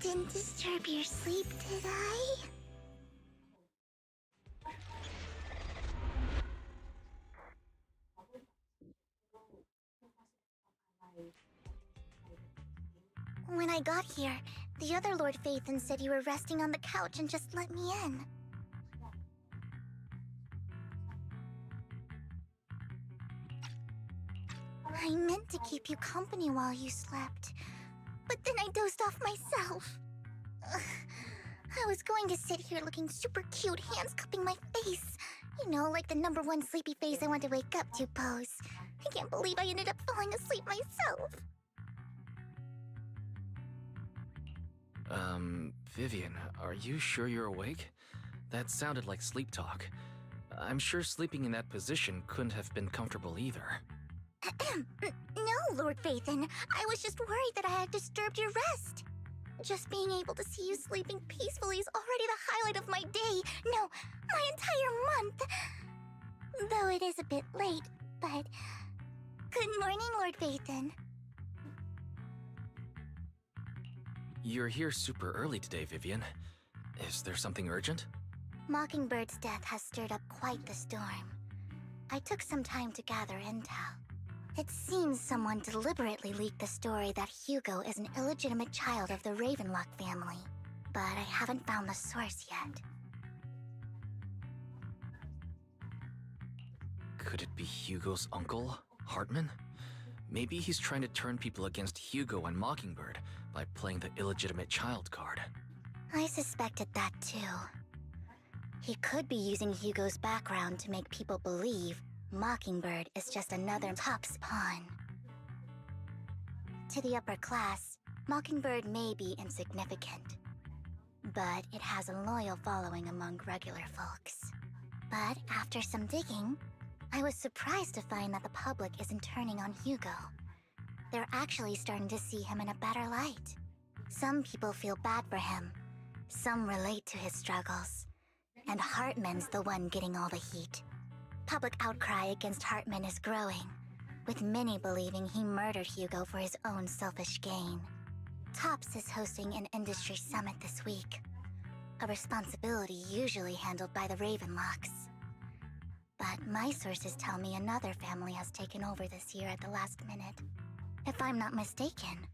didn't disturb your sleep, did I? When I got here, the other Lord Phaethon said you were resting on the couch and just let me in. I meant to keep you company while you slept, but then I dozed off myself. Ugh. I was going to sit here looking super cute, hands cupping my face. You know, like the #1 sleepy face I want to wake up to pose. I can't believe I ended up falling asleep myself. Vivian, are you sure you're awake? That sounded like sleep talk. I'm sure sleeping in that position couldn't have been comfortable either. No, Lord Phaethon. I was just worried that I had disturbed your rest. Just being able to see you sleeping peacefully is already the highlight of my day. No, my entire month. Though it is a bit late, but... Good morning, Lord Phaethon. You're here super early today, Vivian. Is there something urgent? Mockingbird's death has stirred up quite the storm. I took some time to gather intel. It seems someone deliberately leaked the story that Hugo is an illegitimate child of the Ravenlock family, but I haven't found the source yet. Could it be Hugo's uncle, Hartman? Maybe he's trying to turn people against Hugo and Mockingbird by playing the illegitimate child card. I suspected that too. He could be using Hugo's background to make people believe Mockingbird is just another Top's pawn. To the upper class, Mockingbird may be insignificant, but it has a loyal following among regular folks. But after some digging, I was surprised to find that the public isn't turning on Hugo. They're actually starting to see him in a better light. Some people feel bad for him, some relate to his struggles, and Hartman's the one getting all the heat. Public outcry against Hartman is growing, with many believing he murdered Hugo for his own selfish gain. Tops is hosting an industry summit this week, a responsibility usually handled by the Ravenlocks. But my sources tell me another family has taken over this year at the last minute. If I'm not mistaken,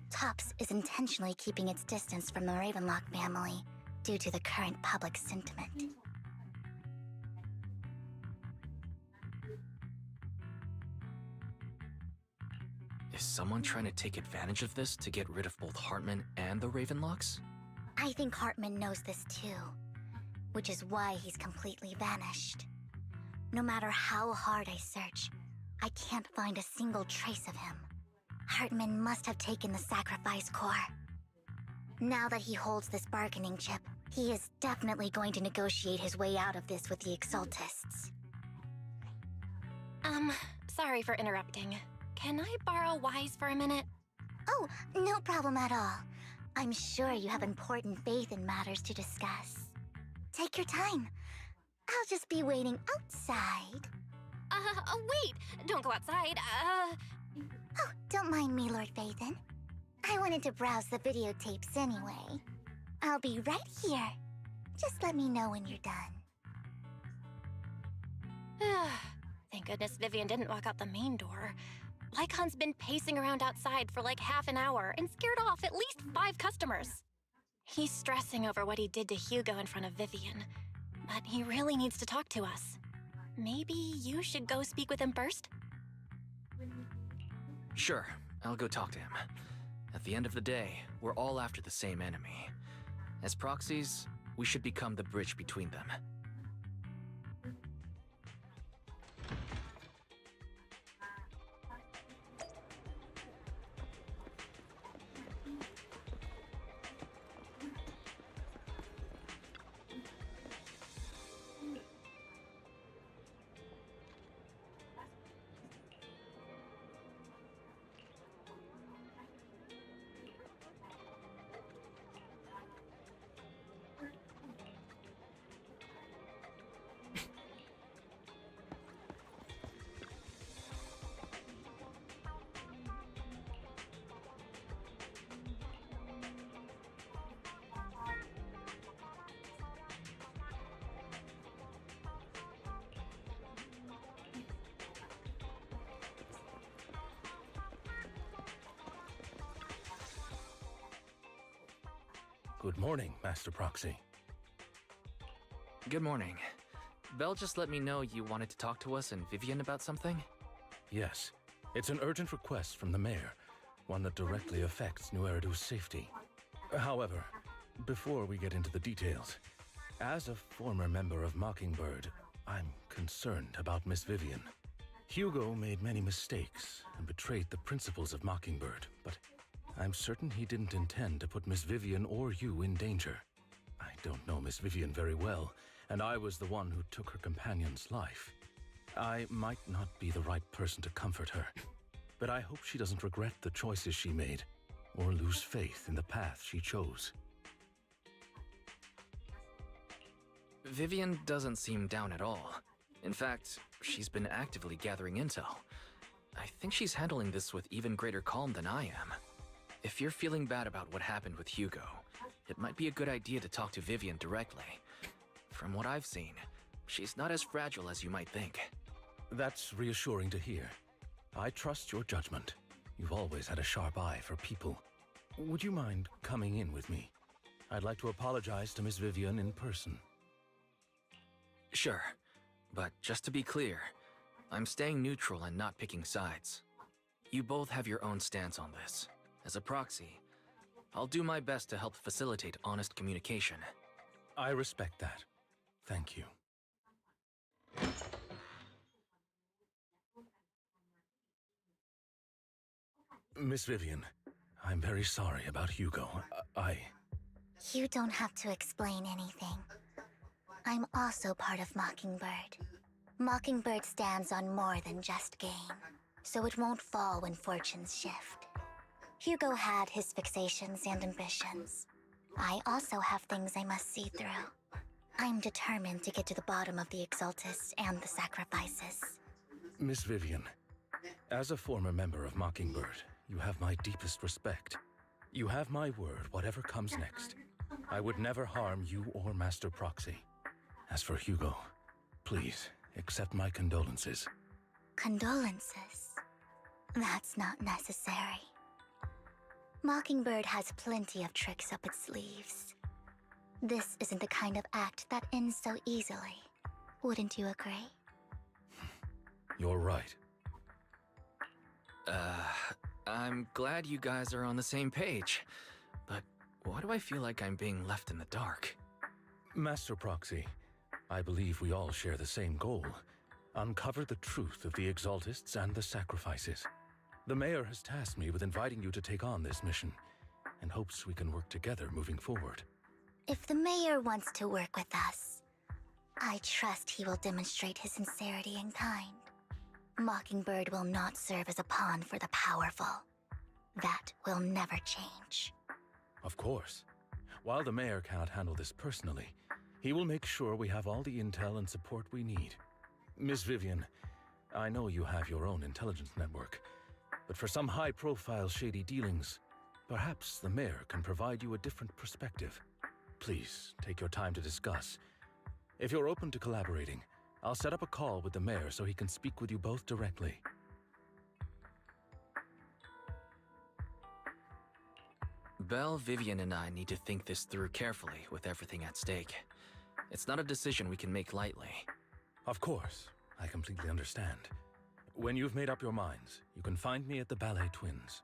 Tops is intentionally keeping its distance from the Ravenlock family due to the current public sentiment. Is someone trying to take advantage of this to get rid of both Hartman and the Ravenlocks? I think Hartman knows this too, which is why he's completely vanished. No matter how hard I search, I can't find a single trace of him. Hartman must have taken the sacrifice core. Now that he holds this bargaining chip, he is definitely going to negotiate his way out of this with the Exaltists. Sorry for interrupting. Can I borrow Wise for a minute? Oh, no problem at all. I'm sure you have important faith in matters to discuss. Take your time. I'll just be waiting outside. Wait! Don't go outside, Oh, don't mind me, Lord Phaethon. I wanted to browse the videotapes anyway. I'll be right here. Just let me know when you're done. Thank goodness Vivian didn't walk out the main door. Lycon's been pacing around outside for like half an hour and scared off at least 5 customers. He's stressing over what he did to Hugo in front of Vivian, but he really needs to talk to us. Maybe you should go speak with him first? Sure, I'll go talk to him. At the end of the day, we're all after the same enemy. As proxies, we should become the bridge between them. Good morning, Master Proxy. Good morning. Belle just let me know you wanted to talk to us and Vivian about something? Yes, it's an urgent request from the mayor, one that directly affects New Eridu's safety. However, before we get into the details, as a former member of Mockingbird, I'm concerned about Miss Vivian. Hugo made many mistakes and betrayed the principles of Mockingbird, but I'm certain he didn't intend to put Miss Vivian or you in danger. I don't know Miss Vivian very well, and I was the one who took her companion's life. I might not be the right person to comfort her, but I hope she doesn't regret the choices she made or lose faith in the path she chose. Vivian doesn't seem down at all. In fact, she's been actively gathering intel. I think she's handling this with even greater calm than I am. If you're feeling bad about what happened with Hugo, it might be a good idea to talk to Vivian directly. From what I've seen, she's not as fragile as you might think. That's reassuring to hear. I trust your judgment. You've always had a sharp eye for people. Would you mind coming in with me? I'd like to apologize to Miss Vivian in person. Sure, but just to be clear, I'm staying neutral and not picking sides. You both have your own stance on this. As a proxy, I'll do my best to help facilitate honest communication. I respect that. Thank you. Miss Vivian, I'm very sorry about Hugo. You don't have to explain anything. I'm also part of Mockingbird. Mockingbird stands on more than just gain, so it won't fall when fortunes shift. Hugo had his fixations and ambitions. I also have things I must see through. I'm determined to get to the bottom of the Exaltists and the sacrifices. Miss Vivian, as a former member of Mockingbird, you have my deepest respect. You have my word, whatever comes next. I would never harm you or Master Proxy. As for Hugo, please accept my condolences. Condolences? That's not necessary. Mockingbird has plenty of tricks up its sleeves. This isn't the kind of act that ends so easily. Wouldn't you agree? You're right. I'm glad you guys are on the same page, but why do I feel like I'm being left in the dark? Master Proxy, I believe we all share the same goal. Uncover the truth of the Exaltists and the sacrifices. The mayor has tasked me with inviting you to take on this mission, and hopes we can work together moving forward. If the mayor wants to work with us, I trust he will demonstrate his sincerity in kind. Mockingbird will not serve as a pawn for the powerful. That will never change. Of course. While the mayor cannot handle this personally, he will make sure we have all the intel and support we need. Miss Vivian, I know you have your own intelligence network, but for some high-profile shady dealings, perhaps the mayor can provide you a different perspective. Please, take your time to discuss. If you're open to collaborating, I'll set up a call with the mayor so he can speak with you both directly. Belle, Vivian, and I need to think this through carefully with everything at stake. It's not a decision we can make lightly. Of course, I completely understand. When you've made up your minds, you can find me at the Ballet Twins.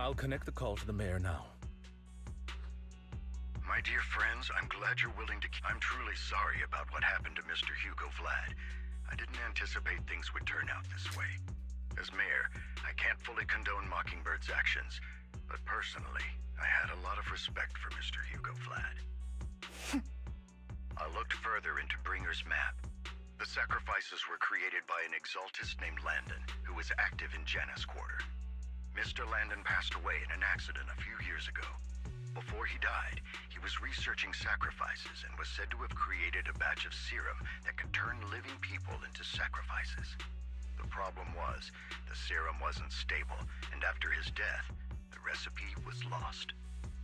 I'll connect the call to the mayor now. My dear friends, I'm glad you're willing to... I'm truly sorry about what happened to Mr. Hugo Vlad. I didn't anticipate things would turn out this way. As mayor, I can't fully condone Mockingbird's actions, but personally, I had a lot of respect for Mr. Hugo Vlad. I looked further into Bringer's map. The sacrifices were created by an exaltist named Landon, who was active in Janus Quarter. Mr. Landon passed away in an accident a few years ago. Before he died, he was researching sacrifices and was said to have created a batch of serum that could turn living people into sacrifices. The problem was, the serum wasn't stable, and after his death, the recipe was lost.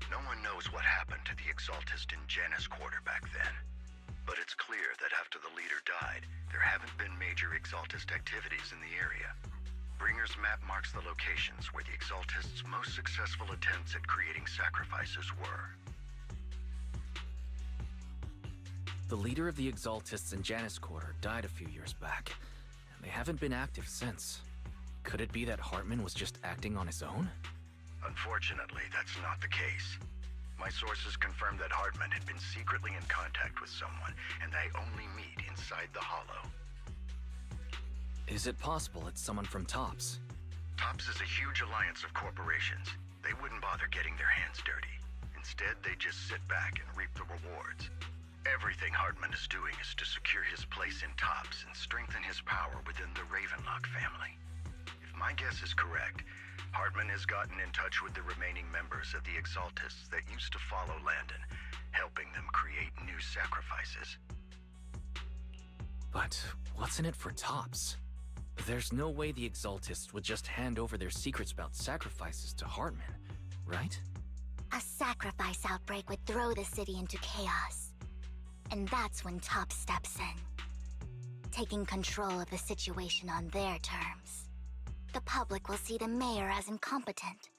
No one knows what happened to the exaltist in Janus Quarter back then. But it's clear that after the leader died, there haven't been major exaltist activities in the area. Bringer's map marks the locations where the exaltists' most successful attempts at creating sacrifices were. The leader of the exaltists in Janus Quarter died a few years back, and they haven't been active since. Could it be that Hartman was just acting on his own? Unfortunately, that's not the case. My sources confirmed that Hartman had been secretly in contact with someone, and they only meet inside the Hollow. Is it possible it's someone from TOPS? TOPS is a huge alliance of corporations. They wouldn't bother getting their hands dirty. Instead, they just sit back and reap the rewards. Everything Hartman is doing is to secure his place in TOPS and strengthen his power within the Ravenlock family. If my guess is correct, Hartman has gotten in touch with the remaining members of the Exaltists that used to follow Landon, helping them create new sacrifices. But what's in it for TOPS? There's no way the Exaltists would just hand over their secrets about sacrifices to Hartman, right? A sacrifice outbreak would throw the city into chaos. And that's when TOPS steps in, taking control of the situation on their terms. The public will see the mayor as incompetent,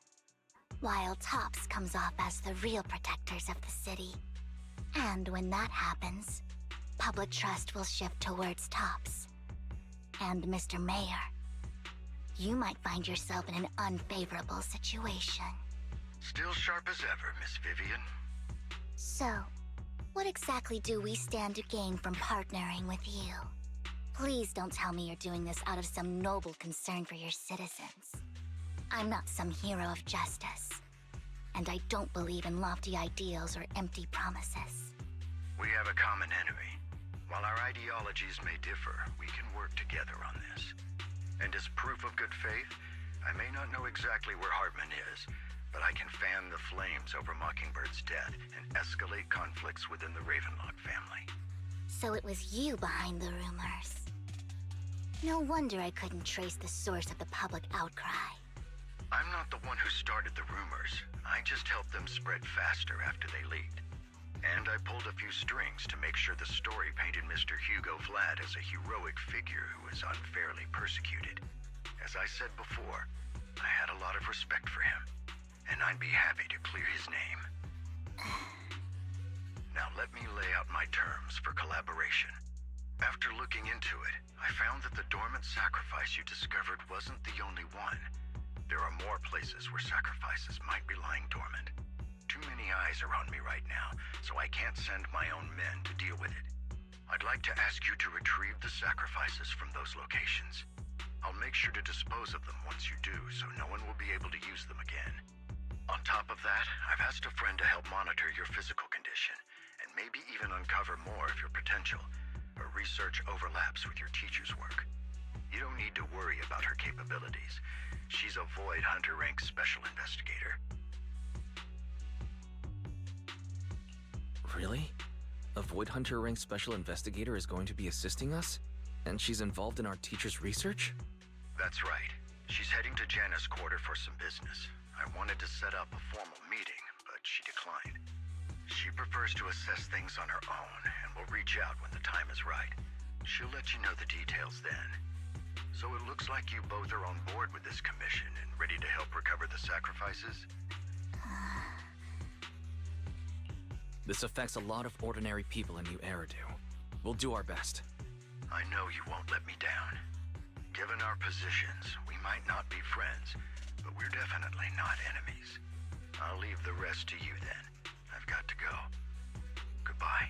while TOPS comes off as the real protectors of the city. And when that happens, public trust will shift towards TOPS. And Mr. Mayor, you might find yourself in an unfavorable situation. Still sharp as ever, Miss Vivian. So, what exactly do we stand to gain from partnering with you? Please don't tell me you're doing this out of some noble concern for your citizens. I'm not some hero of justice, and I don't believe in lofty ideals or empty promises. We have a common enemy. While our ideologies may differ, we can work together on this. And as proof of good faith, I may not know exactly where Hartman is, but I can fan the flames over Mockingbird's death and escalate conflicts within the Ravenlock family. So it was you behind the rumors. No wonder I couldn't trace the source of the public outcry. I'm not the one who started the rumors. I just helped them spread faster after they leaked. And I pulled a few strings to make sure the story painted Mr. Hugo Vlad as a heroic figure who was unfairly persecuted. As I said before, I had a lot of respect for him, and I'd be happy to clear his name. Now let me lay out my terms for collaboration. After looking into it, I found that the dormant sacrifice you discovered wasn't the only one. There are more places where sacrifices might be lying dormant. Too many eyes are on me right now, so I can't send my own men to deal with it. I'd like to ask you to retrieve the sacrifices from those locations. I'll make sure to dispose of them once you do, so no one will be able to use them again. On top of that, I've asked a friend to help monitor your physical condition, and maybe even uncover more of your potential. Her research overlaps with your teacher's work. You don't need to worry about her capabilities. She's a Void Hunter rank special investigator. Really? A Void Hunter rank special investigator is going to be assisting us? And she's involved in our teacher's research? That's right. She's heading to Janus Quarter for some business. I wanted to set up a formal meeting, but she declined. She prefers to assess things on her own, and will reach out when the time is right. She'll let you know the details then. So it looks like you both are on board with this commission and ready to help recover the sacrifices? This affects a lot of ordinary people in New Eridu. We'll do our best. I know you won't let me down. Given our positions, we might not be friends, but we're definitely not enemies. I'll leave the rest to you then. I've got to go. Goodbye.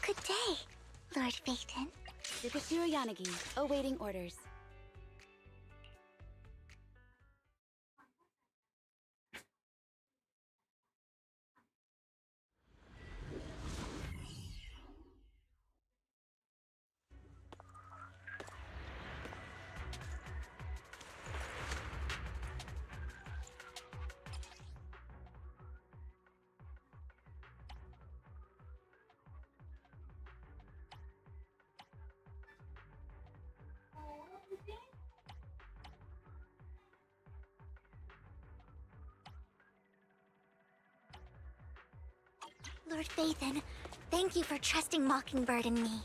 Good day, Lord Phaethon. Superhero Yanagi, awaiting orders. Lord Phaethon, thank you for trusting Mockingbird and me.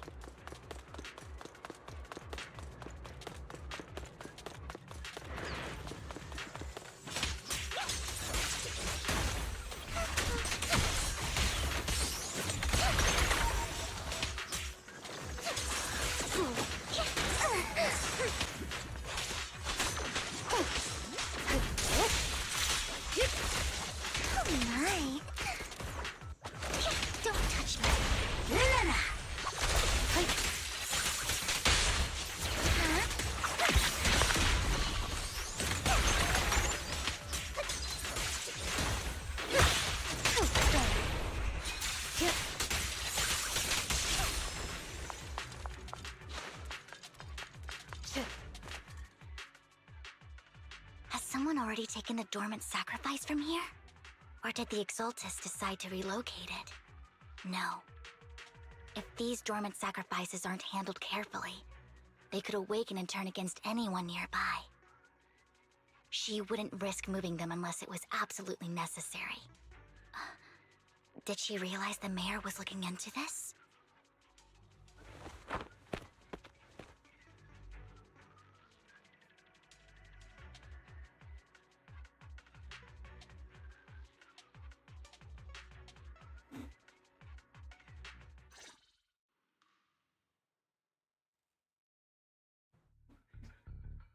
Oh my. Don't touch me. Has someone already taken the dormant sacrifice from here? Or did the Exaltus decide to relocate it? No. If these dormant sacrifices aren't handled carefully, they could awaken and turn against anyone nearby. She wouldn't risk moving them unless it was absolutely necessary. Did she realize the mayor was looking into this?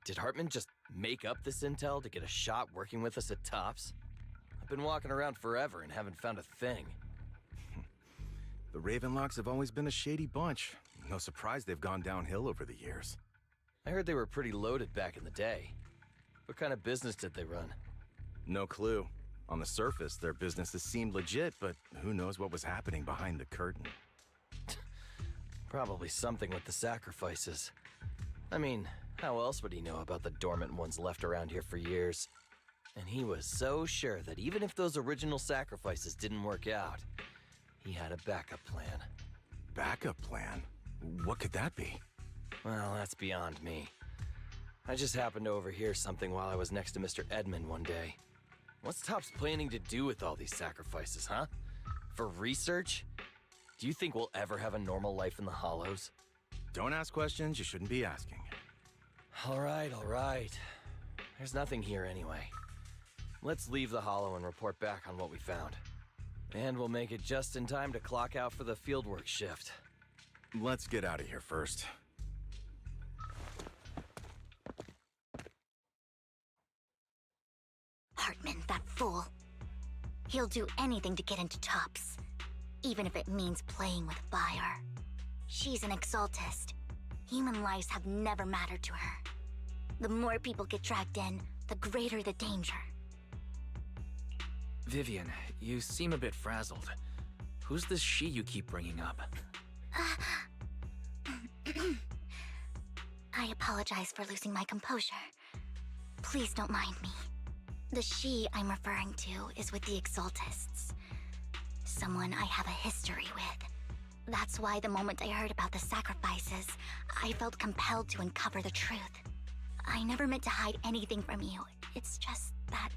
Did Hartman just make up this intel to get a shot working with us at Tops? I've been walking around forever and haven't found a thing. The Ravenlocks have always been a shady bunch. No surprise they've gone downhill over the years. I heard they were pretty loaded back in the day. What kind of business did they run? No clue. On the surface, their businesses seemed legit, but who knows what was happening behind the curtain. Probably something with the sacrifices. I mean, how else would he know about the dormant ones left around here for years? And he was so sure that even if those original sacrifices didn't work out, he had a backup plan. Backup plan? What could that be? Well, that's beyond me. I just happened to overhear something while I was next to Mr. Edmund one day. What's Tops planning to do with all these sacrifices, huh? For research? Do you think we'll ever have a normal life in the Hollows? Don't ask questions you shouldn't be asking. All right. There's nothing here anyway. Let's leave the Hollow and report back on what we found. And we'll make it just in time to clock out for the fieldwork shift. Let's get out of here first. Hartman, that fool. He'll do anything to get into Tops, even if it means playing with fire. She's an Exaltist. Human lives have never mattered to her. The more people get dragged in, the greater the danger. Vivian, you seem a bit frazzled. Who's this she you keep bringing up? I apologize for losing my composure. Please don't mind me. The she I'm referring to is with the Exaltists. Someone I have a history with. That's why the moment I heard about the sacrifices, I felt compelled to uncover the truth. I never meant to hide anything from you. It's just that,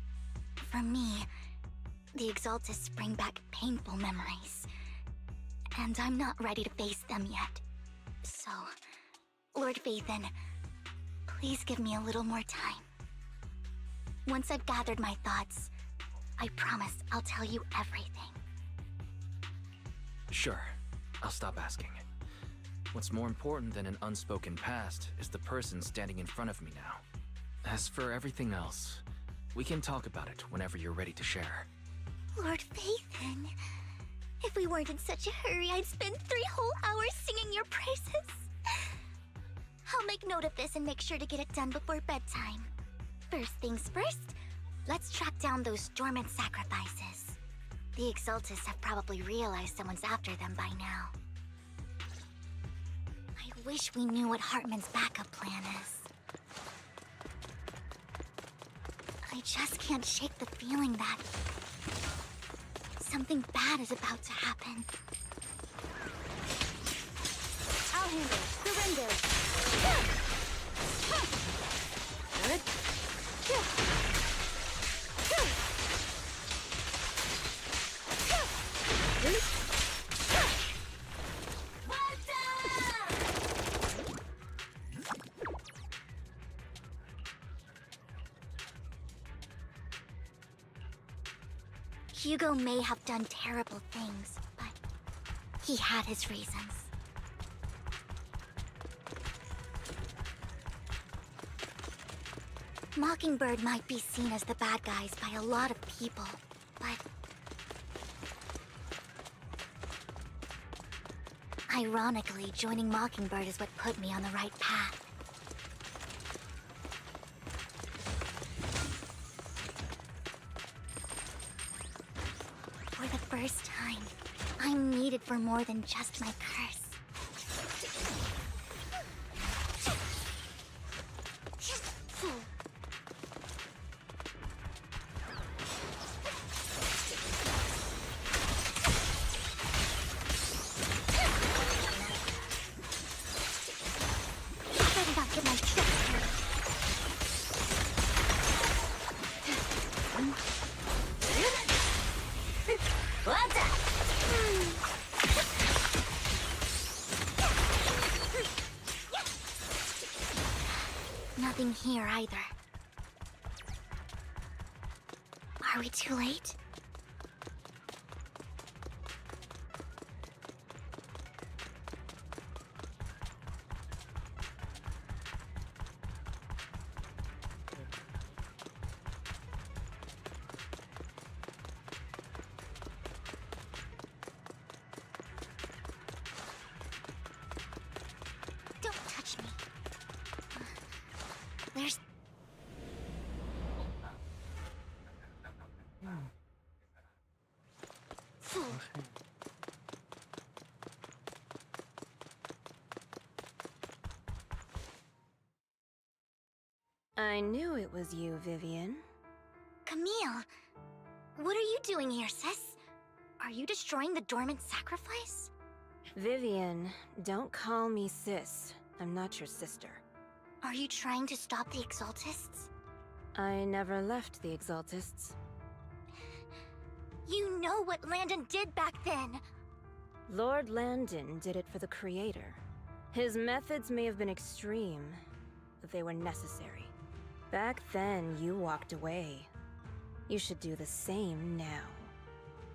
for me, The Exaltists bring back painful memories, and I'm not ready to face them yet. So, Lord Vathan, please give me a little more time. Once I've gathered my thoughts, I promise I'll tell you everything. Sure, I'll stop asking. What's more important than an unspoken past is the person standing in front of me now. As for everything else, we can talk about it whenever you're ready to share. Lord Vathan, if we weren't in such a hurry, I'd spend 3 whole hours singing your praises. I'll make note of this and make sure to get it done before bedtime. First things first, let's track down those dormant sacrifices. The Exaltists have probably realized someone's after them by now. I wish we knew what Hartman's backup plan is. I just can't shake the feeling that something bad is about to happen. I'll handle it. Surrender. Good. Hugo may have done terrible things, but he had his reasons. Mockingbird might be seen as the bad guys by a lot of people, but ironically, joining Mockingbird is what put me on the right path. For the first time, I'm needed for more than just my curse. Better not get my tricks hurt. Nothing here either. Are we too late? Don't touch me. There's... I knew it was you, Vivian. Camille, what are you doing here, sis? Are you destroying the dormant sacrifice? Vivian, don't call me sis. I'm not your sister. Are you trying to stop the Exaltists? I never left the Exaltists. You know what Landon did back then! Lord Landon did it for the Creator. His methods may have been extreme, but they were necessary. Back then, you walked away. You should do the same now.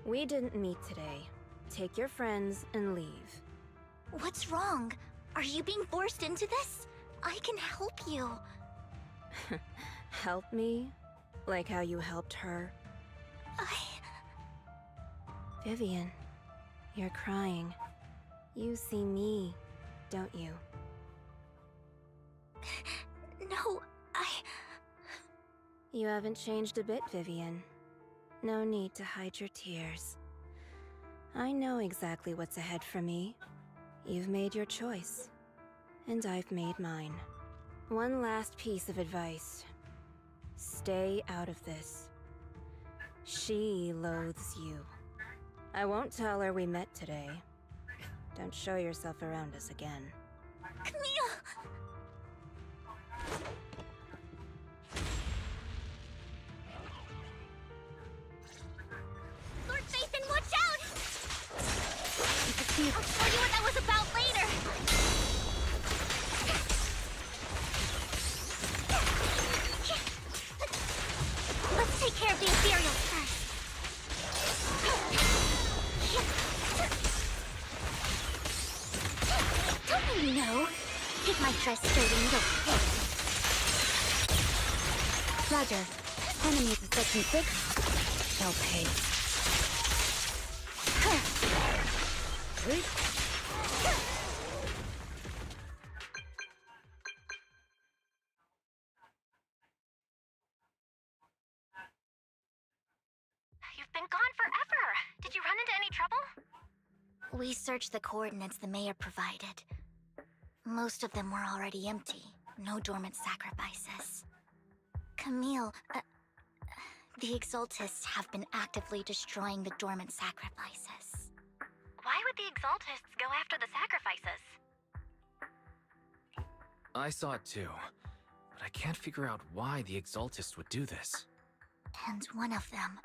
We didn't meet today. Take your friends and leave. What's wrong? Are you being forced into this? I can help you. Help me? Like how you helped her? Vivian, you're crying. You see me, don't you? No, You haven't changed a bit, Vivian. No need to hide your tears. I know exactly what's ahead for me. You've made your choice, and I've made mine. One last piece of advice. Stay out of this. She loathes you. I won't tell her we met today. Don't show yourself around us again. Camille! try starting it over. Roger. Enemies in section 6. They'll pay. You've been gone forever. Did you run into any trouble? We searched the coordinates the mayor provided. Most of them were already empty. No dormant sacrifices. Camille, the Exaltists have been actively destroying the dormant sacrifices. Why would the Exaltists go after the sacrifices? I saw it too, but I can't figure out why the Exaltists would do this. And one of them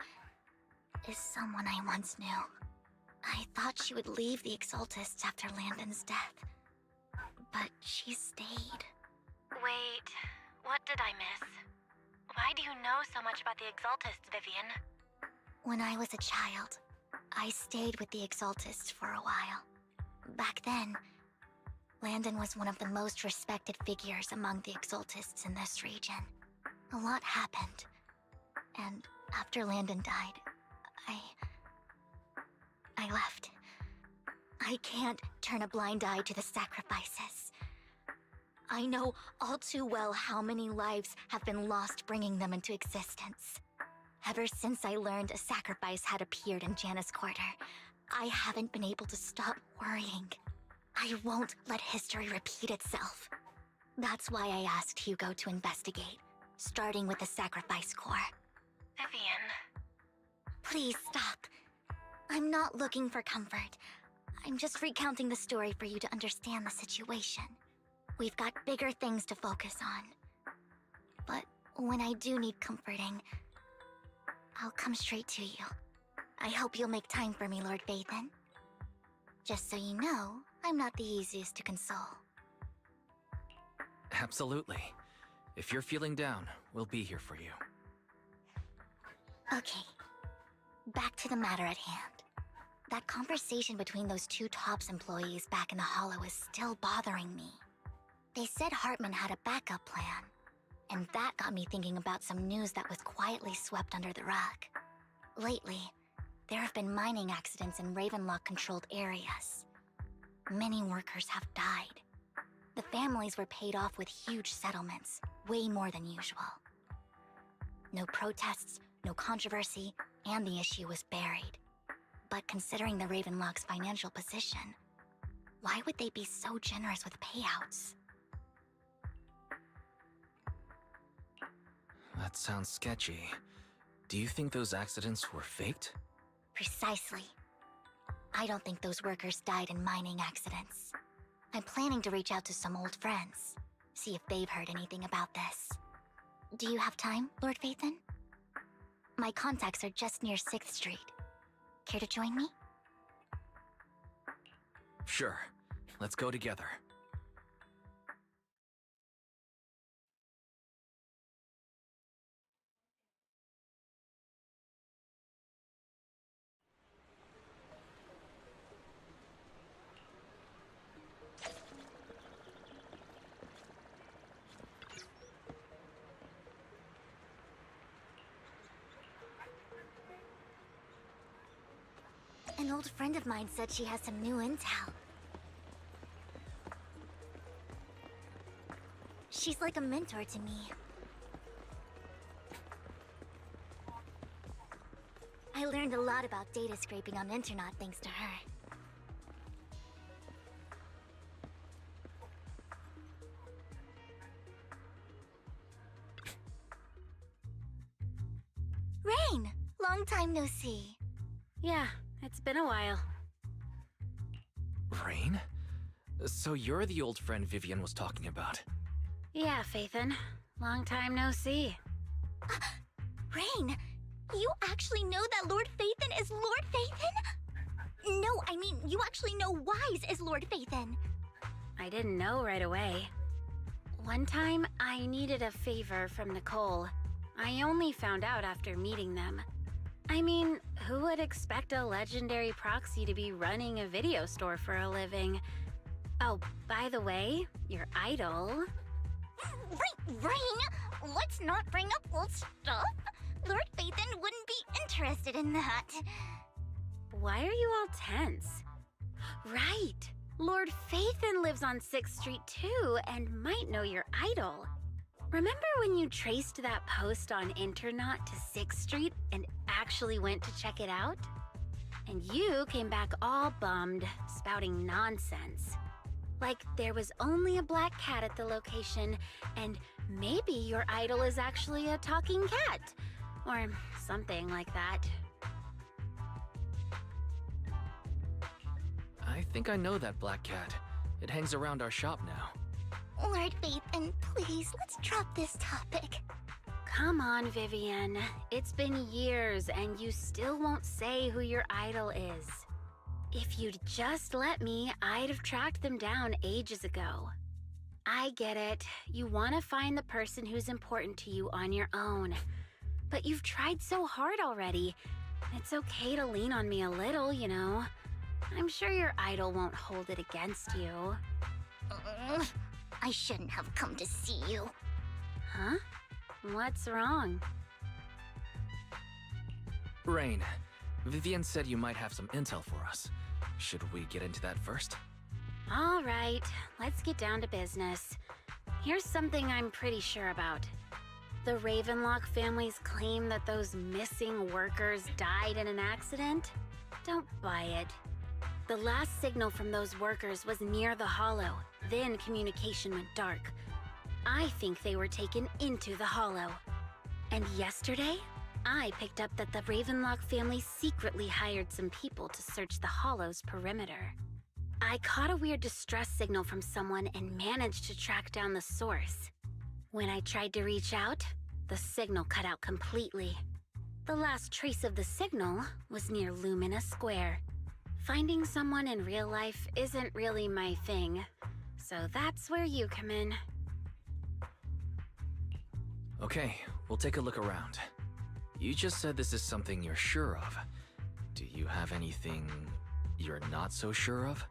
is someone I once knew. I thought she would leave the Exaltists after Landon's death, but she stayed. Wait, what did I miss? Why do you know so much about the Exaltists, Vivian? When I was a child, I stayed with the Exaltists for a while. Back then, Landon was one of the most respected figures among the Exaltists in this region. A lot happened, and after Landon died, I left. I can't turn a blind eye to the sacrifices. I know all too well how many lives have been lost bringing them into existence. Ever since I learned a sacrifice had appeared in Janus Quarter, I haven't been able to stop worrying. I won't let history repeat itself. That's why I asked Hugo to investigate, starting with the Sacrifice Corps. Vivian. Please stop. I'm not looking for comfort. I'm just recounting the story for you to understand the situation. We've got bigger things to focus on. But when I do need comforting, I'll come straight to you. I hope you'll make time for me, Lord Vathan. Just so you know, I'm not the easiest to console. Absolutely. If you're feeling down, we'll be here for you. Okay. Back to the matter at hand. That conversation between those two TOPS employees back in the Hollow is still bothering me. They said Hartman had a backup plan, and that got me thinking about some news that was quietly swept under the rug. Lately, there have been mining accidents in Ravenlock-controlled areas. Many workers have died. The families were paid off with huge settlements, way more than usual. No protests, no controversy, and the issue was buried. But considering the Ravenlock's financial position, why would they be so generous with payouts? That sounds sketchy. Do you think those accidents were faked? Precisely. I don't think those workers died in mining accidents. I'm planning to reach out to some old friends, see if they've heard anything about this. Do you have time, Lord Vathan? My contacts are just near 6th Street. Care to join me? Sure. Let's go together. An old friend of mine said she has some new intel. She's like a mentor to me. I learned a lot about data scraping on Internet thanks to her. Rain! Long time no see. Yeah, it's been a while. Rain? So you're the old friend Vivian was talking about. Yeah, Phaethon. Long time no see. Rain, you actually know that Lord Phaethon is Lord Phaethon? No, I mean, you actually know Wise is Lord Phaethon. I didn't know right away. One time, I needed a favor from Nicole. I only found out after meeting them. I mean, who would expect a legendary proxy to be running a video store for a living? Oh, by the way, your idol. Rain, let's not bring up old stuff. Lord Phaethon wouldn't be interested in that. Why are you all tense? Right. Lord Phaethon lives on 6th Street too and might know your idol. Remember when you traced that post on Internaut to 6th Street and actually went to check it out? And you came back all bummed, spouting nonsense. Like there was only a black cat at the location, and maybe your idol is actually a talking cat. Or something like that. I think I know that black cat. It hangs around our shop now. Lord Phaethon, please, let's drop this topic. Come on, Vivian. It's been years and you still won't say who your idol is. If you'd just let me, I'd have tracked them down ages ago. I get it. You want to find the person who's important to you on your own. But you've tried so hard already. It's okay to lean on me a little, you know. I'm sure your idol won't hold it against you. I shouldn't have come to see you. Huh? What's wrong? Rain, Vivian said you might have some intel for us. Should we get into that first? All right, let's get down to business. Here's something I'm pretty sure about. The Ravenlock family's claim that those missing workers died in an accident? Don't buy it. The last signal from those workers was near the Hollow, then communication went dark. I think they were taken into the Hollow. And yesterday, I picked up that the Ravenlock family secretly hired some people to search the Hollow's perimeter. I caught a weird distress signal from someone and managed to track down the source. When I tried to reach out, the signal cut out completely. The last trace of the signal was near Lumina Square. Finding someone in real life isn't really my thing, so that's where you come in. Okay, we'll take a look around. You just said this is something you're sure of. Do you have anything you're not so sure of?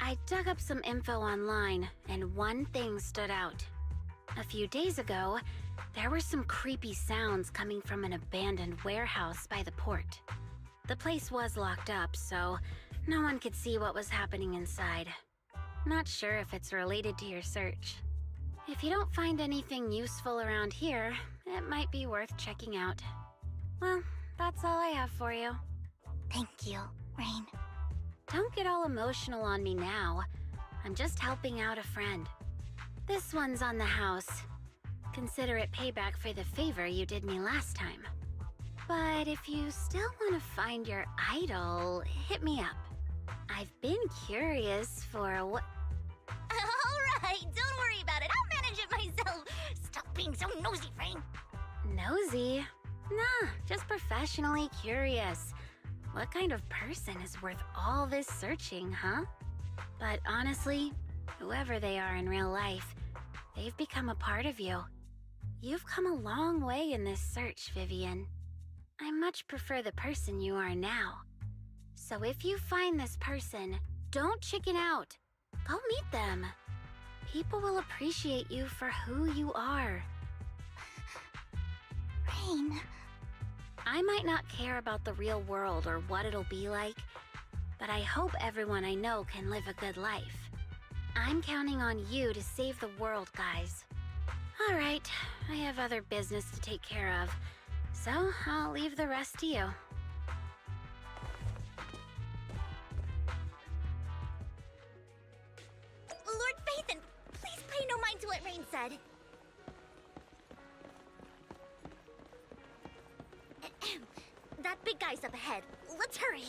I dug up some info online, and one thing stood out. A few days ago, there were some creepy sounds coming from an abandoned warehouse by the port. The place was locked up, so no one could see what was happening inside. Not sure if it's related to your search. If you don't find anything useful around here, it might be worth checking out. Well, that's all I have for you. Thank you, Rain. Don't get all emotional on me now. I'm just helping out a friend. This one's on the house. Consider it payback for the favor you did me last time. But if you still want to find your idol, hit me up. I've been curious for what... All right, don't worry about it. I'll manage it myself. Stop being so nosy, Rain. Nosy? Nah, just professionally curious. What kind of person is worth all this searching, huh? But honestly, whoever they are in real life, they've become a part of you. You've come a long way in this search, Vivian. I much prefer the person you are now. So if you find this person, don't chicken out. Go meet them. People will appreciate you for who you are. Rain. I might not care about the real world or what it'll be like, but I hope everyone I know can live a good life. I'm counting on you to save the world, guys. All right, I have other business to take care of, so I'll leave the rest to you. Lord Phaethon, please pay no mind to what Rain said. That big guy's up ahead. Let's hurry.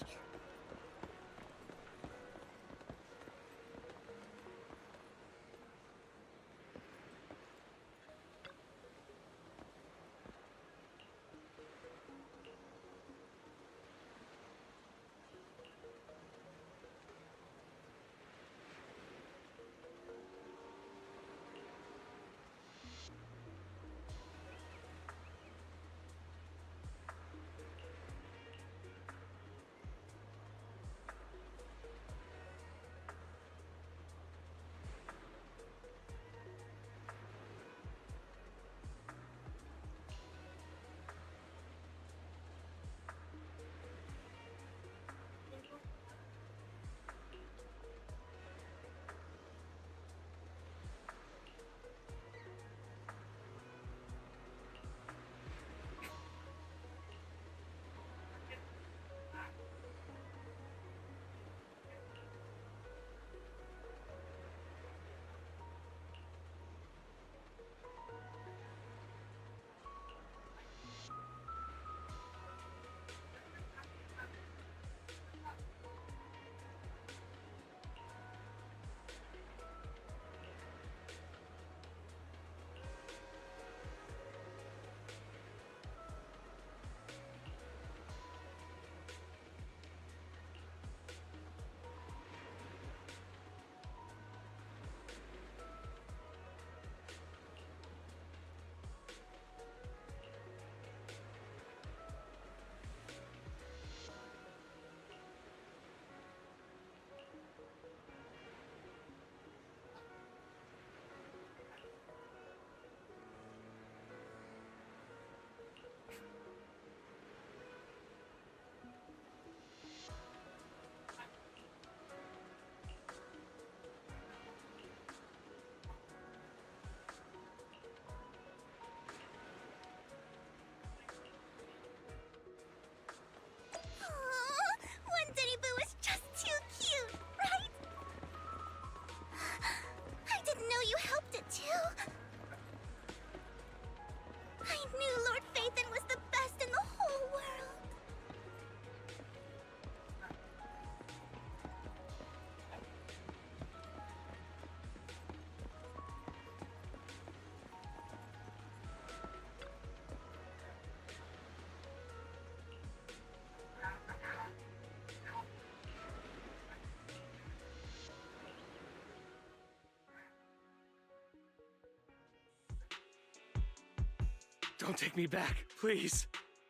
Don't take me back, please.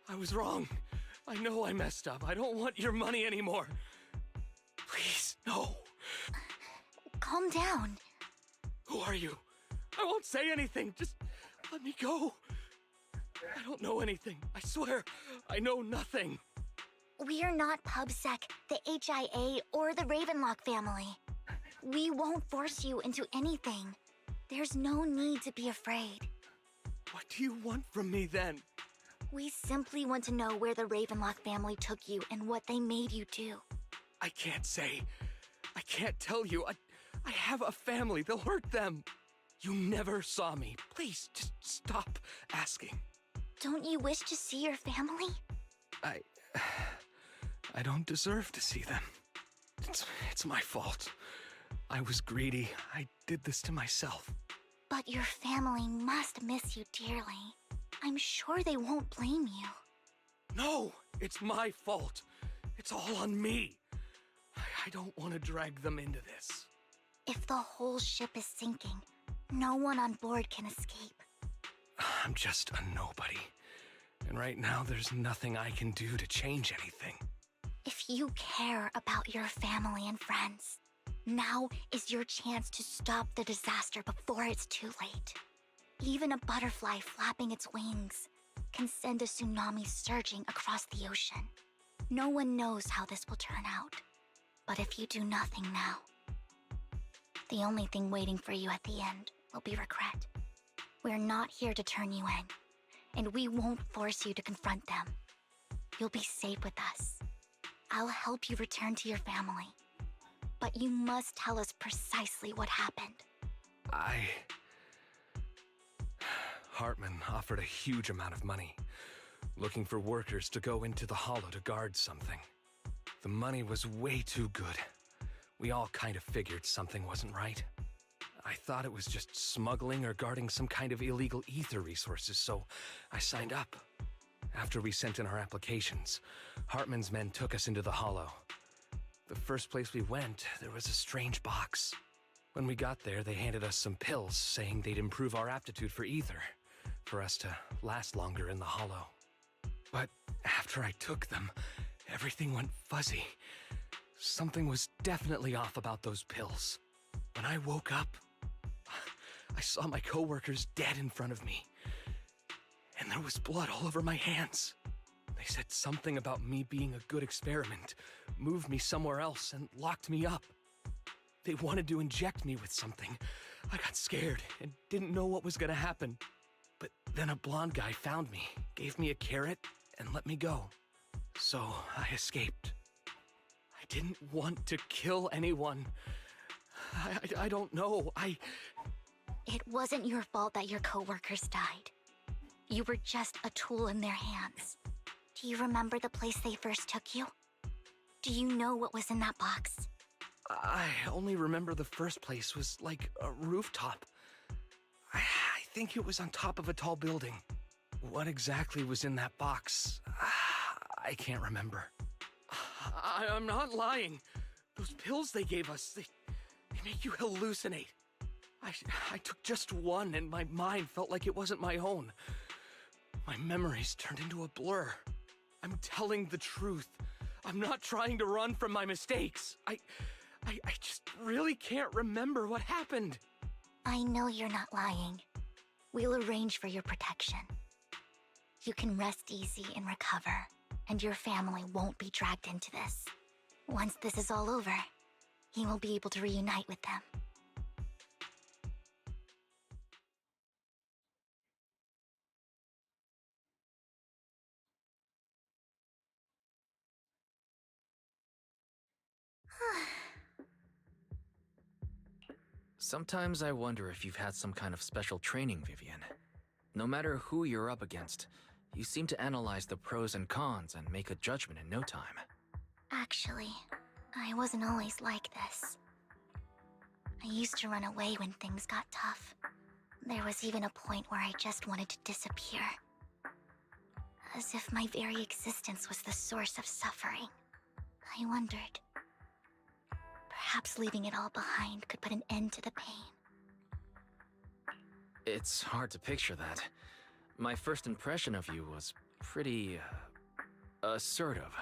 I was wrong. I know I messed up. I don't want your money anymore. Please, no. Calm down. Who are you? I won't say anything. Just let me go. I don't know anything. I swear, I know nothing. We're not PubSec, the HIA, or the Ravenlock family. We won't force you into anything. There's no need to be afraid. What do you want from me then? We simply want to know where the Ravenlock family took you and what they made you do. I can't say. I can't tell you. I have a family. They'll hurt them. You never saw me. Please, just stop asking. Don't you wish to see your family? I don't deserve to see them. It's my fault. I was greedy. I did this to myself. But your family must miss you dearly. I'm sure they won't blame you. No, it's my fault. It's all on me. I don't want to drag them into this. If the whole ship is sinking, no one on board can escape. I'm just a nobody. And right now, there's nothing I can do to change anything. If you care about your family and friends, now is your chance to stop the disaster before it's too late. Even a butterfly flapping its wings can send a tsunami surging across the ocean. No one knows how this will turn out. But if you do nothing now, the only thing waiting for you at the end will be regret. We're not here to turn you in, and we won't force you to confront them. You'll be safe with us. I'll help you return to your family. But you must tell us precisely what happened. Hartman offered a huge amount of money, looking for workers to go into the hollow to guard something. The money was way too good. We all kind of figured something wasn't right. I thought it was just smuggling or guarding some kind of illegal ether resources, so I signed up. After we sent in our applications, Hartman's men took us into the hollow. The first place we went, there was a strange box. When we got there, they handed us some pills, saying they'd improve our aptitude for ether, for us to last longer in the hollow. But after I took them, everything went fuzzy. Something was definitely off about those pills. When I woke up, I saw my coworkers dead in front of me. And there was blood all over my hands. They said something about me being a good experiment, moved me somewhere else, and locked me up. They wanted to inject me with something. I got scared and didn't know what was gonna happen. But then a blonde guy found me, gave me a carrot, and let me go. So I escaped. I didn't want to kill anyone. I don't know. It wasn't your fault that your coworkers died. You were just a tool in their hands. Do you remember the place they first took you? Do you know what was in that box? I only remember the first place was like a rooftop. I think it was on top of a tall building. What exactly was in that box? I can't remember. I'm not lying. Those pills they gave us, they make you hallucinate. I took just one and my mind felt like it wasn't my own. My memories turned into a blur. I'm telling the truth. I'm not trying to run from my mistakes. I just really can't remember what happened. I know you're not lying. We'll arrange for your protection. You can rest easy and recover, and your family won't be dragged into this. Once this is all over, you will be able to reunite with them. Sometimes I wonder if you've had some kind of special training, Vivian. No matter who you're up against, you seem to analyze the pros and cons and make a judgment in no time. Actually, I wasn't always like this. I used to run away when things got tough. There was even a point where I just wanted to disappear. As if my very existence was the source of suffering. I wondered. Perhaps leaving it all behind could put an end to the pain. It's hard to picture that. My first impression of you was pretty, assertive.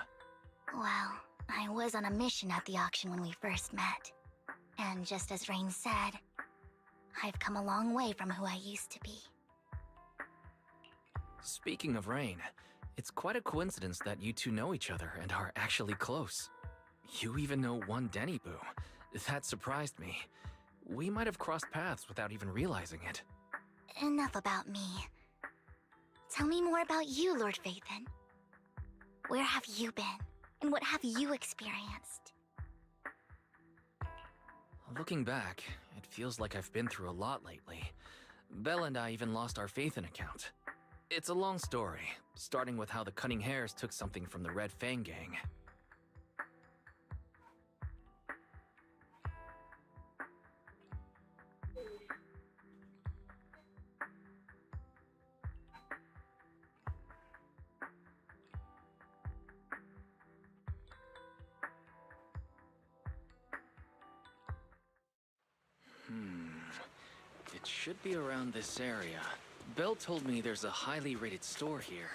Well, I was on a mission at the auction when we first met. And just as Rain said, I've come a long way from who I used to be. Speaking of Rain, it's quite a coincidence that you two know each other and are actually close. You even know one Denny Boo. That surprised me. We might have crossed paths without even realizing it. Enough about me. Tell me more about you, Lord Phaethon. Where have you been, and what have you experienced? Looking back, it feels like I've been through a lot lately. Belle and I even lost our Phaethon account. It's a long story, starting with how the Cunning Hares took something from the Red Fang gang. It should be around this area. Belle told me there's a highly rated store here.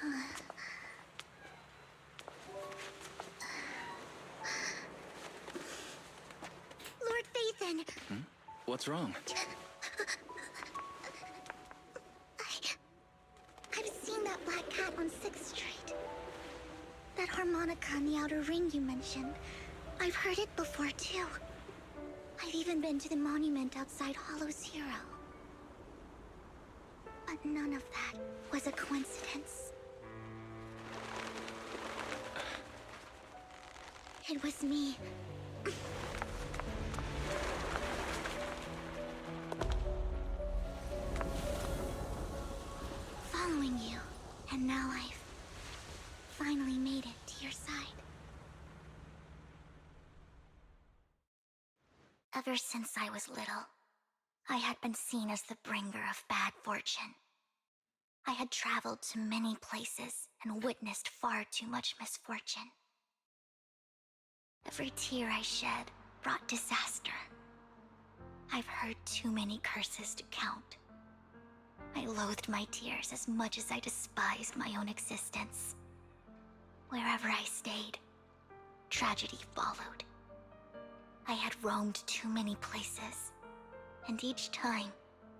Lord Phaethon! What's wrong? I've seen that black cat on 6th Street. That harmonica in the outer ring you mentioned. I've heard it before, too. I've even been to the monument outside HoyoverSe. But none of that was a coincidence. It was me. Following you, and now I've finally made it to your side. Ever since I was little, I had been seen as the bringer of bad fortune. I had traveled to many places and witnessed far too much misfortune. Every tear I shed brought disaster. I've heard too many curses to count. I loathed my tears as much as I despised my own existence. Wherever I stayed, tragedy followed. I had roamed too many places, and each time,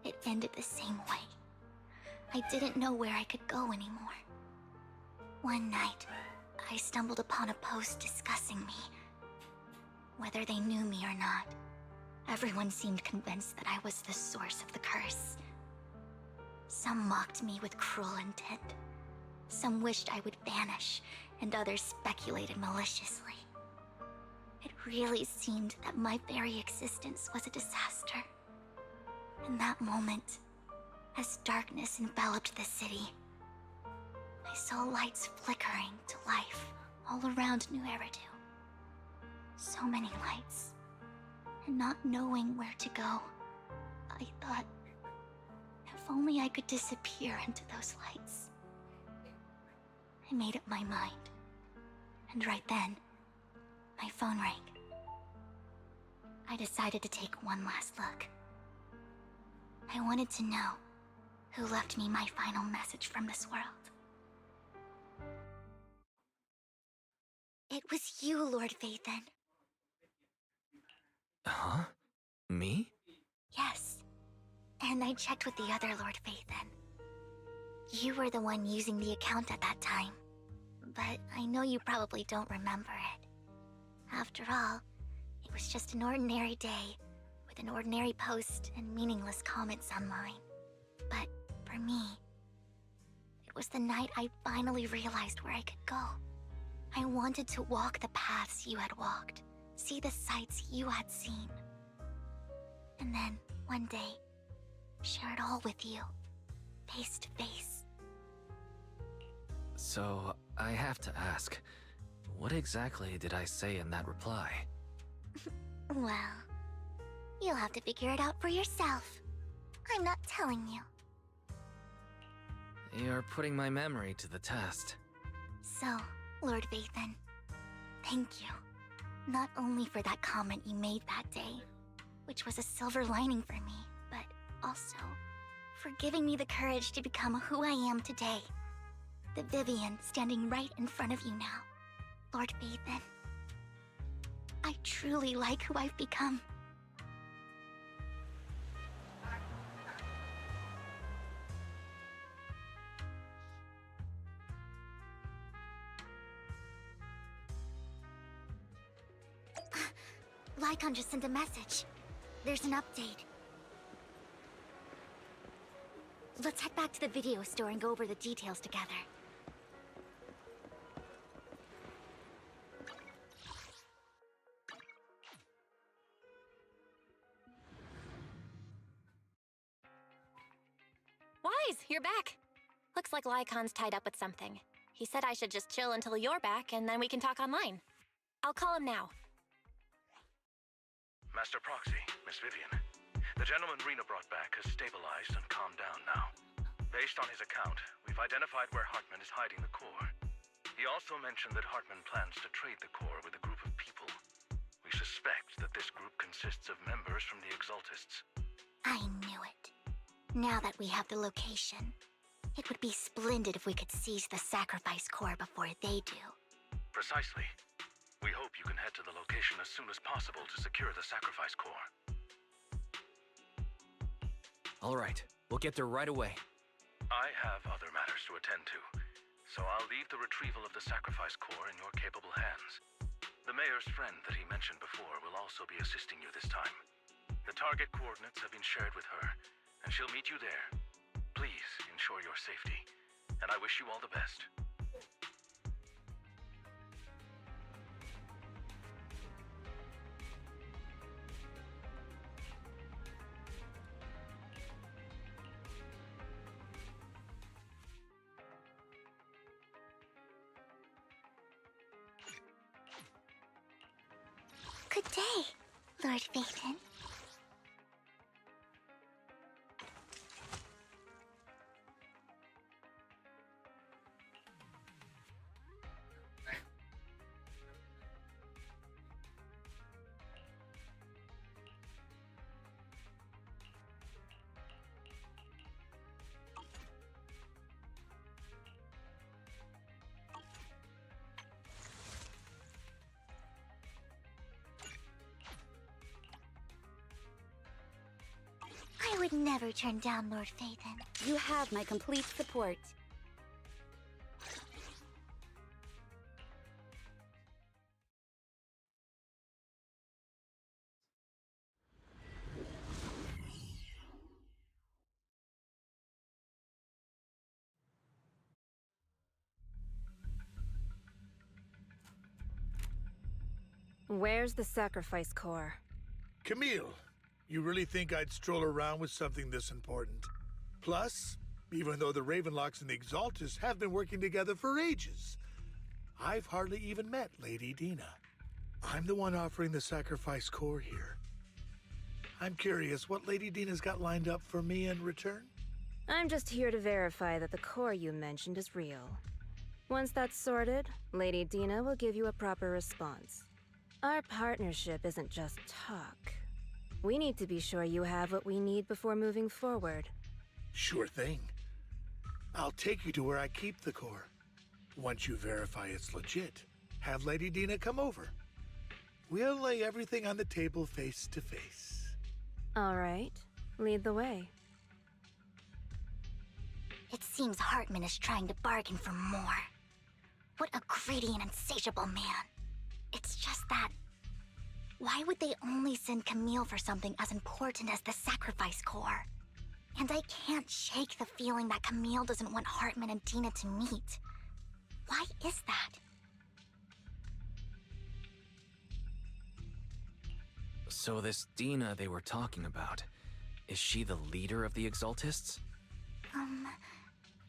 it ended the same way. I didn't know where I could go anymore. One night, I stumbled upon a post discussing me. Whether they knew me or not, everyone seemed convinced that I was the source of the curse. Some mocked me with cruel intent. Some wished I would vanish, and others speculated maliciously. It really seemed that my very existence was a disaster. In that moment, as darkness enveloped the city, I saw lights flickering to life all around New Eridu. So many lights, and not knowing where to go, I thought, if only I could disappear into those lights. I made up my mind, and right then, my phone rang. I decided to take one last look. I wanted to know who left me my final message from this world. It was you, Lord Phaethon. Huh? Me? Yes. And I checked with the other Lord Phaethon. You were the one using the account at that time. But I know you probably don't remember it. After all, it was just an ordinary day, with an ordinary post and meaningless comments online. But for me, it was the night I finally realized where I could go. I wanted to walk the paths you had walked, see the sights you had seen. And then, one day, share it all with you, face to face. So, I have to ask, what exactly did I say in that reply? Well, you'll have to figure it out for yourself. I'm not telling you. You're putting my memory to the test. So, Lord Phaethon, thank you. Not only for that comment you made that day, which was a silver lining for me, but also for giving me the courage to become who I am today. The Vivian standing right in front of you now. Lord Vathan. I truly like who I've become. Lycon just sent a message. There's an update. Let's head back to the video store and go over the details together. Wise, you're back. Looks like Lycon's tied up with something. He said I should just chill until you're back, and then we can talk online. I'll call him now. Master Proxy, Miss Vivian. The gentleman Rena brought back has stabilized and calmed down now. Based on his account, we've identified where Hartman is hiding the core. He also mentioned that Hartman plans to trade the core with a group of people. We suspect that this group consists of members from the Exaltists. I knew it. Now that we have the location, it would be splendid if we could seize the sacrifice core before they do. Precisely. We hope you can head to the location as soon as possible to secure the sacrifice core. All right, we'll get there right away. I have other matters to attend to, so I'll leave the retrieval of the sacrifice core in your capable hands. The mayor's friend that he mentioned before will also be assisting you this time. The target coordinates have been shared with her, and she'll meet you there. Please ensure your safety, and I wish you all the best. Good day, Lord Vathan. I would never turn down Lord Vathan. You have my complete support. Where's the sacrifice core? Camille, you really think I'd stroll around with something this important? Plus, even though the Ravenlocks and the Exaltists have been working together for ages, I've hardly even met Lady Dina. I'm the one offering the sacrifice core here. I'm curious what Lady Dina's got lined up for me in return? I'm just here to verify that the core you mentioned is real. Once that's sorted, Lady Dina will give you a proper response. Our partnership isn't just talk. We need to be sure you have what we need before moving forward. Sure thing. I'll take you to where I keep the core. Once you verify it's legit, have Lady Dina come over. We'll lay everything on the table face to face. All right, lead the way. It seems Hartman is trying to bargain for more. What a greedy and insatiable man. It's just that... why would they only send Camille for something as important as the sacrifice core? And I can't shake the feeling that Camille doesn't want Hartman and Dina to meet. Why is that? So this Dina they were talking about, is she the leader of the Exaltists?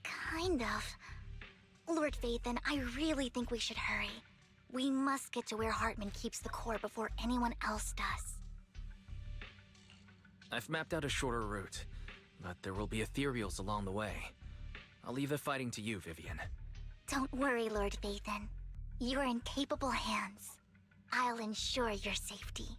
Kind of. Lord Vathan, I really think we should hurry. We must get to where Hartman keeps the core before anyone else does. I've mapped out a shorter route, but there will be ethereals along the way. I'll leave the fighting to you, Vivian. Don't worry, Lord Vathan. You're in capable hands. I'll ensure your safety.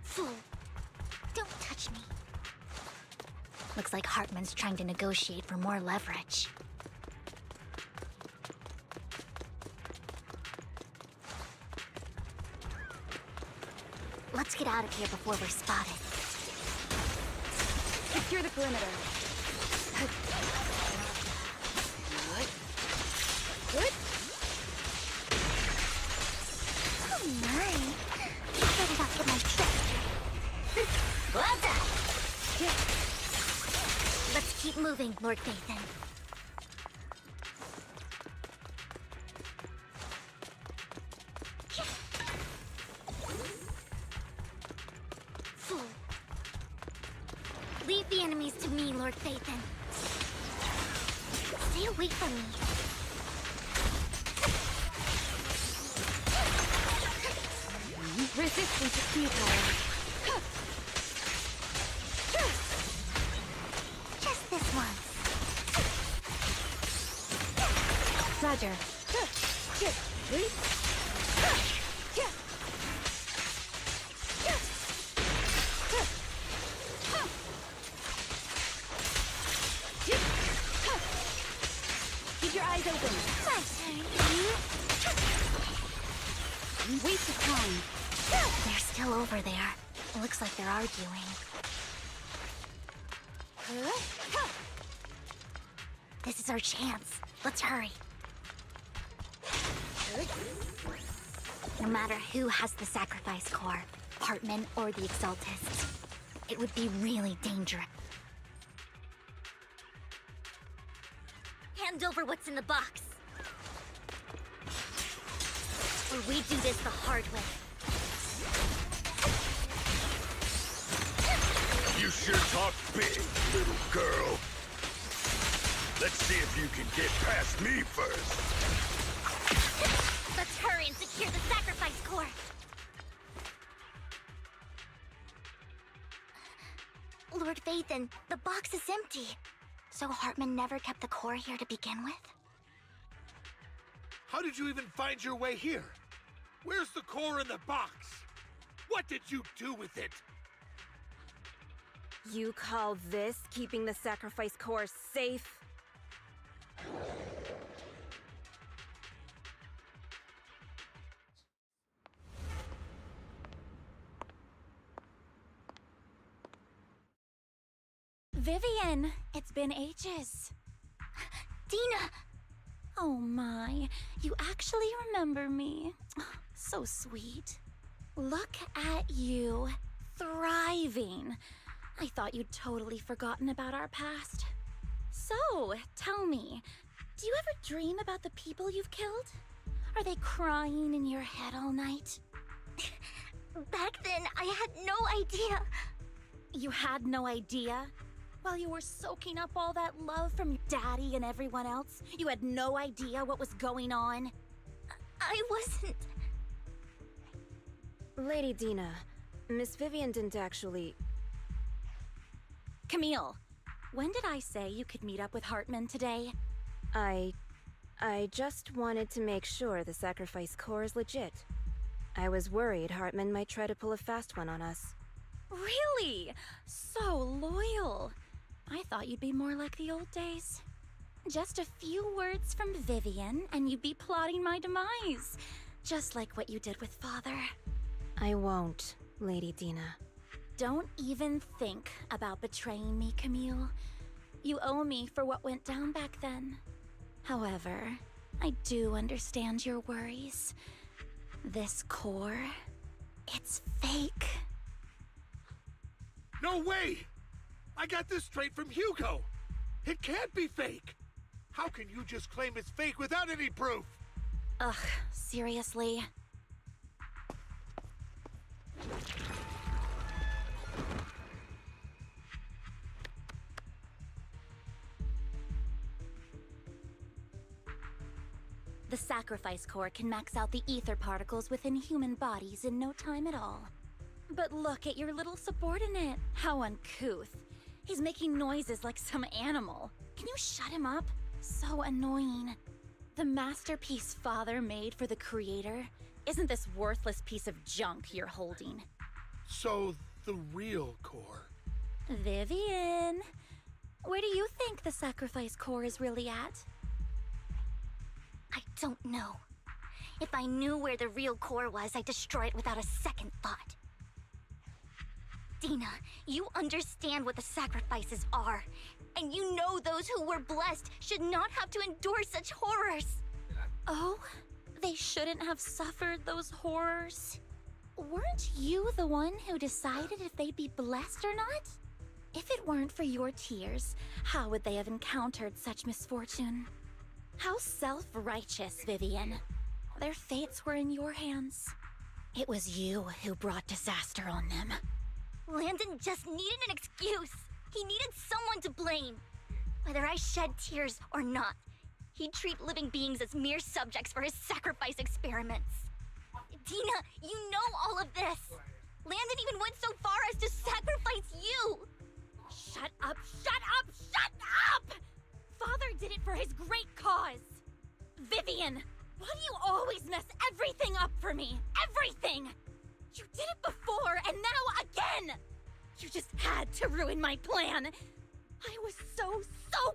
Fool. Don't touch me. Looks like Hartman's trying to negotiate for more leverage. Let's get out of here before we're spotted. Secure the perimeter. Good. Oh my. Set it up with my chest. Well done. Let's keep moving, Lord Phaethon. Fool. Leave the enemies to me, Lord Phaethon. Stay away from me. Resistance is futile. Just this once. Roger. Keep your eyes open. My turn. Waste of time. They're still over there. Looks like they're arguing. This is our chance. Let's hurry. No matter who has the sacrifice core, Hartman or the Exaltists, it would be really dangerous. Hand over what's in the box. Or we do this the hard way. You sure talk big, little girl. Let's see if you can get past me first. Let's hurry and secure the sacrifice core. Lord Phaethon, the box is empty. So Hartman never kept the core here to begin with? How did you even find your way here? Where's the core in the box? What did you do with it? You call this keeping the sacrifice core safe? Vivian, it's been ages. Dina! Oh my, you actually remember me. So sweet. Look at you, thriving. I thought you'd totally forgotten about our past. So, tell me, do you ever dream about the people you've killed? Are they crying in your head all night? Back then, I had no idea. You had no idea? While you were soaking up all that love from your daddy and everyone else, you had no idea what was going on? I wasn't... Lady Dina, Miss Vivian didn't actually... Camille, when did I say you could meet up with Hartman today? I just wanted to make sure the sacrifice core is legit. I was worried Hartman might try to pull a fast one on us. Really? So loyal. I thought you'd be more like the old days. Just a few words from Vivian, and you'd be plotting my demise. Just like what you did with Father. I won't, Lady Dina. Don't even think about betraying me, Camille. You owe me for what went down back then. However, I do understand your worries. This core, it's fake. No way! I got this straight from Hugo. It can't be fake. How can you just claim it's fake without any proof? Ugh, seriously? The sacrifice core can max out the ether particles within human bodies in no time at all. But look at your little subordinate. How uncouth. He's making noises like some animal. Can you shut him up? So annoying. The masterpiece Father made for the Creator isn't this worthless piece of junk you're holding. So, the real core. Vivian, where do you think the sacrifice core is really at? I don't know. If I knew where the real core was, I'd destroy it without a second thought. Dina, you understand what the sacrifices are. And you know those who were blessed should not have to endure such horrors. Oh, they shouldn't have suffered those horrors. Weren't you the one who decided if they'd be blessed or not? If it weren't for your tears, how would they have encountered such misfortune? How self-righteous, Vivian. Their fates were in your hands. It was you who brought disaster on them. Landon just needed an excuse. He needed someone to blame. Whether I shed tears or not, he'd treat living beings as mere subjects for his sacrifice experiments. Dina, you know all of this. Landon even went so far as to sacrifice you. Shut up, shut up, shut up! Father did it for his great cause. Vivian, why do you always mess everything up for me? Everything! You did it before, and now again! You just had to ruin my plan. I was so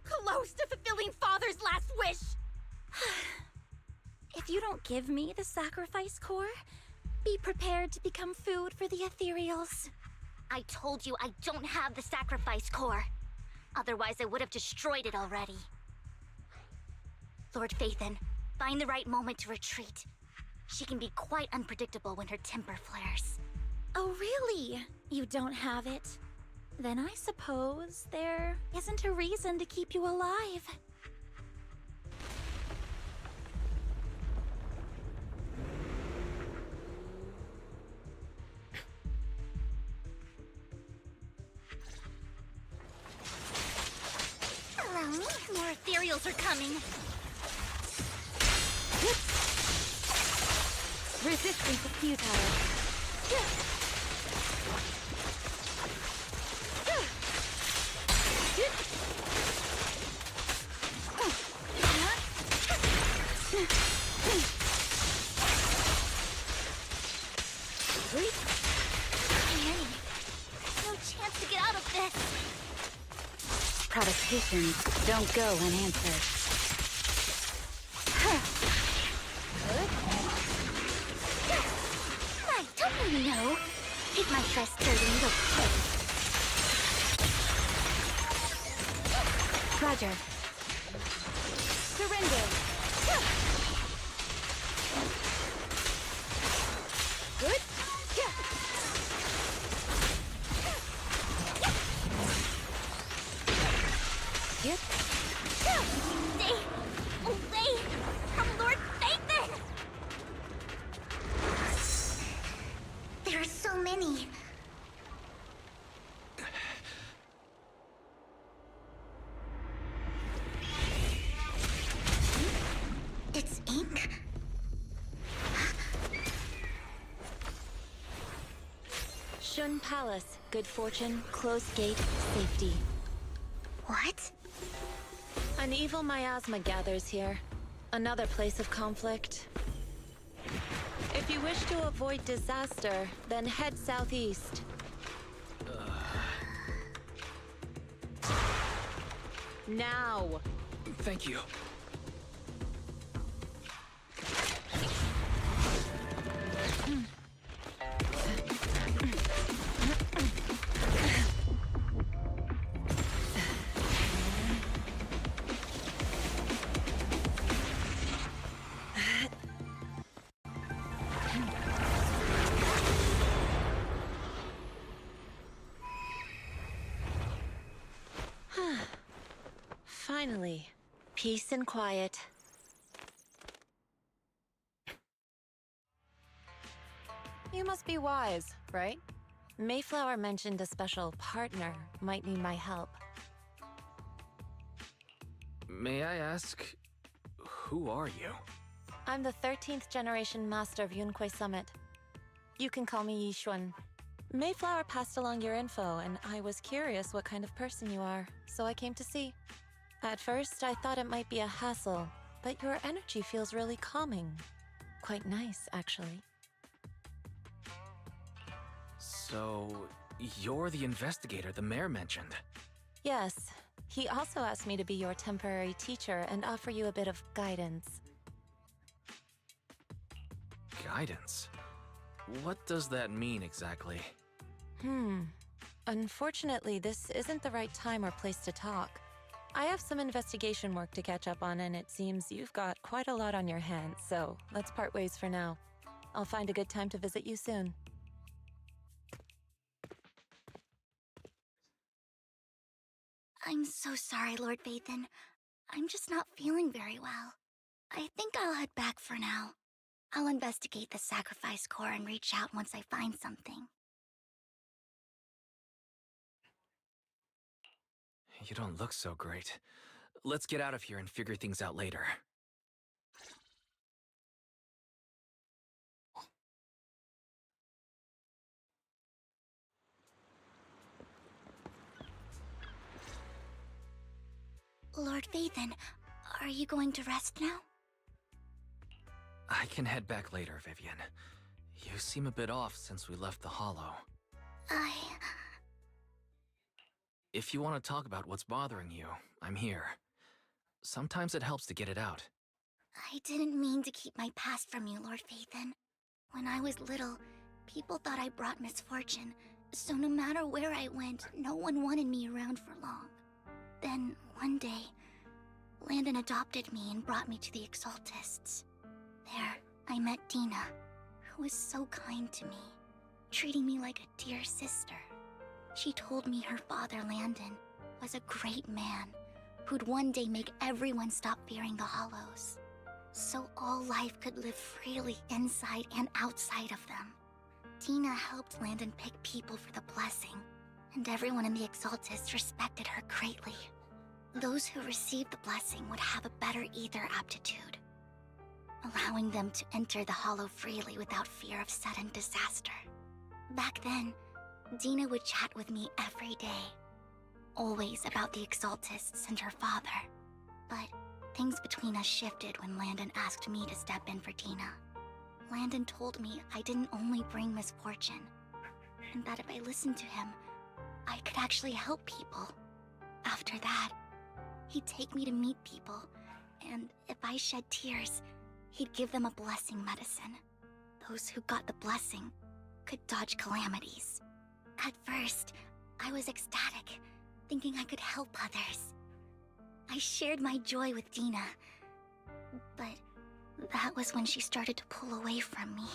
close to fulfilling Father's last wish. If you don't give me the sacrifice core, be prepared to become food for the ethereals. I told you I don't have the sacrifice core. Otherwise, I would have destroyed it already. Lord Phaethon, find the right moment to retreat. She can be quite unpredictable when her temper flares. Oh, really? You don't have it? Then I suppose there isn't a reason to keep you alive. Allow me. More ethereals are coming. Resistance is futile. Dang. No chance to get out of this. Protestations don't go unanswered. I totally know. Take my first dirty little kid. Roger. Surrender. Good. Yep. Stay away from Lord Phaethon! There are so many. It's ink. Shun Palace, good fortune, closed gate, safety. What? An evil miasma gathers here. Another place of conflict. If you wish to avoid disaster, then head southeast. Now! Thank you. Finally, peace and quiet. You must be wise, right? Mayflower mentioned a special partner might need my help. May I ask, who are you? I'm the 13th generation master of Yunque Summit. You can call me Yishuan. Mayflower passed along your info, and I was curious what kind of person you are, so I came to see. At first, I thought it might be a hassle, but your energy feels really calming. Quite nice, actually. So, you're the investigator the mayor mentioned. Yes. He also asked me to be your temporary teacher and offer you a bit of guidance. Guidance? What does that mean exactly? Unfortunately, this isn't the right time or place to talk. I have some investigation work to catch up on, and it seems you've got quite a lot on your hands, so let's part ways for now. I'll find a good time to visit you soon. I'm so sorry, Lord Vathan. I'm just not feeling very well. I think I'll head back for now. I'll investigate the sacrifice core and reach out once I find something. You don't look so great. Let's get out of here and figure things out later. Lord Vathan, are you going to rest now? I can head back later, Vivian. You seem a bit off since we left the Hollow. If you want to talk about what's bothering you, I'm here. Sometimes it helps to get it out. I didn't mean to keep my past from you, Lord Vathan. When I was little, people thought I brought misfortune, so no matter where I went, no one wanted me around for long. Then, one day, Landon adopted me and brought me to the Exaltists. There, I met Dina, who was so kind to me, treating me like a dear sister. She told me her father, Landon, was a great man who'd one day make everyone stop fearing the Hollows, so all life could live freely inside and outside of them. Dina helped Landon pick people for the blessing, and everyone in the Exaltists respected her greatly. Those who received the blessing would have a better ether aptitude, allowing them to enter the Hollow freely without fear of sudden disaster. Back then, Dina would chat with me every day, always about the Exaltists and her father. But things between us shifted when Landon asked me to step in for Dina. Landon told me I didn't only bring misfortune, and that if I listened to him, I could actually help people. After that, he'd take me to meet people, and if I shed tears, he'd give them a blessing medicine. Those who got the blessing could dodge calamities. At first, I was ecstatic, thinking I could help others. I shared my joy with Dina, but that was when she started to pull away from me.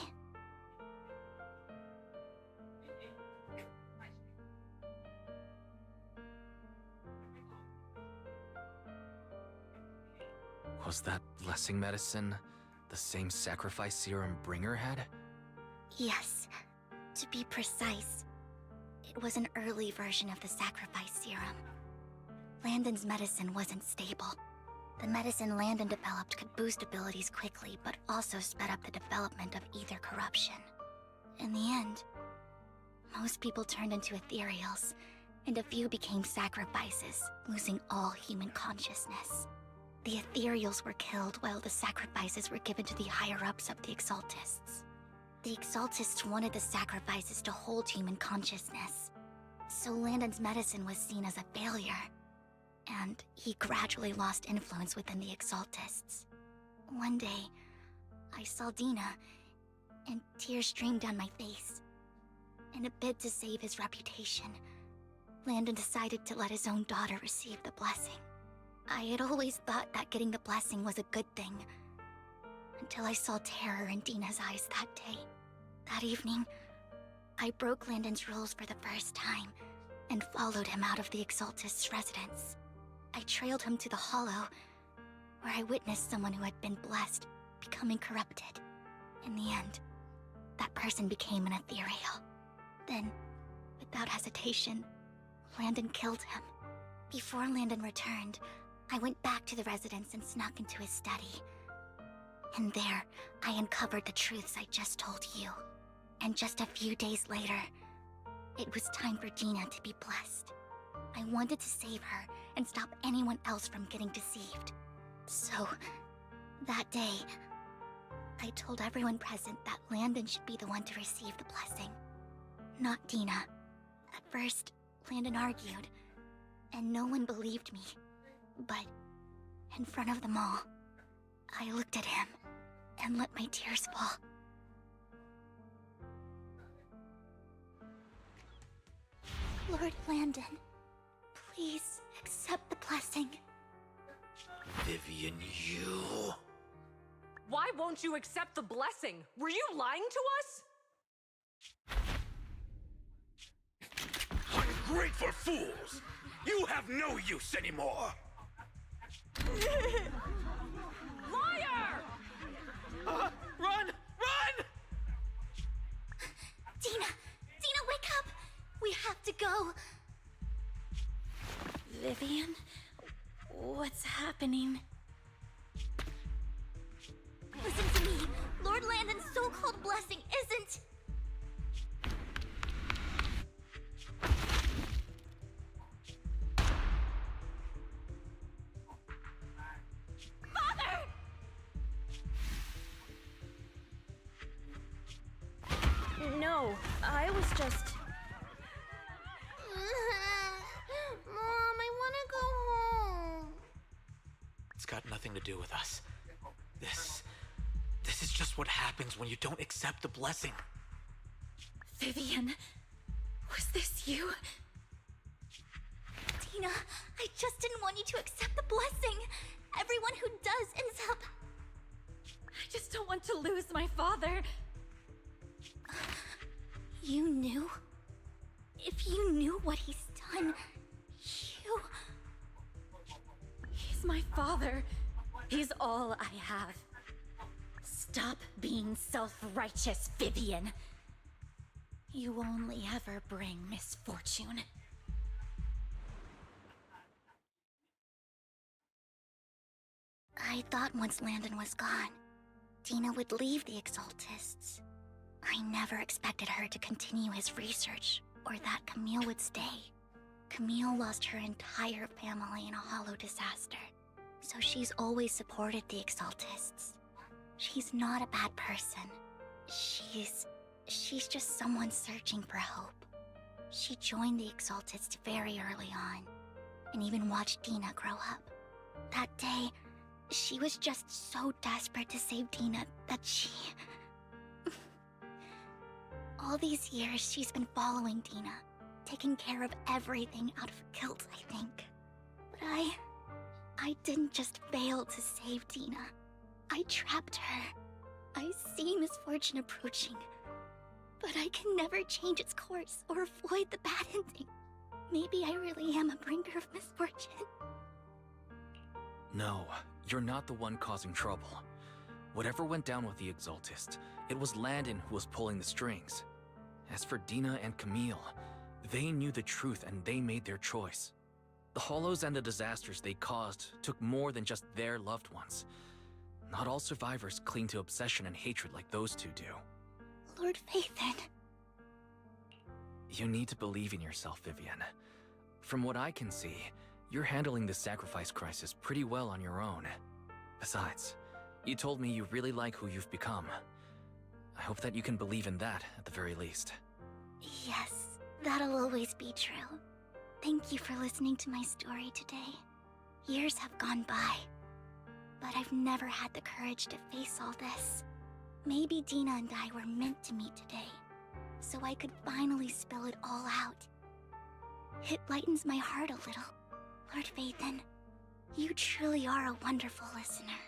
Was that blessing medicine the same sacrifice serum Bringer had? Yes. To be precise, it was an early version of the sacrifice serum. Landon's medicine wasn't stable. The medicine Landon developed could boost abilities quickly, but also sped up the development of ether corruption. In the end, most people turned into ethereals, and a few became sacrifices, losing all human consciousness. The ethereals were killed while the sacrifices were given to the higher-ups of the Exaltists. The Exaltists wanted the sacrifices to hold human consciousness, so Landon's medicine was seen as a failure, and he gradually lost influence within the Exaltists. One day, I saw Dina, and tears streamed down my face. In a bid to save his reputation, Landon decided to let his own daughter receive the blessing. I had always thought that getting the blessing was a good thing, until I saw terror in Dina's eyes that day. That evening, I broke Landon's rules for the first time, and followed him out of the Exaltist's residence. I trailed him to the Hollow, where I witnessed someone who had been blessed becoming corrupted. In the end, that person became an ethereal. Then, without hesitation, Landon killed him. Before Landon returned, I went back to the residence and snuck into his study. And there, I uncovered the truths I just told you. And just a few days later, It was time for Dina to be blessed. I wanted to save her and stop anyone else from getting deceived. So, that day, I told everyone present that Landon should be the one to receive the blessing, not Dina. At first, Landon argued, and no one believed me. But, in front of them all, I looked at him and let my tears fall. Lord Landon, please accept the blessing. Vivian, you... Why won't you accept the blessing? Were you lying to us? Ungrateful fools! You have no use anymore! Liar! Run! Run! Dina! Dina, wake up! We have to go! Vivian? What's happening? Listen to me! Lord Landon's so-called blessing isn't... Father! No, I was just... Mom, I want to go home. It's got nothing to do with us. This is just what happens when you don't accept the blessing. Vivian, was this you? Dina, I just didn't want you to accept the blessing. Everyone who does ends up... I just don't want to lose my father. You knew? If you knew what he's done, you... He's my father. He's all I have. Stop being self-righteous, Vivian. You only ever bring misfortune. I thought once Landon was gone, Dina would leave the Exaltists. I never expected her to continue his research, or that Camille would stay. Camille lost her entire family in a hollow disaster, so she's always supported the Exaltists. She's not a bad person. She's just someone searching for hope. She joined the Exaltists very early on, and even watched Dina grow up. That day, she was just so desperate to save Dina that she... All these years, she's been following Dina, taking care of everything out of guilt, I think. But I didn't just fail to save Dina. I trapped her. I see misfortune approaching, but I can never change its course or avoid the bad ending. Maybe I really am a bringer of misfortune. No, you're not the one causing trouble. Whatever went down with the Exaltist, it was Landon who was pulling the strings. As for Dina and Camille, they knew the truth and they made their choice. The hollows and the disasters they caused took more than just their loved ones. Not all survivors cling to obsession and hatred like those two do. Lord Phaethon. You need to believe in yourself, Vivian. From what I can see, you're handling the sacrifice crisis pretty well on your own. Besides, you told me you really like who you've become. I hope that you can believe in that, at the very least. Yes, that'll always be true. Thank you for listening to my story today. Years have gone by, but I've never had the courage to face all this. Maybe Dina and I were meant to meet today, so I could finally spill it all out. It lightens my heart a little. Lord Phaethon, you truly are a wonderful listener.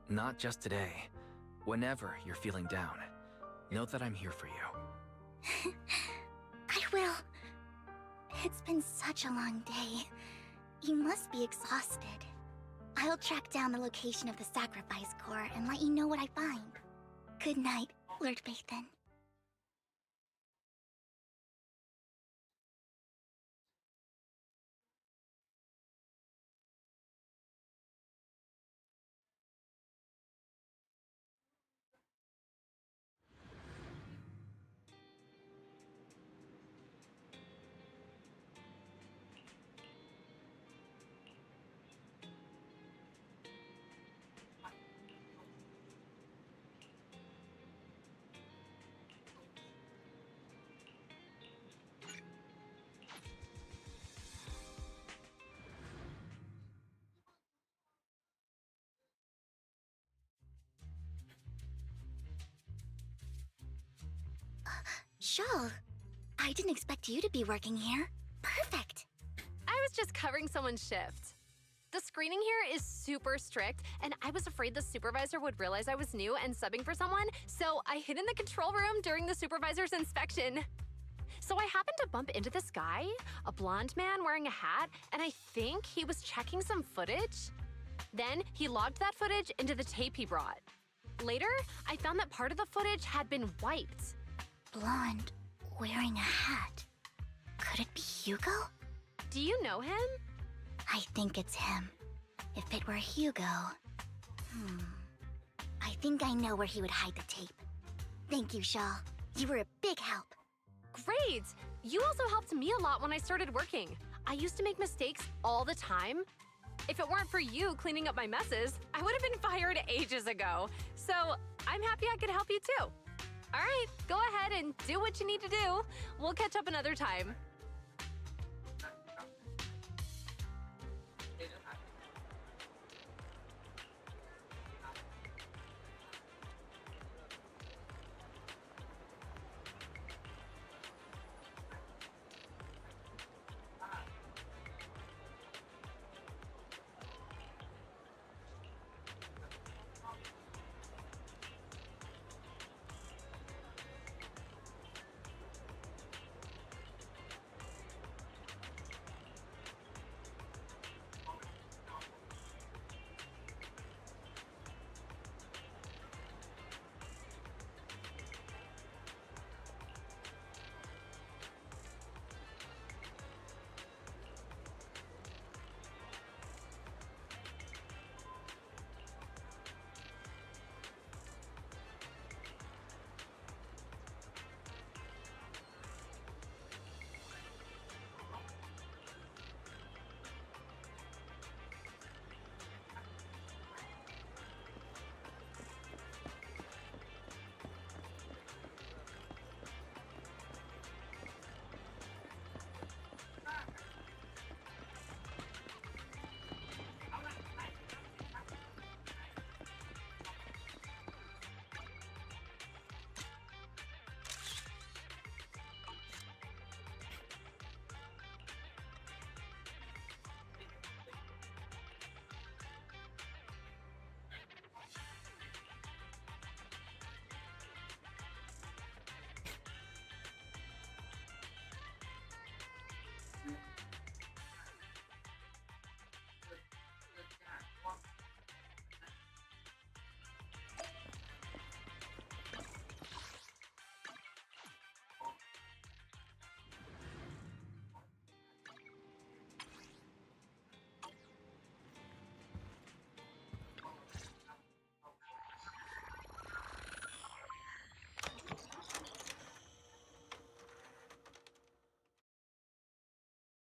Not just today. Whenever you're feeling down, know that I'm here for you. I will. It's been such a long day. You must be exhausted. I'll track down the location of the sacrifice core and let you know what I find. Good night, Lord Phaethon. Shawl, I didn't expect you to be working here. Perfect. I was just covering someone's shift. The screening here is super strict, and I was afraid the supervisor would realize I was new and subbing for someone, so I hid in the control room during the supervisor's inspection. So I happened to bump into this guy, a blonde man wearing a hat, and I think he was checking some footage. Then he logged that footage into the tape he brought. Later, I found that part of the footage had been wiped. Blonde, wearing a hat. Could it be Hugo? Do you know him? I think it's him. If it were Hugo... I think I know where he would hide the tape. Thank you, Shaw. You were a big help. Great! You also helped me a lot when I started working. I used to make mistakes all the time. If it weren't for you cleaning up my messes, I would have been fired ages ago. So I'm happy I could help you too. All right, go ahead and do what you need to do. We'll catch up another time.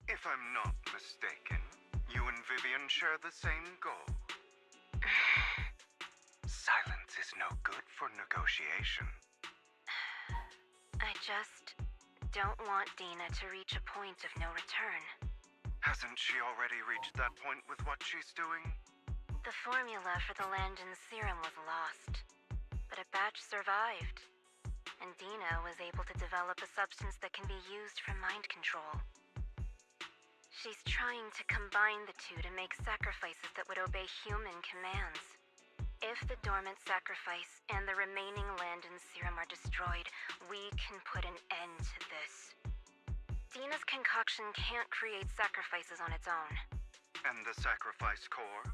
If I'm not mistaken, you and Vivian share the same goal. Silence is no good for negotiation. I just don't want Dina to reach a point of no return. Hasn't she already reached that point with what she's doing? The formula for the Landon serum was lost, but a batch survived, and Dina was able to develop a substance that can be used for mind control. She's trying to combine the two to make sacrifices that would obey human commands. If the dormant sacrifice and the remaining Landon serum are destroyed, we can put an end to this. Dina's concoction can't create sacrifices on its own. And the sacrifice core?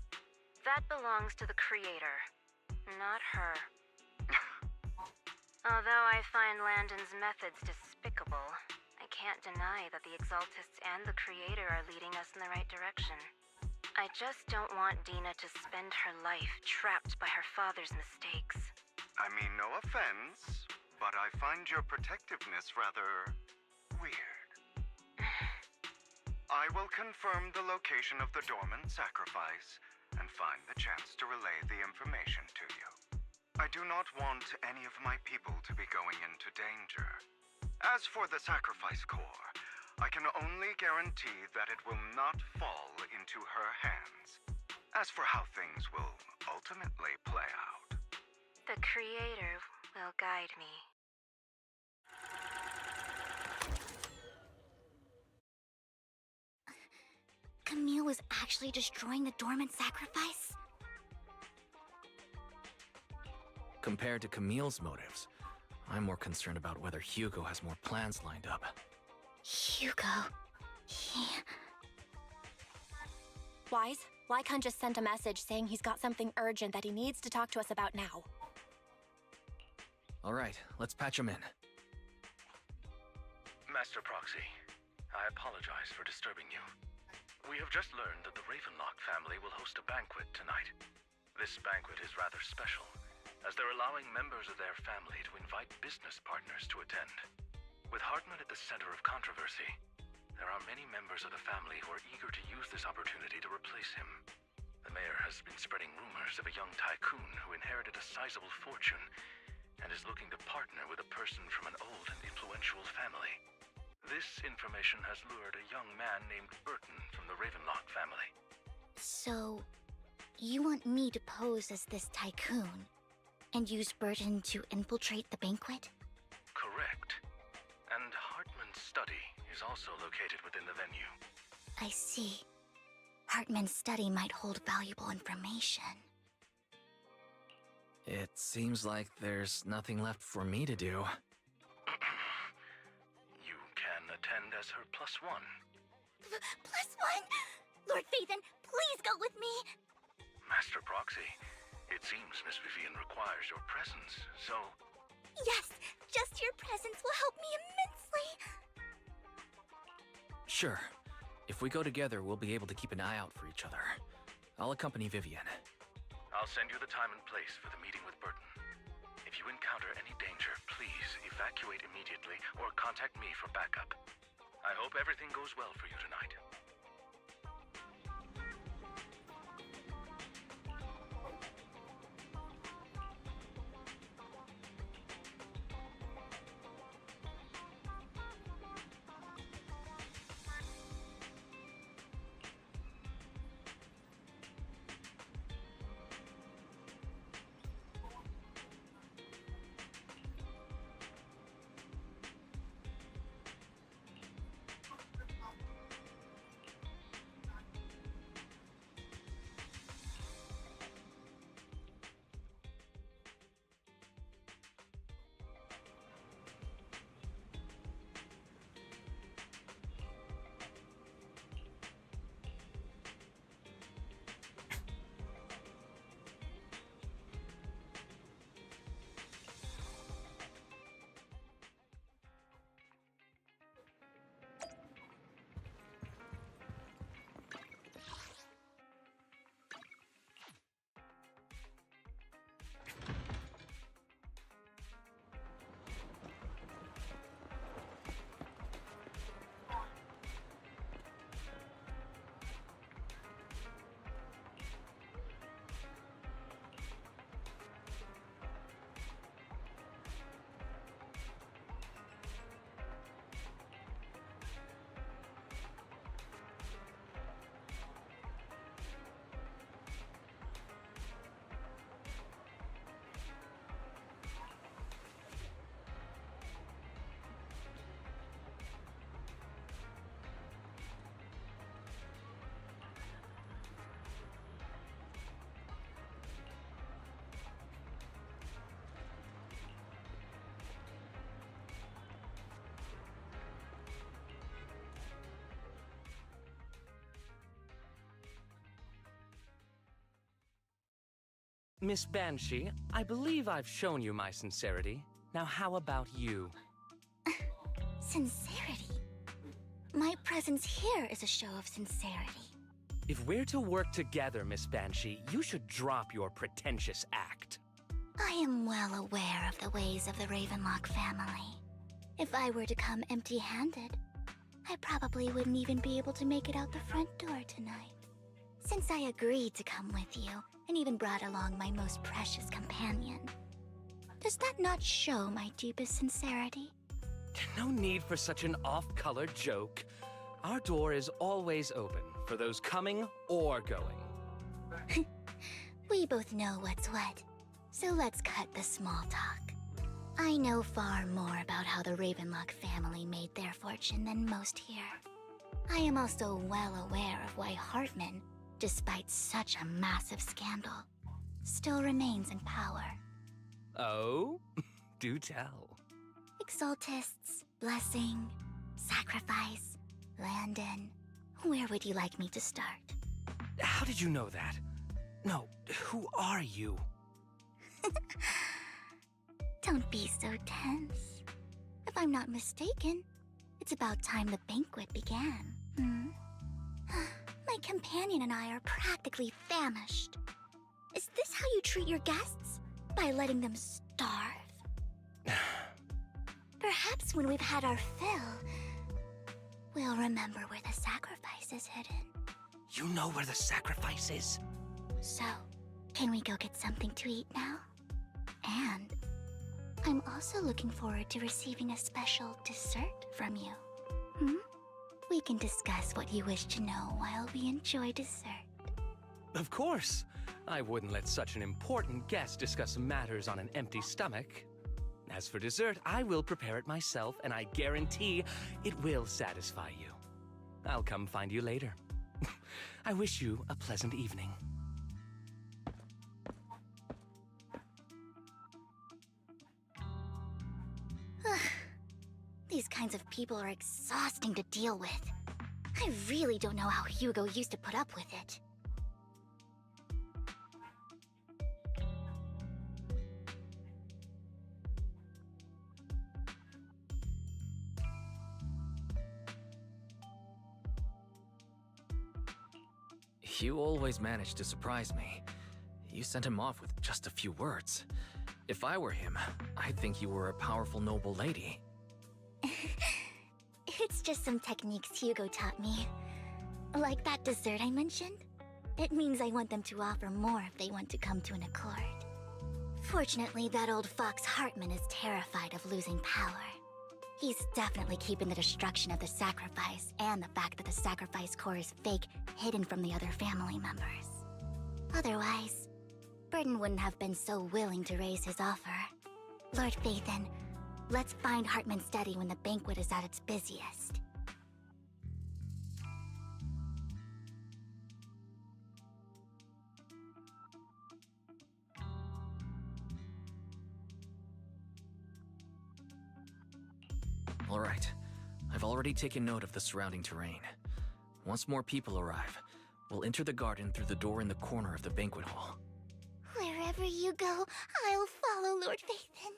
That belongs to the creator, not her. Although I find Landon's methods despicable, I can't deny that the Exaltists and the Creator are leading us in the right direction. I just don't want Dina to spend her life trapped by her father's mistakes. I mean, no offense, but I find your protectiveness rather weird. I will confirm the location of the dormant sacrifice and find the chance to relay the information to you. I do not want any of my people to be going into danger. As for the sacrifice core, I can only guarantee that it will not fall into her hands. As for how things will ultimately play out, The Creator will guide me. Camille was actually destroying the dormant sacrifice? Compared to Camille's motives, I'm more concerned about whether Hugo has more plans lined up. Hugo... he... Wise, Lycon just sent a message saying he's got something urgent that he needs to talk to us about now. All right, let's patch him in. Master Proxy, I apologize for disturbing you. We have just learned that the Ravenlock family will host a banquet tonight. This banquet is rather special, as they're allowing members of their family to invite business partners to attend. With Hartman at the center of controversy, there are many members of the family who are eager to use this opportunity to replace him. The mayor has been spreading rumors of a young tycoon who inherited a sizable fortune and is looking to partner with a person from an old and influential family. This information has lured a young man named Burton from the Ravenlock family. So, you want me to pose as this tycoon and use Burton to infiltrate the banquet? Correct. And Hartman's study is also located within the venue. I see. Hartman's study might hold valuable information. It seems like there's nothing left for me to do. You can attend as her +1. +1? Lord Phaethon, please go with me! Master Proxy, it seems Miss Vivian requires your presence, so... Yes, just your presence will help me immensely! Sure. If we go together, we'll be able to keep an eye out for each other. I'll accompany Vivian. I'll send you the time and place for the meeting with Burton. If you encounter any danger, please evacuate immediately or contact me for backup. I hope everything goes well for you tonight. Miss Banshee, I believe I've shown you my sincerity. Now how about you? Sincerity? My presence here is a show of sincerity. If we're to work together, Miss Banshee, you should drop your pretentious act. I am well aware of the ways of the Ravenlock family. If I were to come empty-handed, I probably wouldn't even be able to make it out the front door tonight. Since I agreed to come with you, and even brought along my most precious companion, does that not show my deepest sincerity? No need for such an off-color joke. Our door is always open for those coming or going. We both know what's what, so let's cut the small talk. I know far more about how the Ravenlock family made their fortune than most here. I am also well aware of why Hartman, despite such a massive scandal, still remains in power. Oh? Do tell. Exaltists, blessing, sacrifice, Landon. Where would you like me to start? How did you know that? No, who are you? Don't be so tense. If I'm not mistaken, it's about time the banquet began. My companion and I are practically famished. Is this how you treat your guests? By letting them starve? Perhaps when we've had our fill, we'll remember where the sacrifice is hidden. You know where the sacrifice is? So, can we go get something to eat now? And I'm also looking forward to receiving a special dessert from you. We can discuss what you wish to know while we enjoy dessert. Of course. I wouldn't let such an important guest discuss matters on an empty stomach. As for dessert, I will prepare it myself, and I guarantee it will satisfy you. I'll come find you later. I wish you a pleasant evening. These kinds of people are exhausting to deal with. I really don't know how Hugo used to put up with it. You always manage to surprise me. You sent him off with just a few words. If I were him, I'd think you were a powerful noble lady. It's just some techniques Hugo taught me. Like that dessert I mentioned. It means I want them to offer more if they want to come to an accord. Fortunately, that old fox Hartman is terrified of losing power. He's definitely keeping the destruction of the sacrifice and the fact that the sacrifice core is fake hidden from the other family members. Otherwise, Burden wouldn't have been so willing to raise his offer. Lord Phaethon, let's find Hartman's study when the banquet is at its busiest. All right. I've already taken note of the surrounding terrain. Once more people arrive, we'll enter the garden through the door in the corner of the banquet hall. Wherever you go, I'll follow, Lord Phaethon.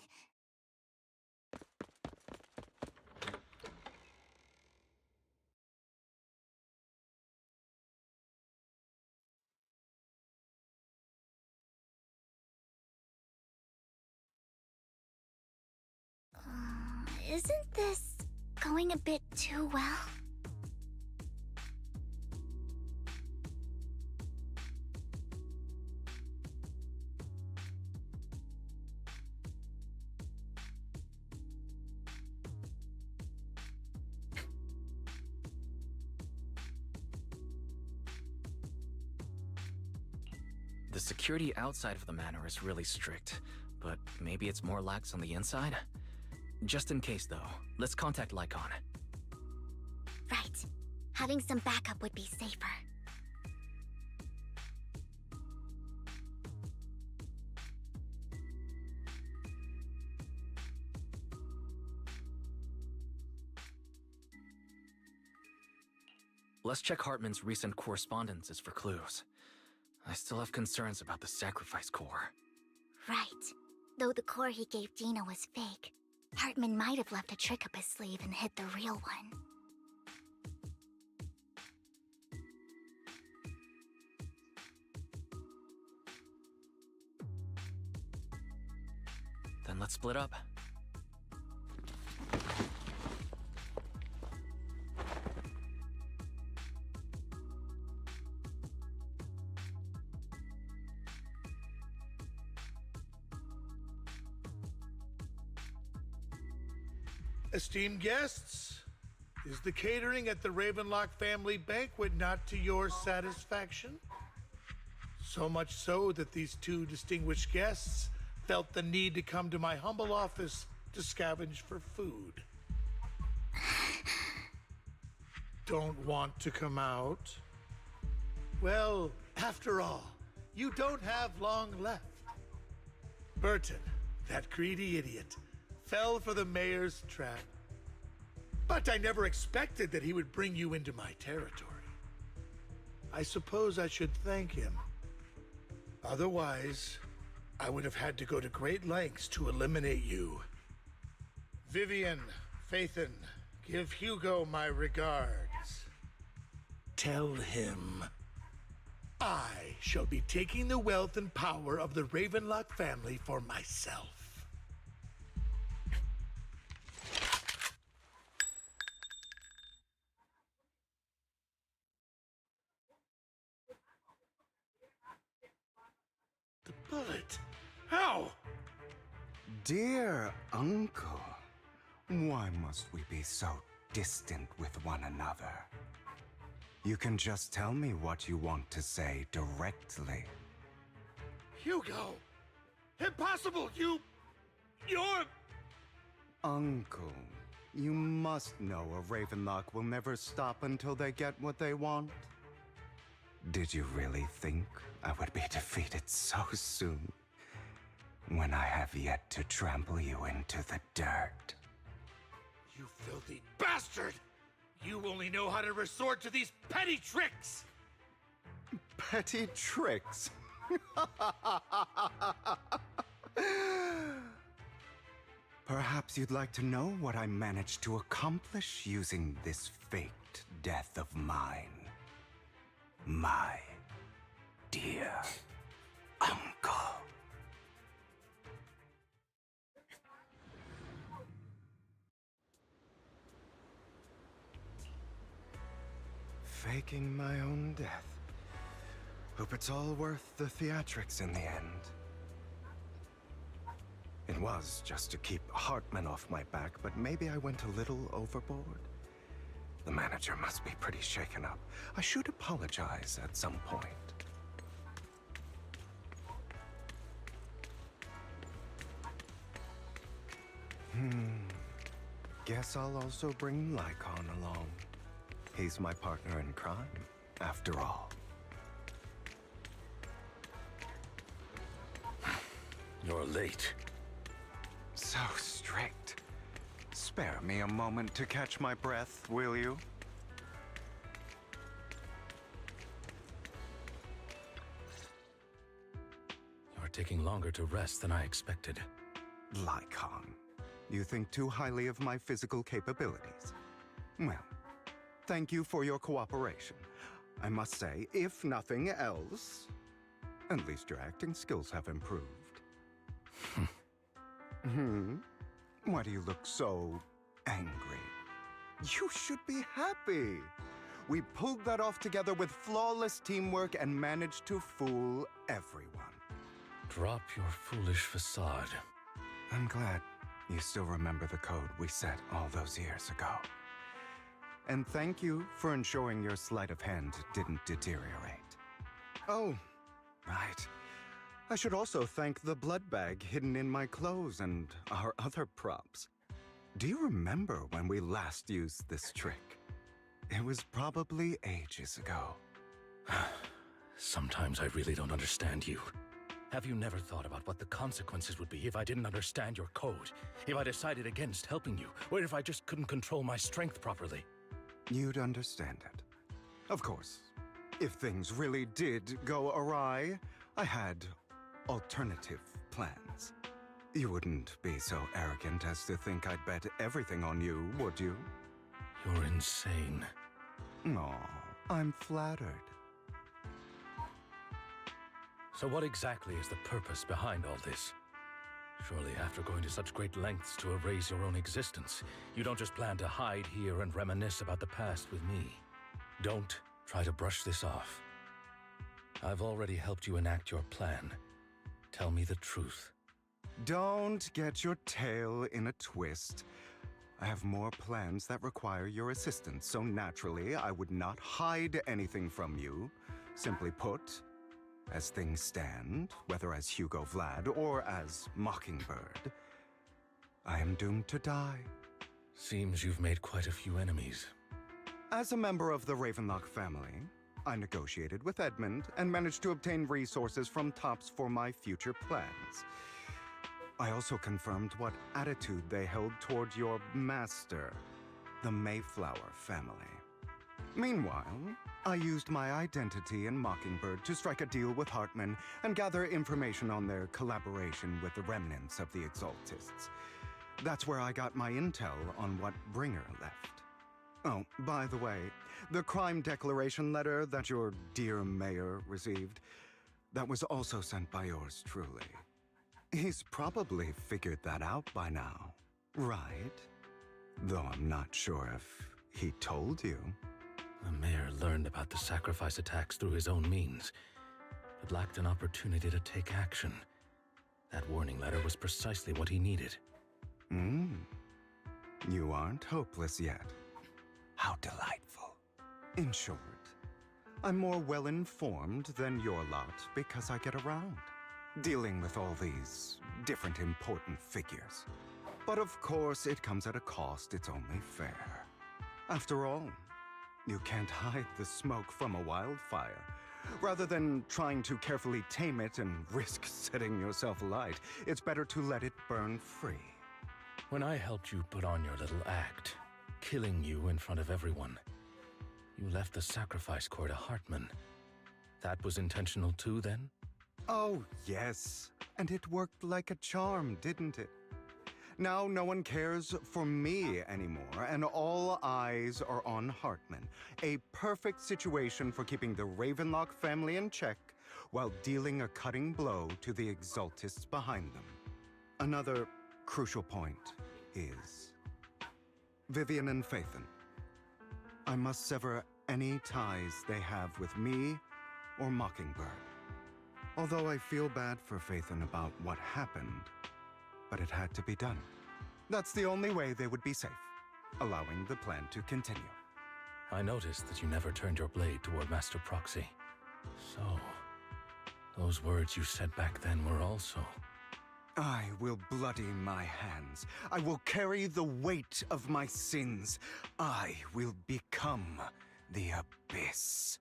Isn't this going a bit too well? The security outside of the manor is really strict, but maybe it's more lax on the inside? Just in case, though, let's contact Lycon. Right. Having some backup would be safer. Let's check Hartman's recent correspondences for clues. I still have concerns about the sacrifice core. Right. Though the core he gave Dina was fake, Hartman might have left a trick up his sleeve and hid the real one. Then let's split up. Esteemed guests, is the catering at the Ravenlock family banquet not to your satisfaction? So much so that these two distinguished guests felt the need to come to my humble office to scavenge for food. Don't want to come out? Well, after all, you don't have long left. Burton, that greedy idiot, fell for the mayor's trap. But I never expected that he would bring you into my territory. I suppose I should thank him. Otherwise, I would have had to go to great lengths to eliminate you. Vivian, Phaethon, give Hugo my regards. Tell him I shall be taking the wealth and power of the Ravenlock family for myself. The bullet? How? Dear uncle, why must we be so distant with one another? You can just tell me what you want to say directly. Hugo! Impossible! You're... Uncle, you must know a Ravenlock will never stop until they get what they want. Did you really think I would be defeated so soon, when I have yet to trample you into the dirt? You filthy bastard! You only know how to resort to these petty tricks! Petty tricks? Perhaps you'd like to know what I managed to accomplish using this faked death of mine. My dear uncle. Faking my own death. Hope it's all worth the theatrics in the end. It was just to keep Hartman off my back, but maybe I went a little overboard. The manager must be pretty shaken up. I should apologize at some point. Guess I'll also bring Lycon along. He's my partner in crime, after all. You're late. So strict. Spare me a moment to catch my breath, will you? You're taking longer to rest than I expected. Lycon, you think too highly of my physical capabilities. Well, thank you for your cooperation. I must say, if nothing else, at least your acting skills have improved. Why do you look so angry? You should be happy. We pulled that off together with flawless teamwork and managed to fool everyone. Drop your foolish facade. I'm glad you still remember the code we set all those years ago. And thank you for ensuring your sleight of hand didn't deteriorate. Oh, right. I should also thank the blood bag hidden in my clothes and our other props. Do you remember when we last used this trick? It was probably ages ago. Sometimes I really don't understand you. Have you never thought about what the consequences would be if I didn't understand your code? If I decided against helping you? Or if I just couldn't control my strength properly? You'd understand it. Of course, if things really did go awry, I had alternative plans. You wouldn't be so arrogant as to think I'd bet everything on you, would you? You're insane. Aw, I'm flattered. So what exactly is the purpose behind all this? Surely after going to such great lengths to erase your own existence, you don't just plan to hide here and reminisce about the past with me. Don't try to brush this off. I've already helped you enact your plan. Tell me the truth. Don't get your tail in a twist. I have more plans that require your assistance, so naturally I would not hide anything from you. Simply put, as things stand, whether as Hugo Vlad or as Mockingbird, I am doomed to die. Seems you've made quite a few enemies. As a member of the Ravenlock family, I negotiated with Edmund and managed to obtain resources from Tops for my future plans. I also confirmed what attitude they held toward your master, the Mayflower family. Meanwhile, I used my identity in Mockingbird to strike a deal with Hartman and gather information on their collaboration with the remnants of the Exaltists. That's where I got my intel on what Bringer left. Oh, by the way, the crime declaration letter that your dear mayor received, that was also sent by yours truly. He's probably figured that out by now, right? Though I'm not sure if he told you. The mayor learned about the sacrifice attacks through his own means, but lacked an opportunity to take action. That warning letter was precisely what he needed. You aren't hopeless yet. How delightful. In short, I'm more well-informed than your lot because I get around, dealing with all these different important figures. But of course, it comes at a cost. It's only fair. After all, you can't hide the smoke from a wildfire. Rather than trying to carefully tame it and risk setting yourself alight, it's better to let it burn free. When I helped you put on your little act, killing you in front of everyone, you left the sacrifice core to Hartman. That was intentional too, then? Oh, yes. And it worked like a charm, didn't it? Now no one cares for me anymore, and all eyes are on Hartman. A perfect situation for keeping the Ravenlock family in check while dealing a cutting blow to the Exaltists behind them. Another crucial point is Vivian and Phaethon. I must sever any ties they have with me or Mockingbird. Although I feel bad for Phaethon about what happened, but it had to be done. That's the only way they would be safe, allowing the plan to continue. I noticed that you never turned your blade toward Master Proxy. So, those words you said back then were also... I will bloody my hands. I will carry the weight of my sins. I will become the Abyss.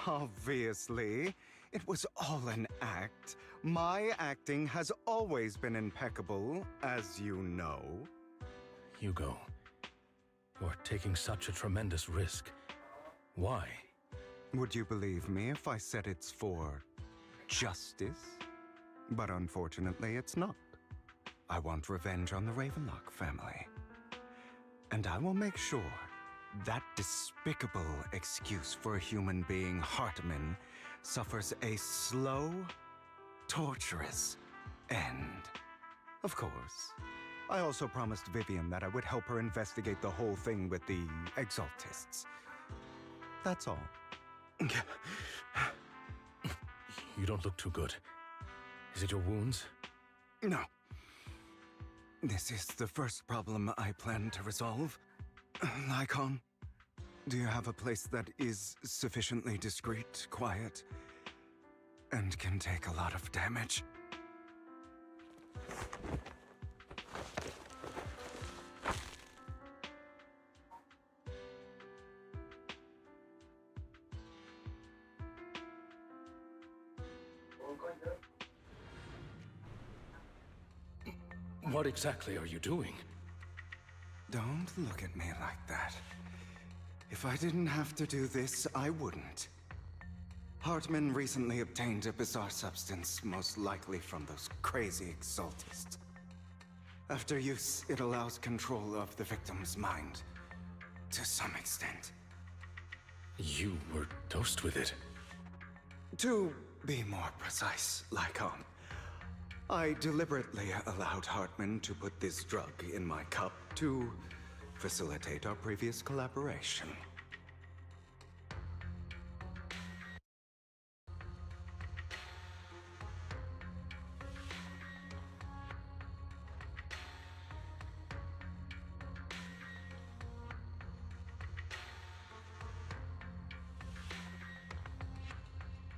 Obviously, it was all an act. My acting has always been impeccable, as you know. Hugo, you're taking such a tremendous risk. Why? Would you believe me if I said it's for justice? But unfortunately, it's not. I want revenge on the Ravenlock family. And I will make sure that despicable excuse for a human being, Hartman, suffers a slow, torturous end. Of course, I also promised Vivian that I would help her investigate the whole thing with the Exaltists. That's all. You don't look too good. Is it your wounds? No. This is the first problem I plan to resolve. Lycon, do you have a place that is sufficiently discreet, quiet, and can take a lot of damage? What exactly are you doing? Don't look at me like that. If I didn't have to do this, I wouldn't. Hartman recently obtained a bizarre substance, most likely from those crazy Exaltists. After use, it allows control of the victim's mind, to some extent. You were dosed with it? To be more precise, Lycon, I deliberately allowed Hartman to put this drug in my cup to facilitate our previous collaboration.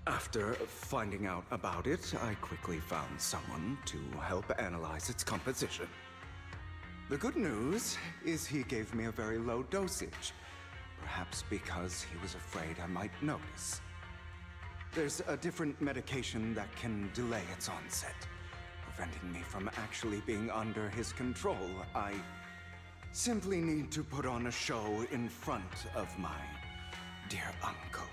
After finding out about it, I quickly found someone to help analyze its composition. The good news is he gave me a very low dosage, Perhaps because he was afraid I might notice. There's a different medication that can delay its onset, preventing me from actually being under his control. I simply need to put on a show in front of my dear uncle.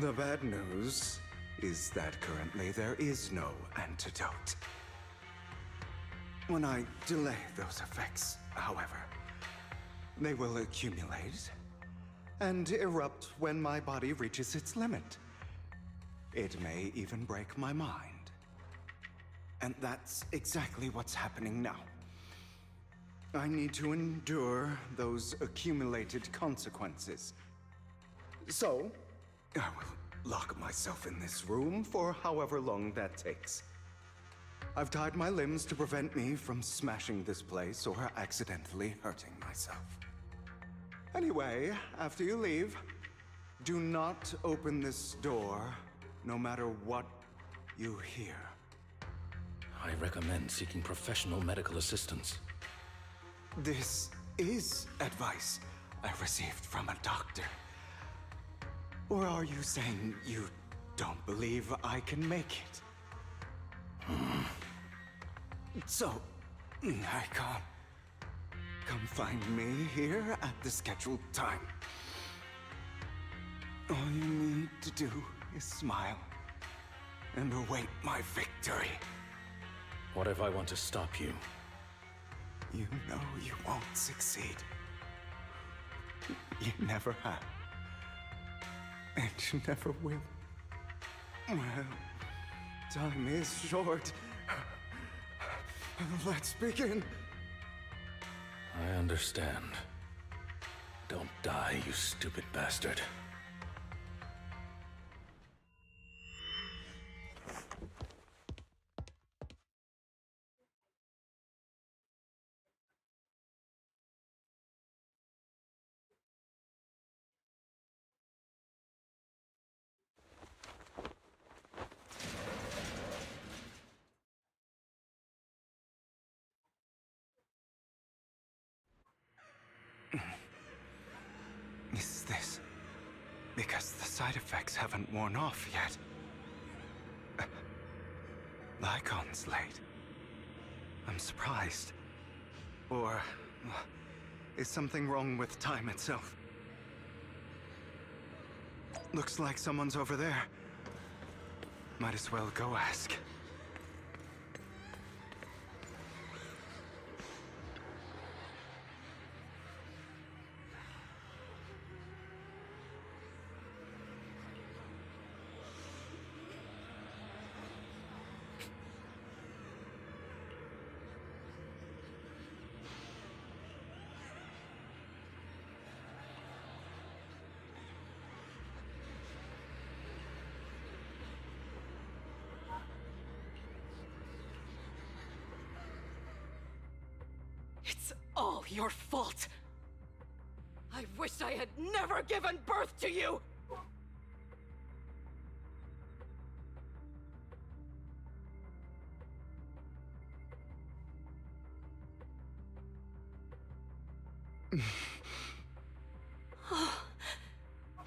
The bad news is that currently there is no antidote. When I delay those effects, however, they will accumulate and erupt when my body reaches its limit. It may even break my mind. And that's exactly what's happening now. I need to endure those accumulated consequences. So, I will lock myself in this room for however long that takes. I've tied my limbs to prevent me from smashing this place or accidentally hurting myself. Anyway, after you leave, do not open this door, no matter what you hear. I recommend seeking professional medical assistance. This is advice I received from a doctor. Or are you saying you don't believe I can make it? So, Icon, come find me here at the scheduled time. All you need to do is smile and await my victory. What if I want to stop you? You know you won't succeed. You never have. And you never will. Well, time is short. Let's begin. I understand. Don't die, you stupid bastard. Is this because the side effects haven't worn off yet? Lycon's late. I'm surprised. Or is something wrong with time itself? Looks like someone's over there. Might as well go ask. It's all your fault. I wish I had never given birth to you!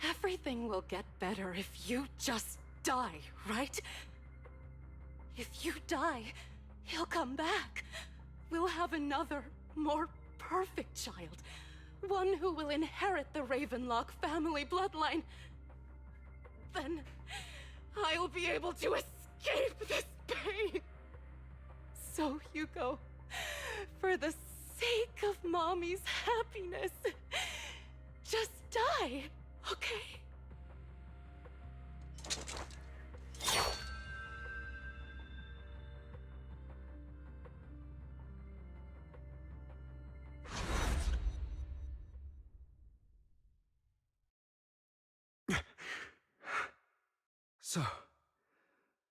Everything will get better if you just die, right? If you die, he'll come back. We'll have another, more perfect child. One who will inherit the Ravenlock family bloodline. Then I'll be able to escape this pain. So, Hugo, for the sake of Mommy's happiness, just die, okay? So,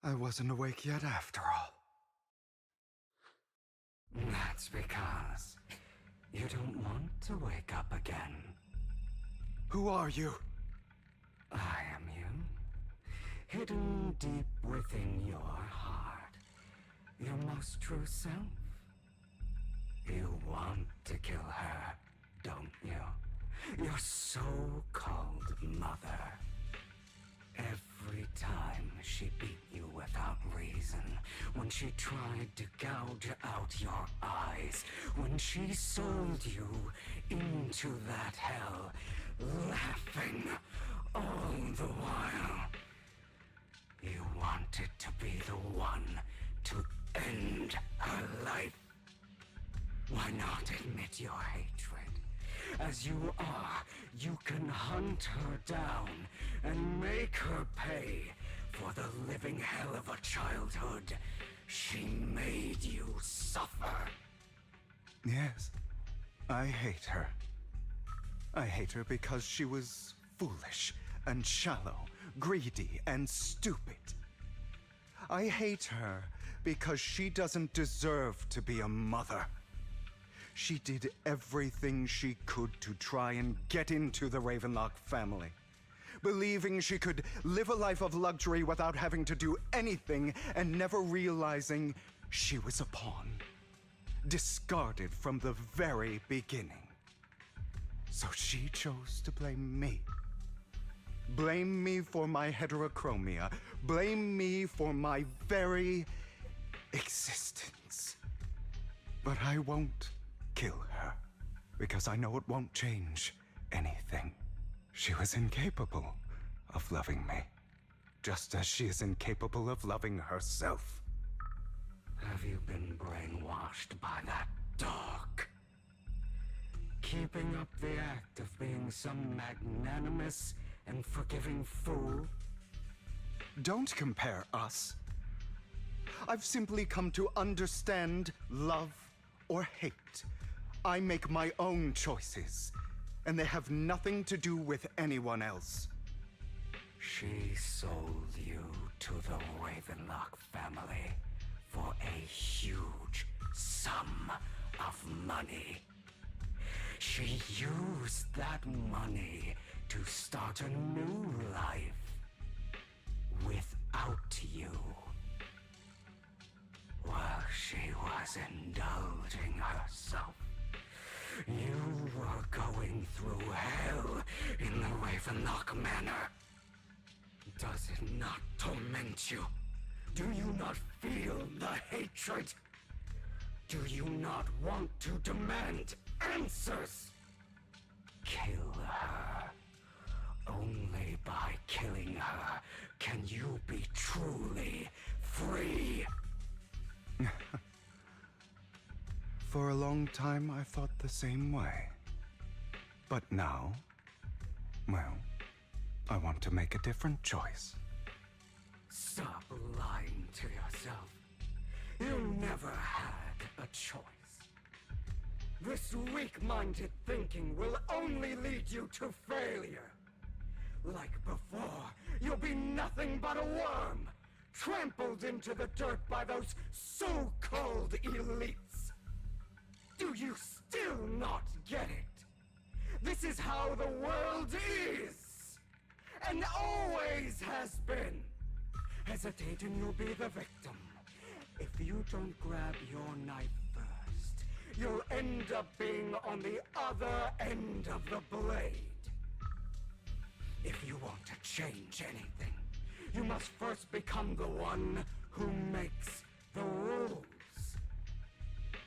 I wasn't awake yet after all. That's because you don't want to wake up again. Who are you? I am you. Hidden deep within your heart. Your most true self. You want to kill her, don't you? your so-called mother. Every time she beat you without reason, when she tried to gouge out your eyes, when she sold you into that hell, laughing all the while. You wanted to be the one to end her life. Why not admit your hatred? As you are, you can hunt her down and make her pay for the living hell of a childhood she made you suffer. Yes, I hate her. I hate her because she was foolish and shallow, greedy and stupid. I hate her because she doesn't deserve to be a mother. She did everything she could to try and get into the Ravenlock family, believing she could live a life of luxury without having to do anything and never realizing she was a pawn, discarded from the very beginning. So she chose to blame me. Blame me for my heterochromia. Blame me for my very existence. But I won't kill her, because I know it won't change anything. She was incapable of loving me, just as she is incapable of loving herself. Have you been brainwashed by that dog? Keeping up the act of being some magnanimous and forgiving fool? Don't compare us. I've simply come to understand love or hate. I make my own choices, and they have nothing to do with anyone else. She sold you to the Ravenlock family for a huge sum of money. She used that money to start a new life without you. While she was indulging herself, you were going through hell in the Ravenlock Manor. Does it not torment you? Do you not feel the hatred? Do you not want to demand answers? Kill her. Only by killing her can you be truly free. For a long time, I thought the same way. But now, well, I want to make a different choice. Stop lying to yourself. You never had a choice. This weak-minded thinking will only lead you to failure. Like before, you'll be nothing but a worm, trampled into the dirt by those so-called elites. Do you still not get it? This is how the world is, and always has been. Hesitate and you'll be the victim. If you don't grab your knife first, you'll end up being on the other end of the blade. If you want to change anything, you must first become the one who makes the rules.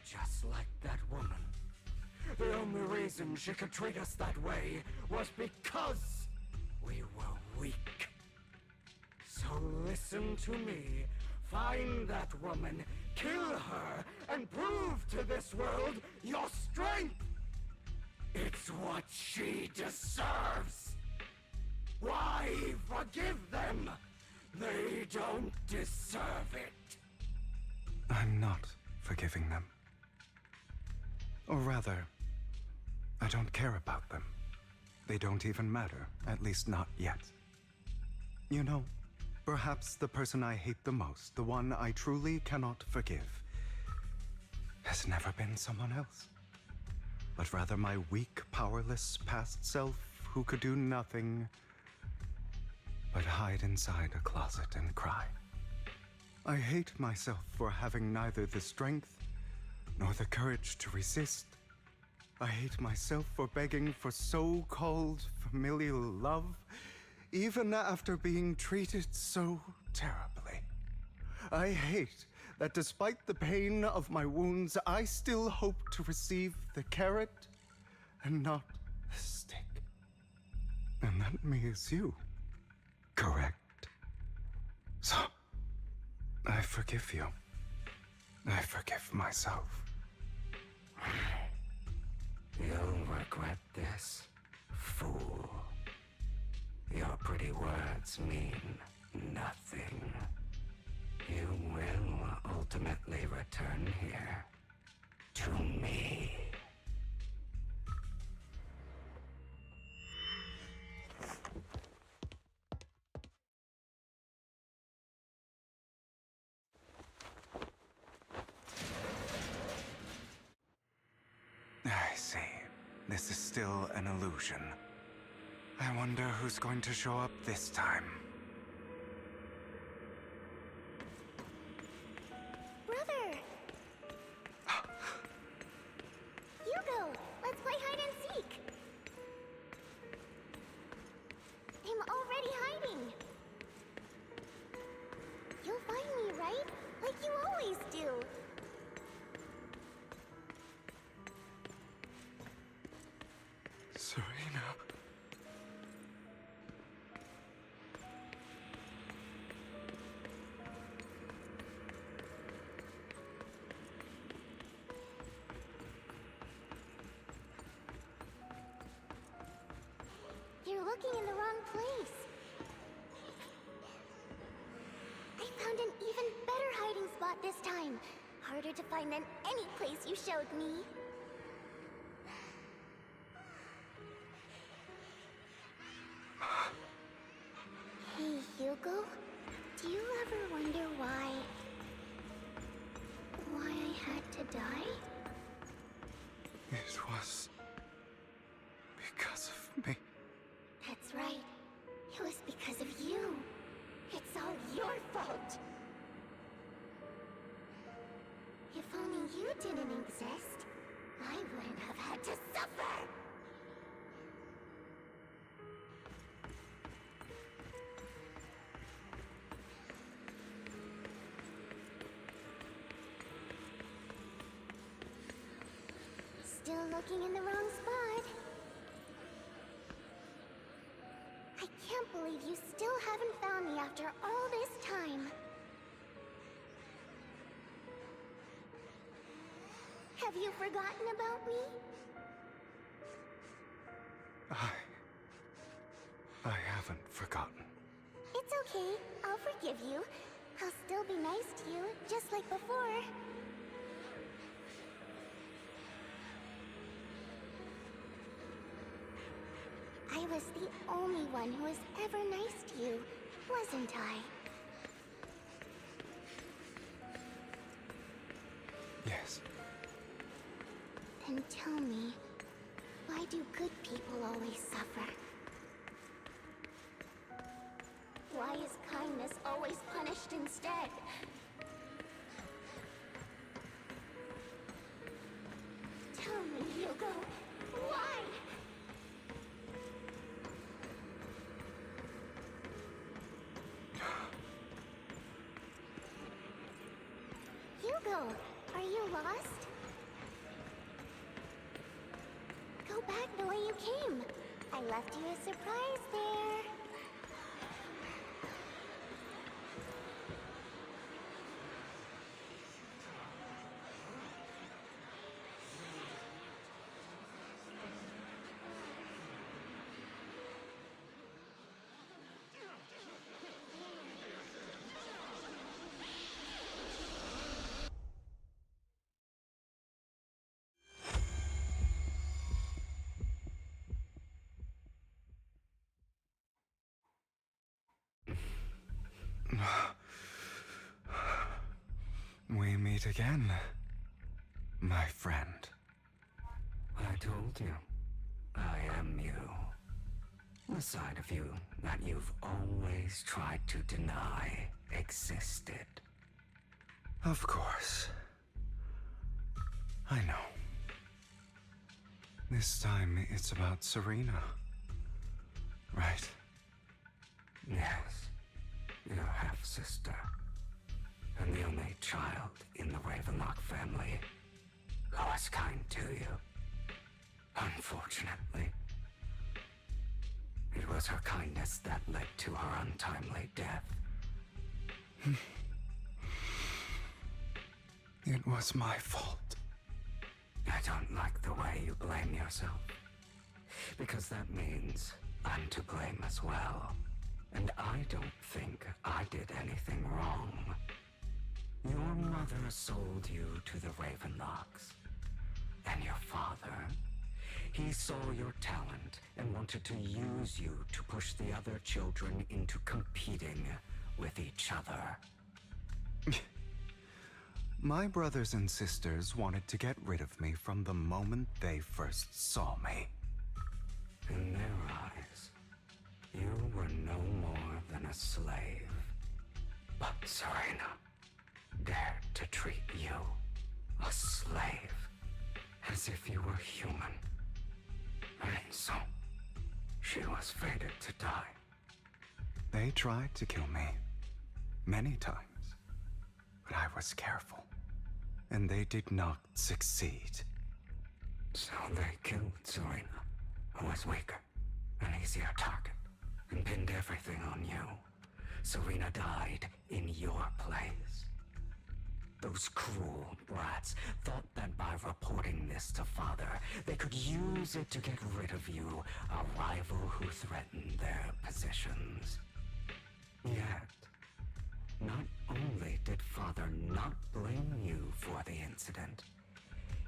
Just like that woman. The only reason she could treat us that way was because we were weak. So listen to me. Find that woman, kill her, and prove to this world your strength. It's what she deserves. Why forgive them? They don't deserve it. I'm not forgiving them. Or rather, I don't care about them. They don't even matter, at least not yet. You know, perhaps the person I hate the most, the one I truly cannot forgive, has never been someone else, but rather my weak, powerless past self who could do nothing but hide inside a closet and cry. I hate myself for having neither the strength nor the courage to resist. I hate myself for begging for so-called familial love, even after being treated so terribly. I hate that despite the pain of my wounds, I still hope to receive the carrot and not the stick. And that me is you, correct? So, I forgive you. I forgive myself. You'll regret this, fool. Your pretty words mean nothing. You will ultimately return here to me. I see. This is still an illusion. I wonder who's going to show up this time. Brother! Hugo, let's play hide and seek! I'm already hiding! You'll find me, right? Like you always do! Serena. You're looking in the wrong place. I found an even better hiding spot this time. Harder to find than any place you showed me. Hey, Hugo. Do you ever wonder why I had to die? It was because of me. That's right. It was because of you. It's all your fault. If only you didn't exist, I wouldn't have had to suffer. Still looking in the wrong spot. I can't believe you still haven't found me after all this time. Have you forgotten about me? I haven't forgotten. It's okay. I'll forgive you. I'll still be nice to you, just like before. I was the only one who was ever nice to you, wasn't I? Yes. Then tell me, why do good people always suffer? Why is kindness always punished instead? Tell me, Hugo, why? Hugo, are you lost? Go back the way you came. I left you a surprise there. We meet again, my friend. I told you, I am you. The side of you that you've always tried to deny existed. Of course. I know. This time it's about Serena. Right? Yes. Your half-sister. And the only child in the Ravenlock family who was kind to you. Unfortunately, it was her kindness that led to her untimely death. It was my fault. I don't like the way you blame yourself. Because that means I'm to blame as well. And I don't think I did anything wrong. Your mother sold you to the Ravenlocks. And your father, he saw your talent and wanted to use you to push the other children into competing with each other. My brothers and sisters wanted to get rid of me from the moment they first saw me. In their eyes, you were no more than a slave. But Serena dared to treat you, a slave, as if you were human. And so, she was fated to die. They tried to kill me many times, but I was careful, and they did not succeed. So they killed Serena, who was weaker, an easier target, and pinned everything on you. Serena died in your place. Those cruel brats thought that by reporting this to Father, they could use it to get rid of you, a rival who threatened their positions. Yet, not only did Father not blame you for the incident,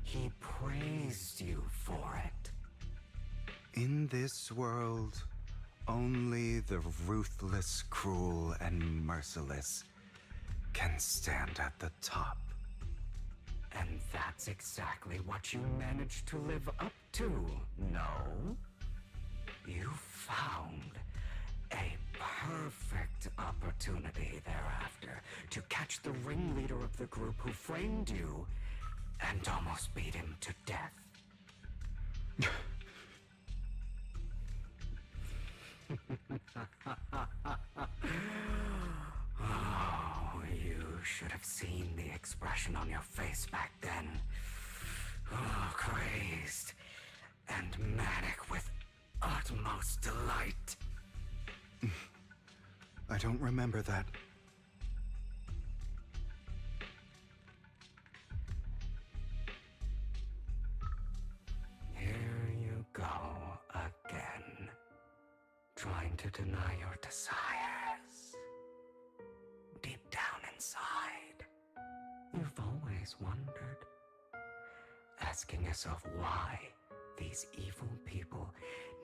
he praised you for it. In this world, only the ruthless, cruel, and merciless can stand at the top. And that's exactly what you managed to live up to, no? You found a perfect opportunity thereafter to catch the ringleader of the group who framed you and almost beat him to death. Oh, you should have seen the expression on your face back then. Oh, crazed and manic with utmost delight. I don't remember that. Here you go again, trying to deny your desires. Deep down inside, you've always wondered, asking yourself why these evil people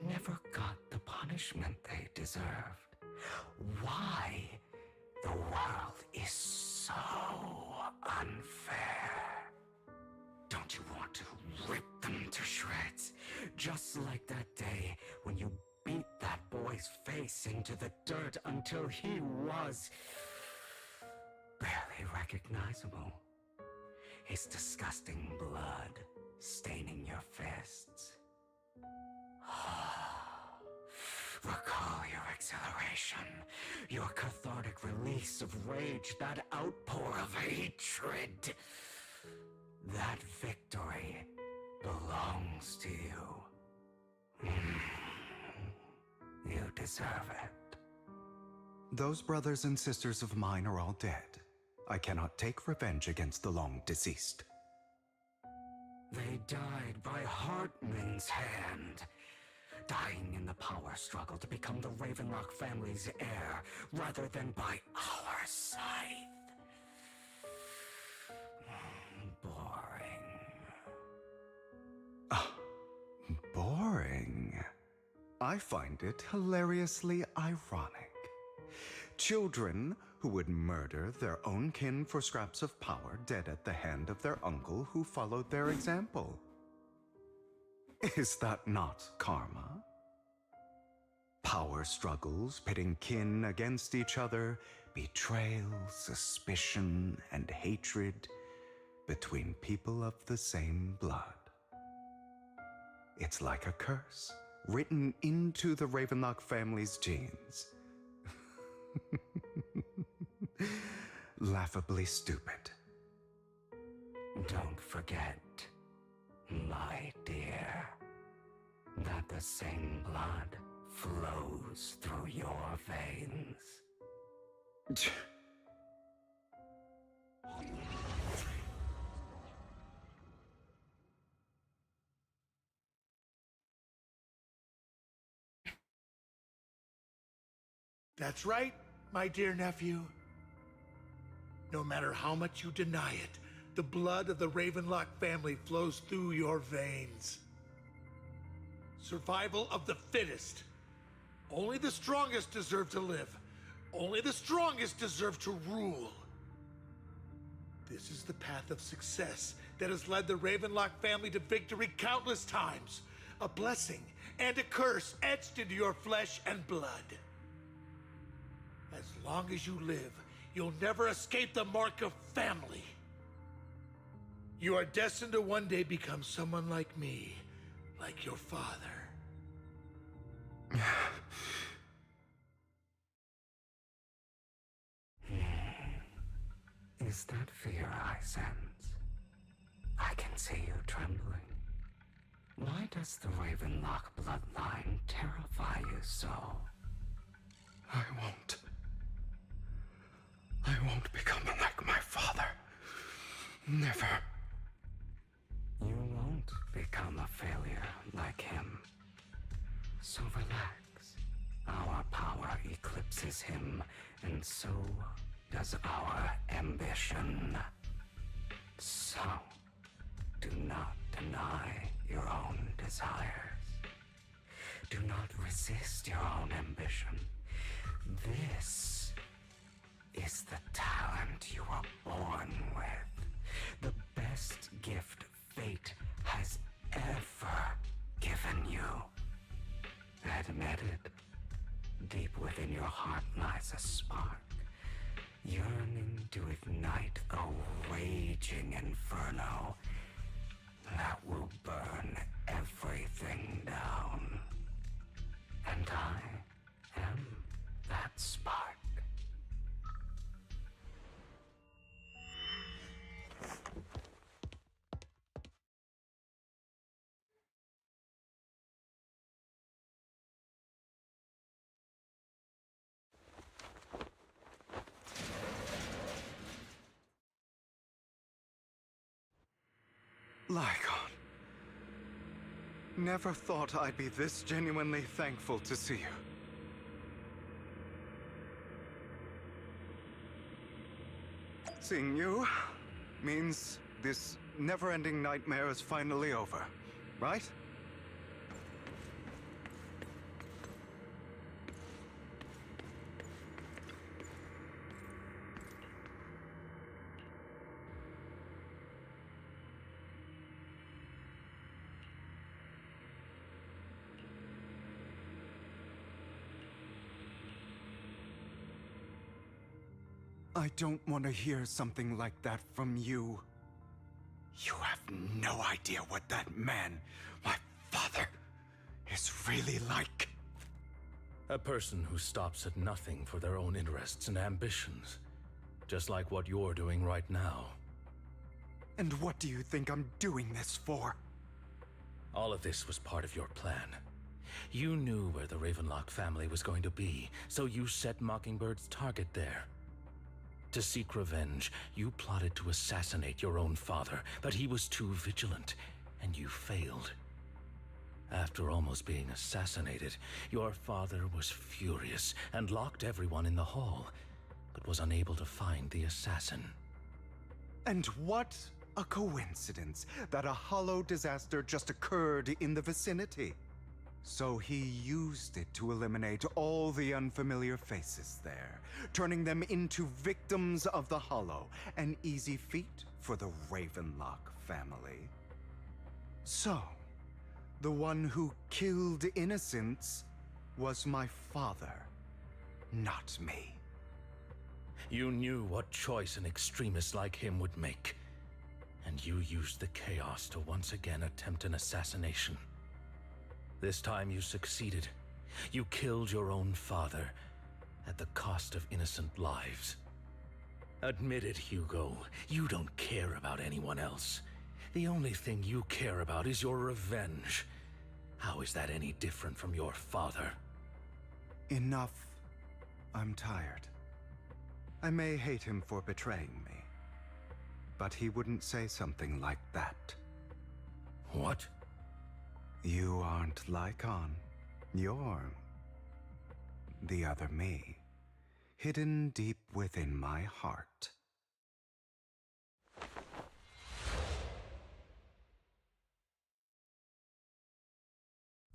never got the punishment they deserved. Why the world is so unfair. Don't you want to rip them to shreds? Just like that day when you beat that boy's face into the dirt until he was barely recognizable. His disgusting blood staining your fists. Recall your exhilaration, your cathartic release of rage, that outpour of hatred. That victory belongs to you. You deserve it. Those brothers and sisters of mine are all dead. I cannot take revenge against the long deceased. They died by Hartman's hand, dying in the power struggle to become the Ravenlock family's heir, rather than by our scythe. Boring. Boring. I find it hilariously ironic. Children who would murder their own kin for scraps of power dead at the hand of their uncle who followed their example. Is that not karma? Power struggles pitting kin against each other, betrayal, suspicion, and hatred between people of the same blood. It's like a curse, written into the Ravenlock family's genes. Laughably stupid. Don't forget, my dear, that the same blood flows through your veins. That's right, my dear nephew. No matter how much you deny it, the blood of the Ravenlock family flows through your veins. Survival of the fittest. Only the strongest deserve to live. Only the strongest deserve to rule. This is the path of success that has led the Ravenlock family to victory countless times. A blessing and a curse etched into your flesh and blood. As long as you live, you'll never escape the mark of family. You are destined to one day become someone like me, like your father. Is that fear I sense? I can see you trembling. Why does the Ravenlock bloodline terrify you so? I won't become like my father. Never. You won't become a failure like him. So relax. Our power eclipses him, and so does our ambition. So, do not deny your own desires. Do not resist your own ambition. This is the talent you were born with. The best gift fate has ever given you. Admit it. Deep within your heart lies a spark, yearning to ignite a raging inferno that will burn everything down. And I am that spark. Lycon. Never thought I'd be this genuinely thankful to see you. Seeing you means this never-ending nightmare is finally over, right? I don't want to hear something like that from you. You have no idea what that man, my father, is really like. A person who stops at nothing for their own interests and ambitions. Just like what you're doing right now. And what do you think I'm doing this for? All of this was part of your plan. You knew where the Ravenlock family was going to be, so you set Mockingbird's target there. To seek revenge, you plotted to assassinate your own father, but he was too vigilant, and you failed. After almost being assassinated, your father was furious and locked everyone in the hall, but was unable to find the assassin. And what a coincidence that a hollow disaster just occurred in the vicinity. So he used it to eliminate all the unfamiliar faces there, turning them into victims of the Hollow, an easy feat for the Ravenlock family. So, the one who killed innocents was my father, not me. You knew what choice an extremist like him would make, and you used the chaos to once again attempt an assassination. This time you succeeded. You killed your own father at the cost of innocent lives. Admit it, Hugo. You don't care about anyone else. The only thing you care about is your revenge. How is that any different from your father? Enough. I'm tired. I may hate him for betraying me, but he wouldn't say something like that. What? You aren't Lycon. You're the other me, hidden deep within my heart.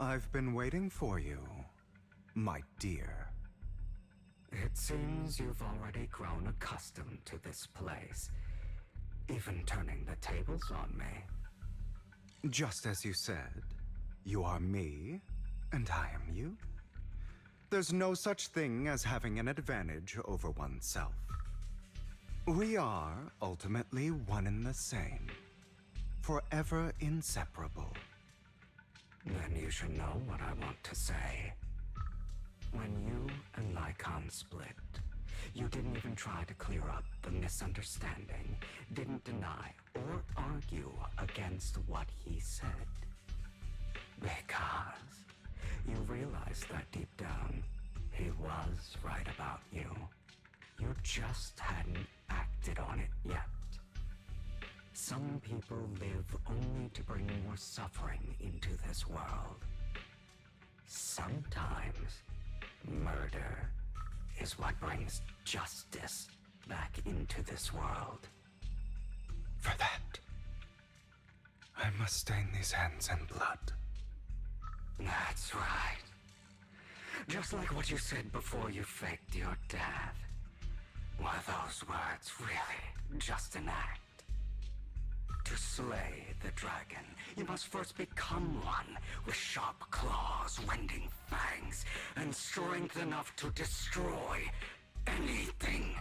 I've been waiting for you, my dear. It seems you've already grown accustomed to this place, even turning the tables on me. Just as you said, you are me, and I am you. There's no such thing as having an advantage over oneself. We are ultimately one and the same, forever inseparable. Then you should know what I want to say. When you and Lycon split, you didn't even try to clear up the misunderstanding, didn't deny or argue against what he said. Because you realized that deep down, he was right about you. You just hadn't acted on it yet. Some people live only to bring more suffering into this world. Sometimes, murder is what brings justice back into this world. For that, I must stain these hands in blood. That's right. Just like what you said before you faked your death. Were those words really just an act? To slay the dragon, you must first become one with sharp claws, rending fangs, and strength enough to destroy anything.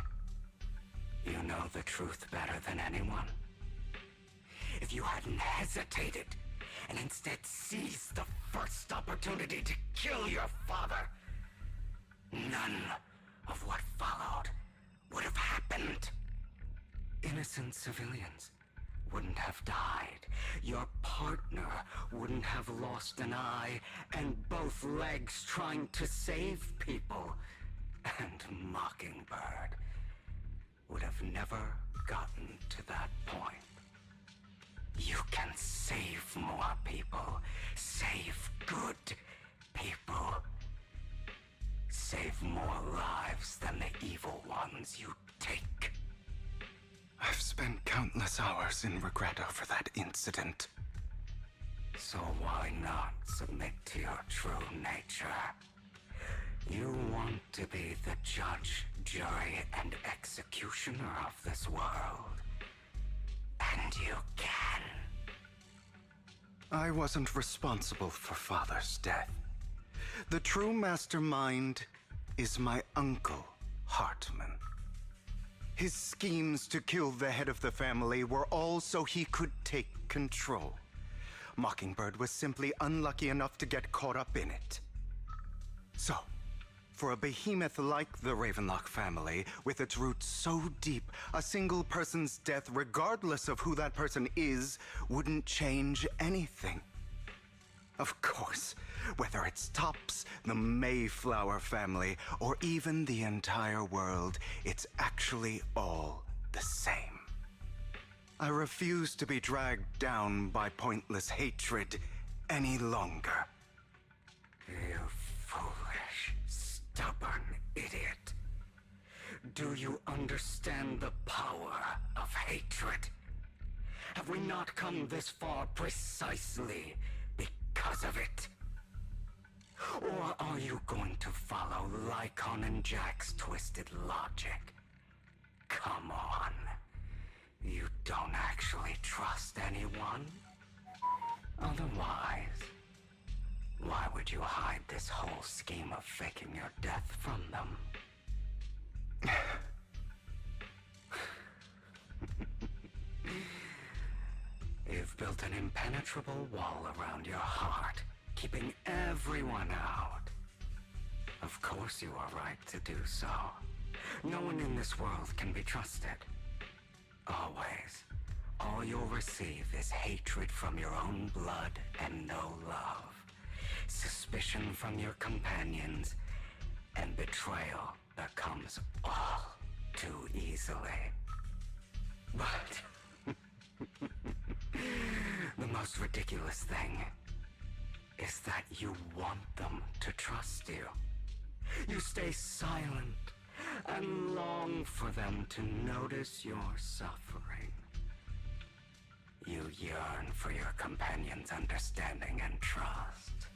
You know the truth better than anyone. If you hadn't hesitated and instead seized the first opportunity to kill your father, none of what followed would have happened. Innocent civilians wouldn't have died. Your partner wouldn't have lost an eye and both legs trying to save people. And Mockingbird would have never gotten to that point. You can save more people. Save good people. Save more lives than the evil ones you take. I've spent countless hours in regret over that incident. So why not submit to your true nature? You want to be the judge, jury, and executioner of this world. And you can. I wasn't responsible for Father's death. The true mastermind is my uncle, Hartman. His schemes to kill the head of the family were all so he could take control. Mockingbird was simply unlucky enough to get caught up in it. So, for a behemoth like the Ravenlock family, with its roots so deep, a single person's death, regardless of who that person is, wouldn't change anything. Of course, whether it's Topps, the Mayflower family, or even the entire world, it's actually all the same. I refuse to be dragged down by pointless hatred any longer. You foolish, stubborn idiot. Do you understand the power of hatred? Have we not come this far precisely because of it? Or are you going to follow Lycon and Jack's twisted logic? Come on. You don't actually trust anyone? Otherwise, why would you hide this whole scheme of faking your death from them? You've built an impenetrable wall around your heart, keeping everyone out. Of course you are right to do so. No one in this world can be trusted. Always. All you'll receive is hatred from your own blood and no love. Suspicion from your companions, and betrayal that comes all too easily. But the most ridiculous thing is that you want them to trust you. You stay silent and long for them to notice your suffering. You yearn for your companion's understanding and trust.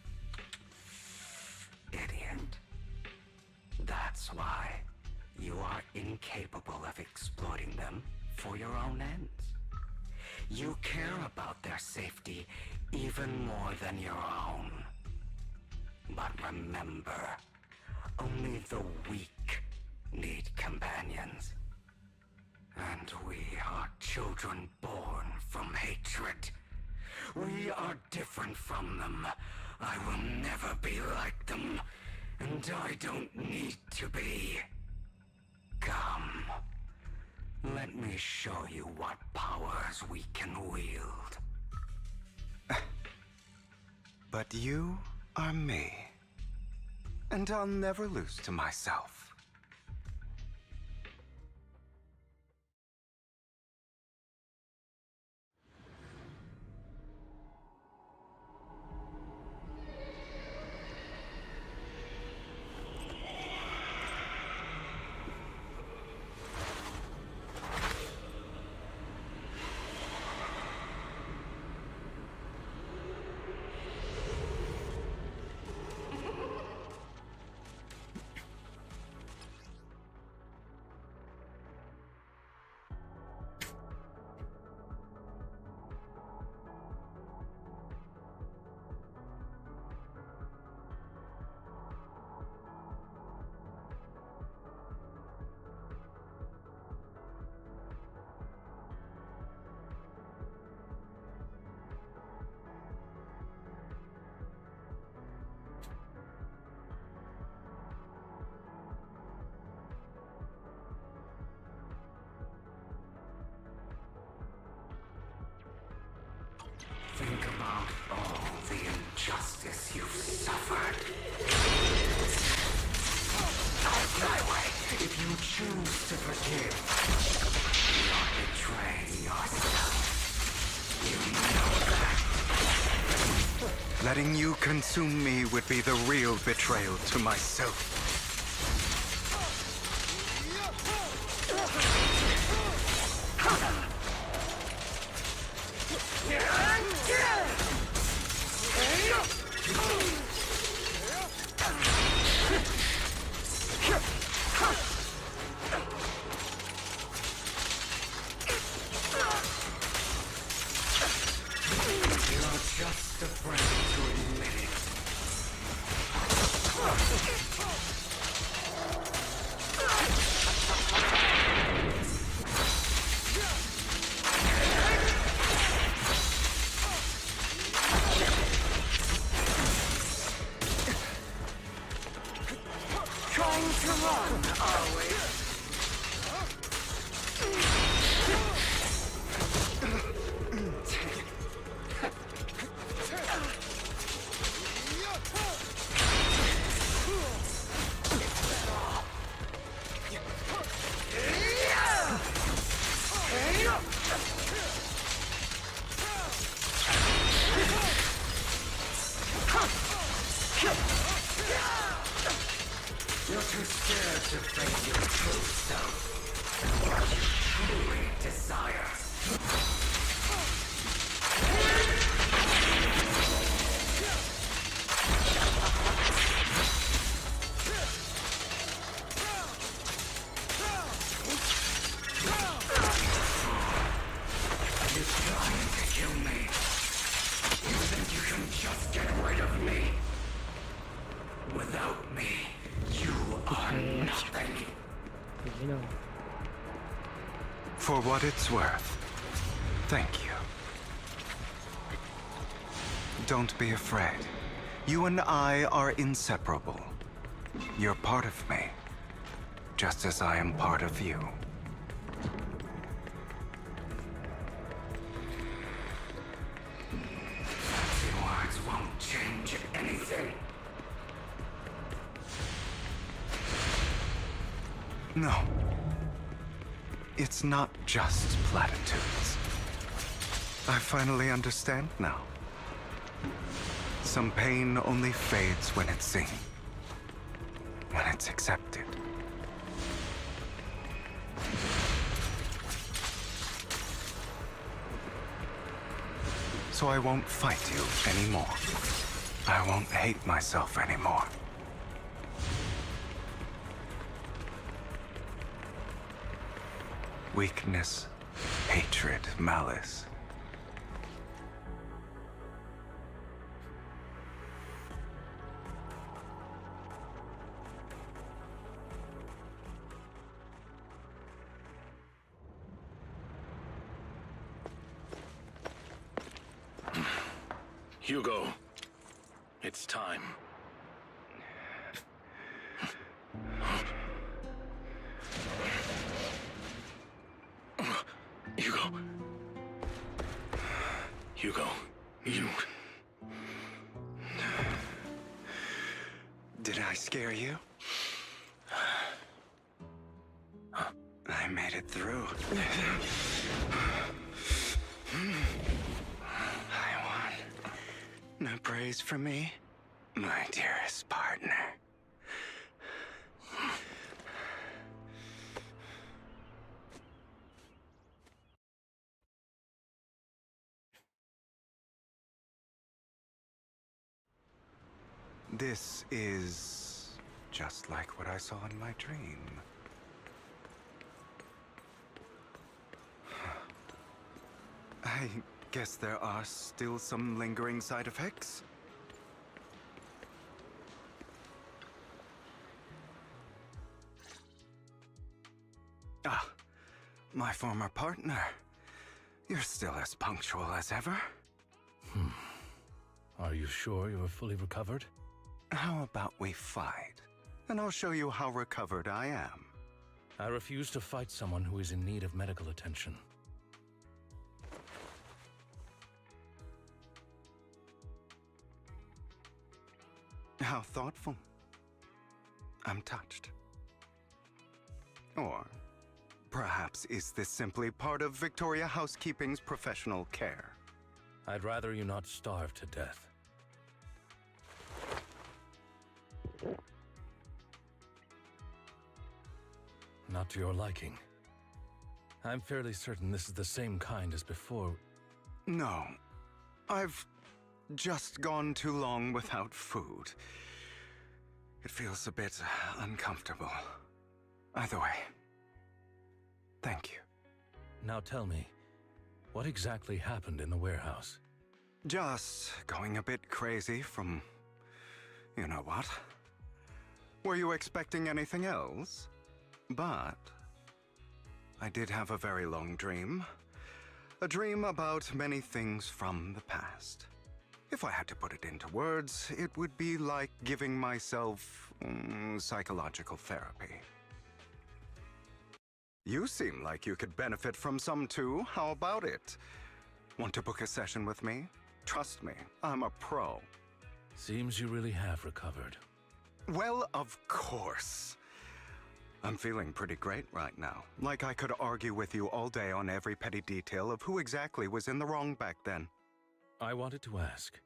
Idiot. That's why you are incapable of exploiting them for your own ends. You care about their safety even more than your own. But remember, only the weak need companions. And we are children born from hatred. We are different from them. I will never be like them, and I don't need to be. Come, let me show you what powers we can wield. But you are me, and I'll never lose to myself. Think about all the injustice you've suffered. Have my way. If you choose to forgive, you're betraying yourself. You know that. Letting you consume me would be the real betrayal to myself. Just afraid to admit it. Trying to run, are we? You're too scared to face your true self and what you truly desire. You're trying to kill me. You think you can just get rid of me? Without me, you are nothing. For what it's worth, thank you. Don't be afraid. You and I are inseparable. You're part of me, just as I am part of you. Fancy words won't change anything. No. It's not just platitudes. I finally understand now. Some pain only fades when it's seen, when it's accepted. So I won't fight you anymore. I won't hate myself anymore. Weakness, hatred, malice. Hugo, it's time. Hugo, you... Did I scare you? I made it through. I won. No praise from me, my dearest partner. This is just like what I saw in my dream. I guess there are still some lingering side effects. Ah, my former partner. You're still as punctual as ever. Are you sure you are fully recovered? How about we fight, and I'll show you how recovered I am. I refuse to fight someone who is in need of medical attention. How thoughtful. I'm touched. Or perhaps is this simply part of Victoria Housekeeping's professional care? I'd rather you not starve to death. Not to your liking. I'm fairly certain this is the same kind as before. No. I've just gone too long without food. It feels a bit uncomfortable. Either way, thank you. Now tell me, what exactly happened in the warehouse? Just going a bit crazy from... you know what? Were you expecting anything else? But I did have a very long dream. A dream about many things from the past. If I had to put it into words, it would be like giving myself psychological therapy. You seem like you could benefit from some too. How about it? Want to book a session with me? Trust me, I'm a pro. Seems you really have recovered. Well, of course. I'm feeling pretty great right now. Like I could argue with you all day on every petty detail of who exactly was in the wrong back then. I wanted to ask,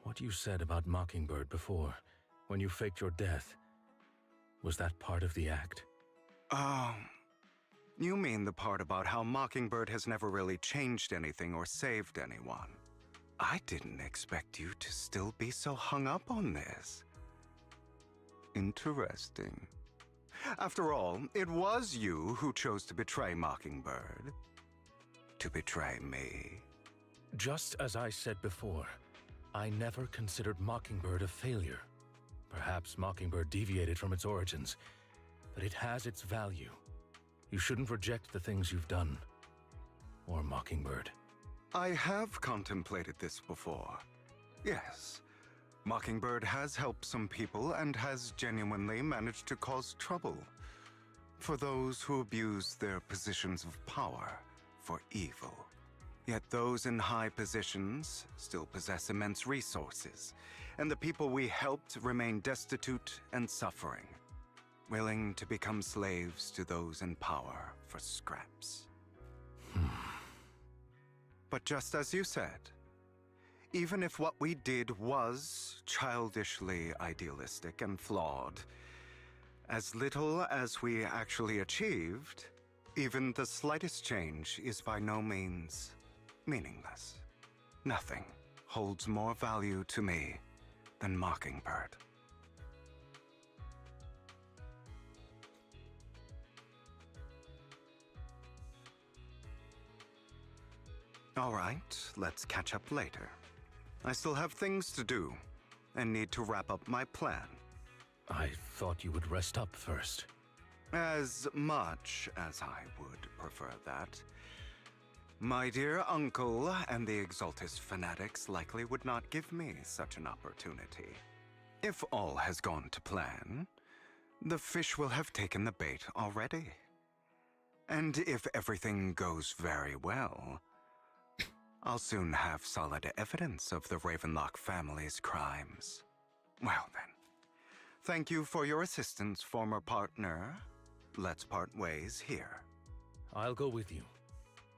what you said about Mockingbird before, when you faked your death, was that part of the act? You mean the part about how Mockingbird has never really changed anything or saved anyone. I didn't expect you to still be so hung up on this. Interesting. After all, it was you who chose to betray Mockingbird. To betray me. Just as I said before, I never considered Mockingbird a failure. Perhaps Mockingbird deviated from its origins, but it has its value. You shouldn't reject the things you've done. Or Mockingbird. I have contemplated this before. Yes. Mockingbird has helped some people and has genuinely managed to cause trouble for those who abuse their positions of power for evil. Yet those in high positions still possess immense resources, and the people we helped remain destitute and suffering, willing to become slaves to those in power for scraps. But just as you said, even if what we did was childishly idealistic and flawed, as little as we actually achieved, even the slightest change is by no means meaningless. Nothing holds more value to me than Mockingbird. All right, let's catch up later. I still have things to do and need to wrap up my plan. I thought you would rest up first. As much as I would prefer that. My dear uncle and the Exaltus fanatics likely would not give me such an opportunity. If all has gone to plan, the fish will have taken the bait already. And if everything goes very well, I'll soon have solid evidence of the Ravenlock family's crimes. Well then, thank you for your assistance, former partner. Let's part ways here. I'll go with you.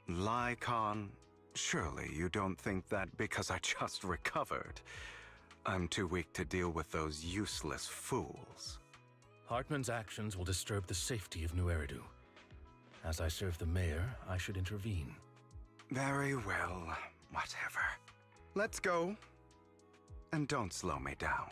Lycon, surely you don't think that because I just recovered, I'm too weak to deal with those useless fools. Hartman's actions will disturb the safety of New Eridu. As I serve the mayor, I should intervene. Very well, whatever. Let's go. And don't slow me down.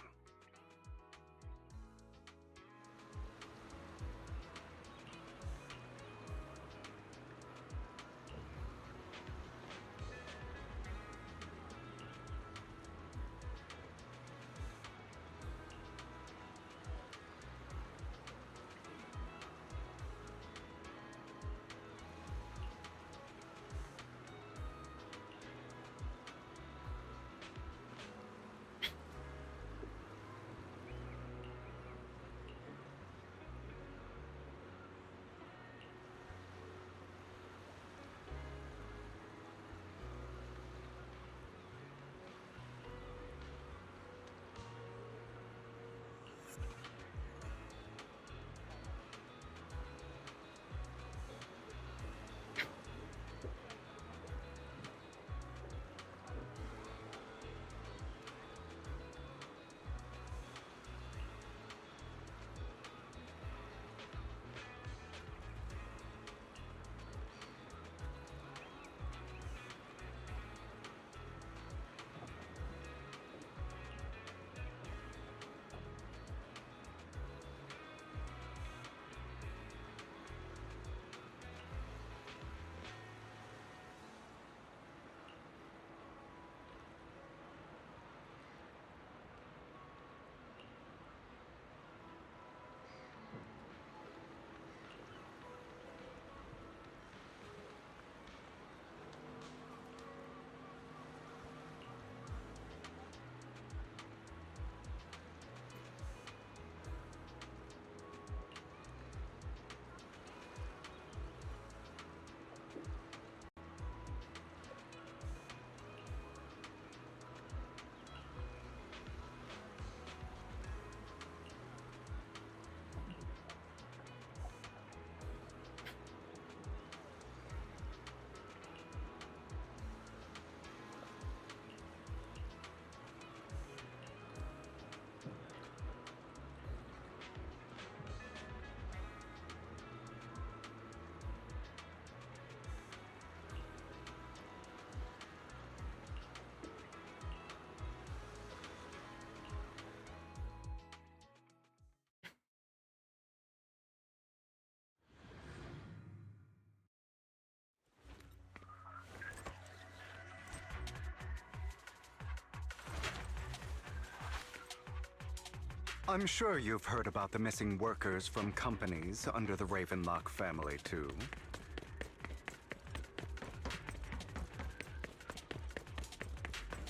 I'm sure you've heard about the missing workers from companies under the Ravenlock family, too.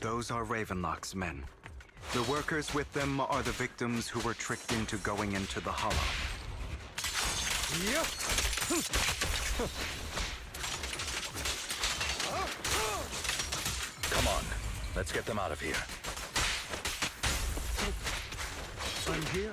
Those are Ravenlock's men. The workers with them are the victims who were tricked into going into the hollow. Come on, let's get them out of here. I'm here.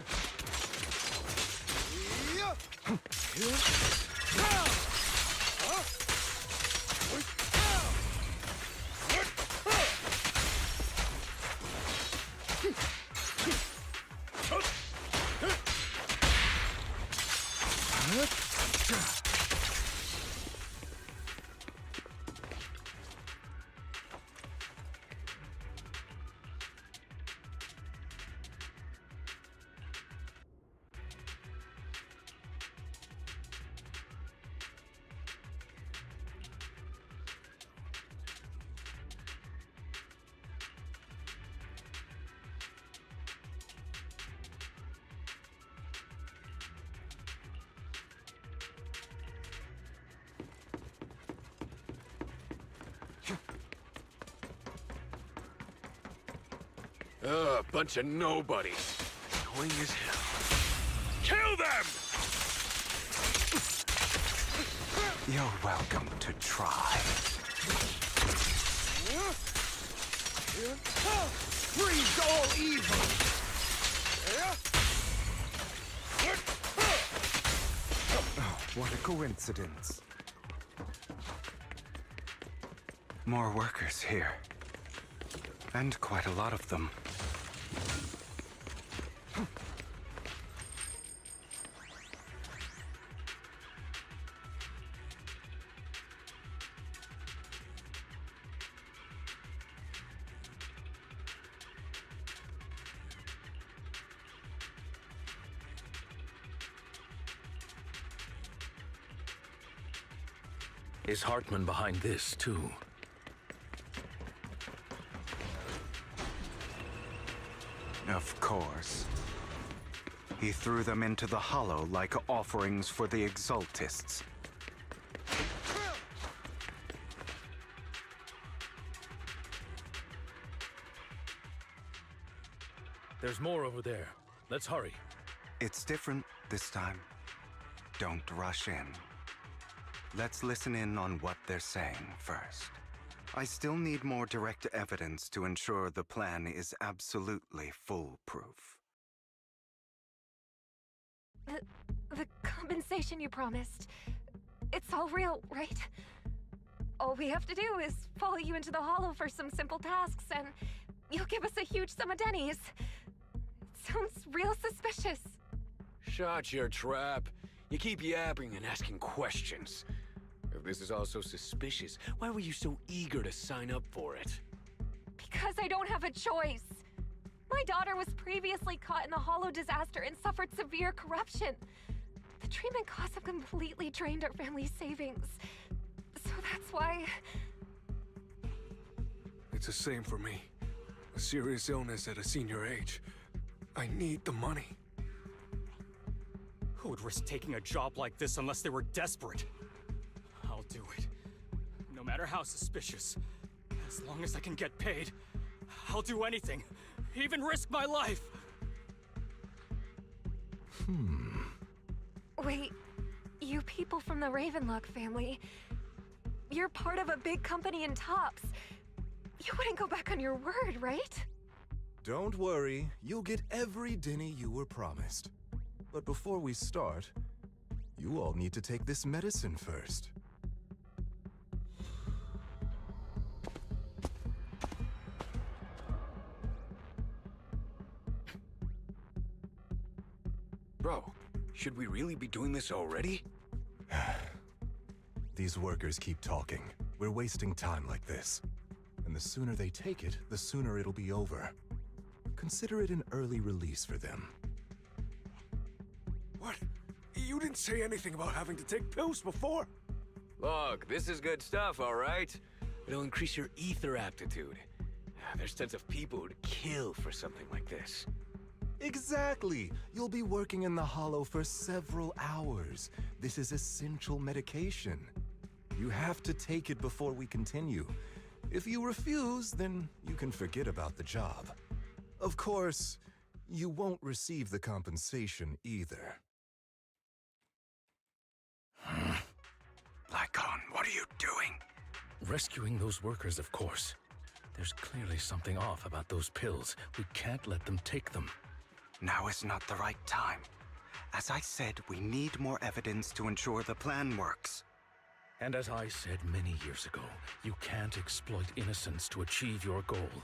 Bunch of nobodies. Annoying as hell. Kill them! You're welcome to try. Freeze all evil! Oh, what a coincidence. More workers here. And quite a lot of them. Is Hartman behind this, too? Of course. He threw them into the hollow like offerings for the Exaltists. There's more over there. Let's hurry. It's different this time. Don't rush in. Let's listen in on what they're saying first. I still need more direct evidence to ensure the plan is absolutely foolproof. The compensation you promised, it's all real, right? All we have to do is follow you into the hollow for some simple tasks, and you'll give us a huge sum of dennies. It sounds real suspicious. Shut your trap. You keep yapping and asking questions. If this is all so suspicious, why were you so eager to sign up for it? Because I don't have a choice. My daughter was previously caught in the hollow disaster and suffered severe corruption. The treatment costs have completely drained our family's savings. So that's why... It's the same for me. A serious illness at a senior age. I need the money. Who would risk taking a job like this unless they were desperate? I'll do it. No matter how suspicious. As long as I can get paid, I'll do anything. Even risk my life. Wait, you people from the Ravenlock family, you're part of a big company in Tops. You wouldn't go back on your word, right? Don't worry, you'll get every denny you were promised. But before we start, you all need to take this medicine first. Bro, should we really be doing this already? These workers keep talking. We're wasting time like this. And the sooner they take it, the sooner it'll be over. Consider it an early release for them. What? You didn't say anything about having to take pills before. Look, this is good stuff, all right? It'll increase your ether aptitude. There's tons of people who'd kill for something like this. Exactly! You'll be working in the hollow for several hours. This is essential medication. You have to take it before we continue. If you refuse, then you can forget about the job. Of course, you won't receive the compensation either. Lycon, what are you doing? Rescuing those workers, of course. There's clearly something off about those pills. We can't let them take them. Now is not the right time. As I said, we need more evidence to ensure the plan works. And as I said many years ago, you can't exploit innocence to achieve your goal.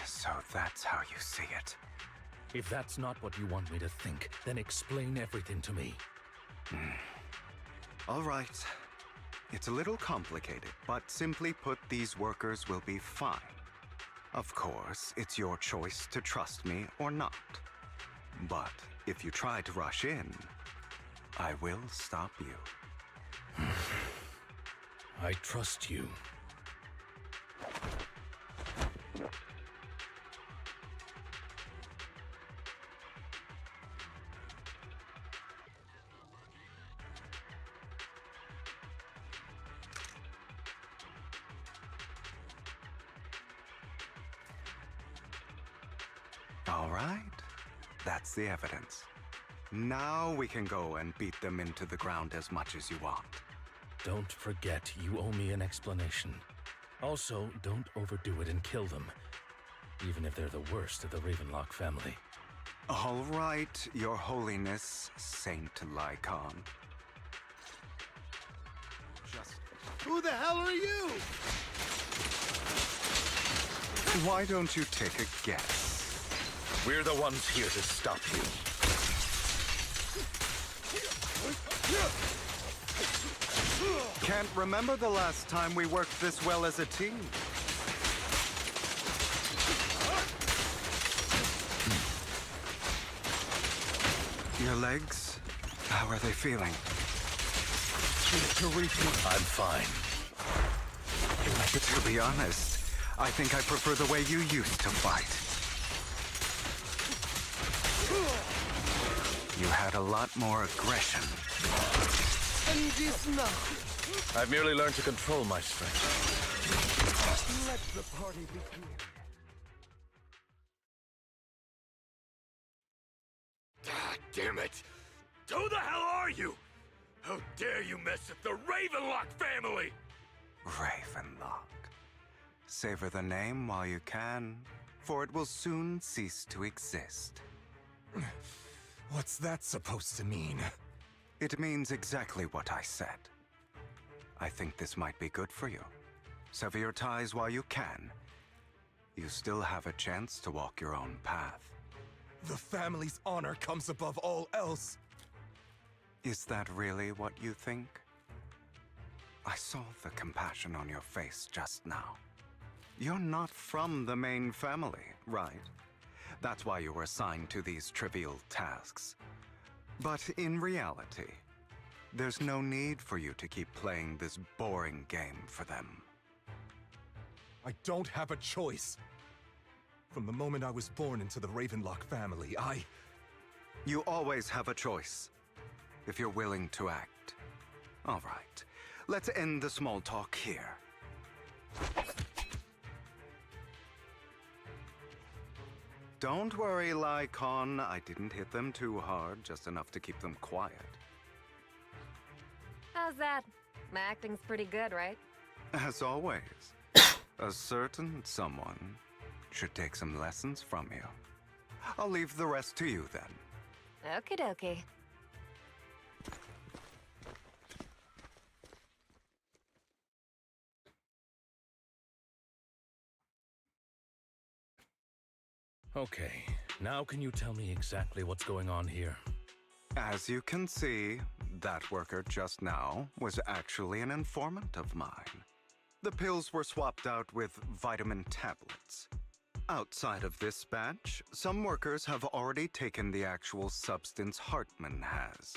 So that's how you see it. If that's not what you want me to think, then explain everything to me. All right. It's a little complicated, but simply put, these workers will be fine. Of course, it's your choice to trust me or not. But if you try to rush in, I will stop you. I trust you. All right. That's the evidence. Now we can go and beat them into the ground as much as you want. Don't forget, you owe me an explanation. Also, don't overdo it and kill them, even if they're the worst of the Ravenlock family. All right, Your Holiness, Saint Lycon. Who the hell are you? Why don't you take a guess? We're the ones here to stop you. Can't remember the last time we worked this well as a team. Your legs? How are they feeling? I'm fine. To be honest, I think I prefer the way you used to fight. You had a lot more aggression. I've merely learned to control my strength. Let the party begin. God damn it! Who the hell are you? How dare you mess with the Ravenlock family? Ravenlock. Savor the name while you can, for it will soon cease to exist. What's that supposed to mean? It means exactly what I said. I think this might be good for you. Sever your ties while you can. You still have a chance to walk your own path. The family's honor comes above all else. Is that really what you think? I saw the compassion on your face just now. You're not from the main family, right? That's why you were assigned to these trivial tasks. But in reality, there's no need for you to keep playing this boring game for them. I don't have a choice. From the moment I was born into the Ravenlock family, You always have a choice, if you're willing to act. All right, let's end the small talk here. Don't worry, Lycon. I didn't hit them too hard, just enough to keep them quiet. How's that? My acting's pretty good, right? As always, a certain someone should take some lessons from you. I'll leave the rest to you then. Okie dokie. Okay, now can you tell me exactly what's going on here? As you can see, that worker just now was actually an informant of mine. The pills were swapped out with vitamin tablets. Outside of this batch, some workers have already taken the actual substance Hartman has.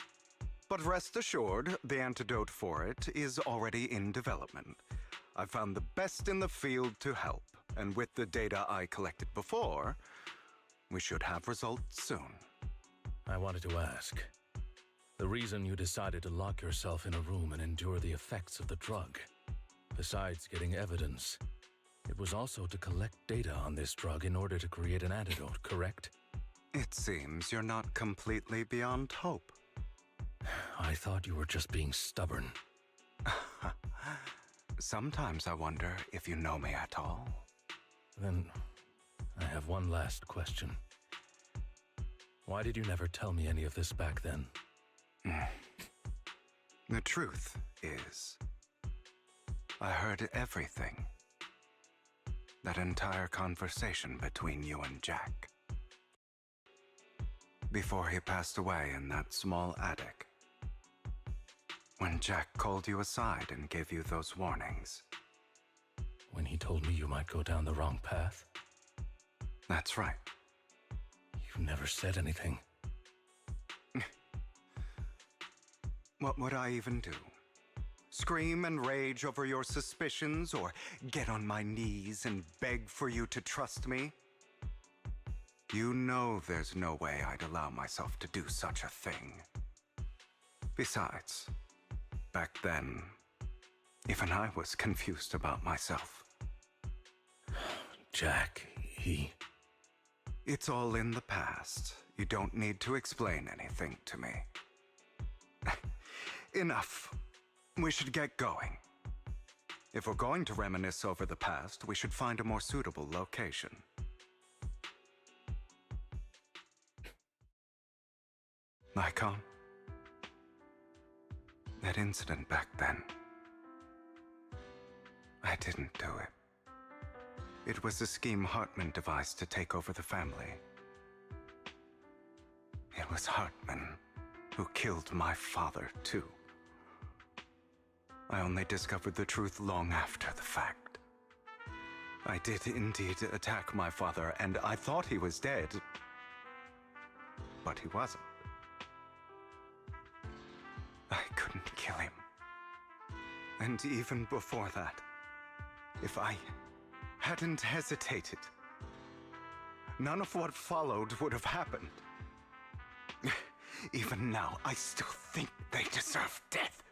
But rest assured, the antidote for it is already in development. I found the best in the field to help, and with the data I collected before, we should have results soon. I wanted to ask. The reason you decided to lock yourself in a room and endure the effects of the drug, besides getting evidence, It was also to collect data on this drug in order to create an antidote, correct? It seems you're not completely beyond hope. I thought you were just being stubborn. Sometimes I wonder if you know me at all. Then, I have one last question. Why did you never tell me any of this back then? The truth is, I heard everything. That entire conversation between you and Jack. Before he passed away in that small attic. When Jack called you aside and gave you those warnings. When he told me you might go down the wrong path? That's right. You never said anything. What would I even do? Scream and rage over your suspicions, or get on my knees and beg for you to trust me? You know there's no way I'd allow myself to do such a thing. Besides, back then, even I was confused about myself. Jack, he... It's all in the past. You don't need to explain anything to me. Enough. We should get going. If we're going to reminisce over the past, we should find a more suitable location. Lycon? That incident back then. I didn't do it. It was a scheme Hartman devised to take over the family. It was Hartman who killed my father, too. I only discovered the truth long after the fact. I did indeed attack my father, and I thought he was dead. But he wasn't. I couldn't kill him. And even before that, if I hadn't hesitated, none of what followed would have happened. Even now, I still think they deserve death.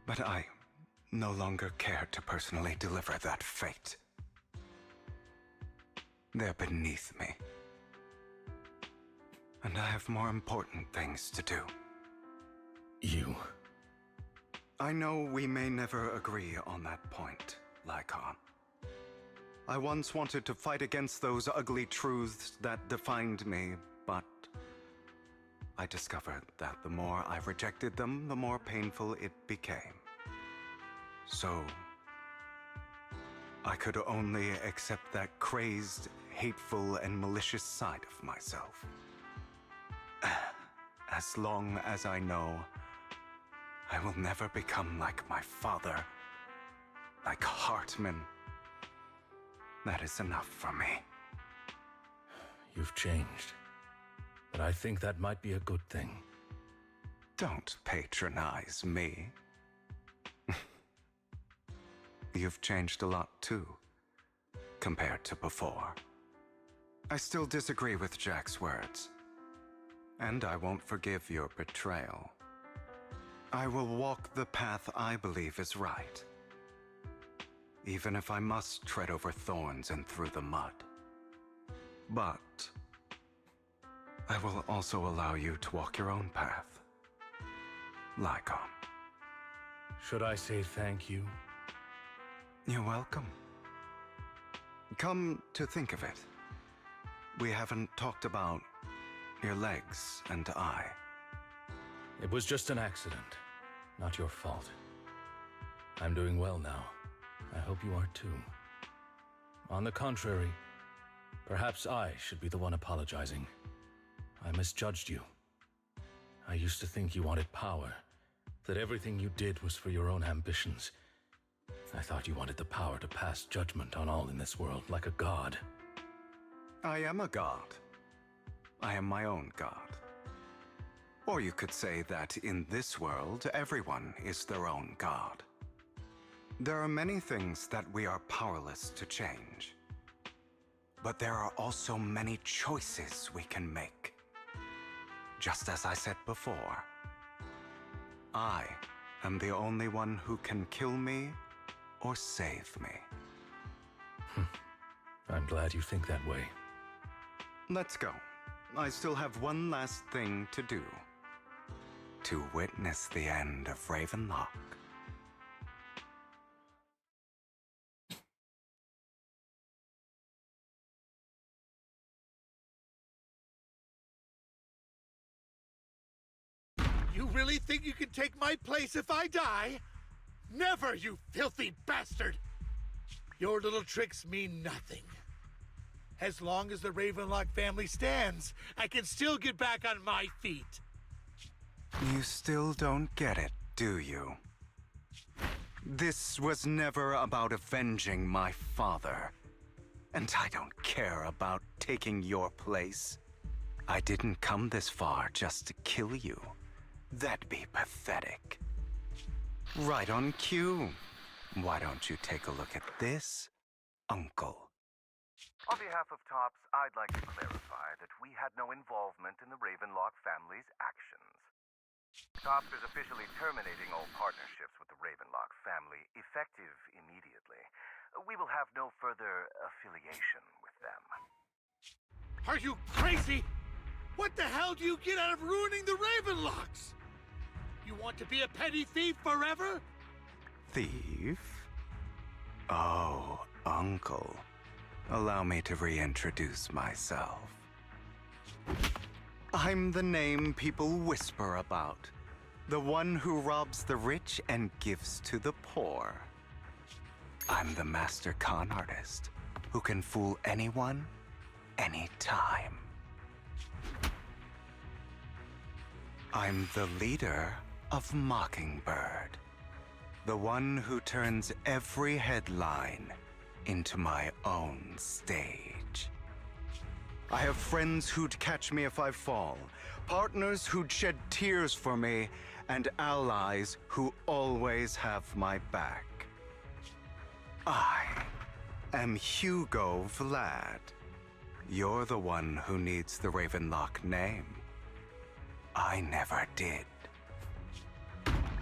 But I no longer care to personally deliver that fate. They're beneath me. And I have more important things to do. You? I know we may never agree on that point, Lycon. I once wanted to fight against those ugly truths that defined me, but I discovered that the more I rejected them, the more painful it became. So, I could only accept that crazed, hateful, and malicious side of myself. As long as I know I will never become like my father, like Hartman, that is enough for me. You've changed. But I think that might be a good thing. Don't patronize me. You've changed a lot too, compared to before. I still disagree with Jack's words. And I won't forgive your betrayal. I will walk the path I believe is right. Even if I must tread over thorns and through the mud. But I will also allow you to walk your own path. Lycon. Should I say thank you? You're welcome. Come to think of it, we haven't talked about your legs and eye. It was just an accident, not your fault. I'm doing well now. I hope you are too. On the contrary, perhaps I should be the one apologizing. I misjudged you. I used to think you wanted power, that everything you did was for your own ambitions. I thought you wanted the power to pass judgment on all in this world, like a god. I am a god. I am my own god. Or you could say that in this world, everyone is their own god. There are many things that we are powerless to change. But there are also many choices we can make. Just as I said before, I am the only one who can kill me or save me. I'm glad you think that way. Let's go. I still have one last thing to do. To witness the end of Ravenlock. You really think you can take my place if I die? Never, you filthy bastard! Your little tricks mean nothing. As long as the Ravenlock family stands, I can still get back on my feet. You still don't get it, do you? This was never about avenging my father. And I don't care about taking your place. I didn't come this far just to kill you. That'd be pathetic. Right on cue. Why don't you take a look at this, Uncle? On behalf of TOPS, I'd like to clarify that we had no involvement in the Ravenlock family's actions. TOPS is officially terminating all partnerships with the Ravenlock family, effective immediately. We will have no further affiliation with them. Are you crazy? What the hell do you get out of ruining the Ravenlocks? You want to be a petty thief forever? Thief? Oh, Uncle. Allow me to reintroduce myself. I'm the name people whisper about. The one who robs the rich and gives to the poor. I'm the master con artist who can fool anyone, anytime. I'm the leader of Mockingbird. The one who turns every headline into my own stage. I have friends who'd catch me if I fall, partners who'd shed tears for me, and allies who always have my back. I am Hugo Vlad. You're the one who needs the Ravenlock name. I never did.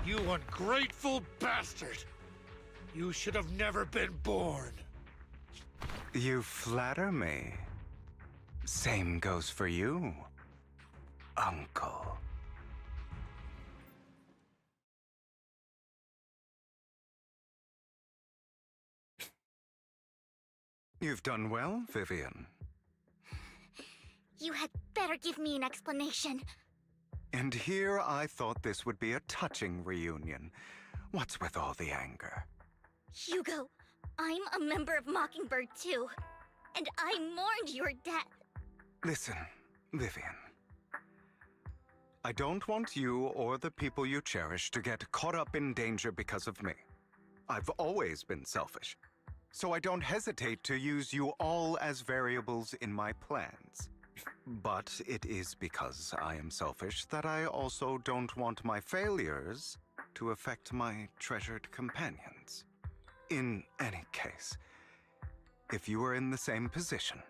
You ungrateful bastard! You should have never been born. You flatter me. Same goes for you, Uncle. You've done well, Vivian. You had better give me an explanation. And here I thought this would be a touching reunion. What's with all the anger? Hugo, I'm a member of Mockingbird too, and I mourned your death. Listen, Vivian. I don't want you or the people you cherish to get caught up in danger because of me. I've always been selfish, so I don't hesitate to use you all as variables in my plans. But it is because I am selfish that I also don't want my failures to affect my treasured companions. In any case, if you were in the same position,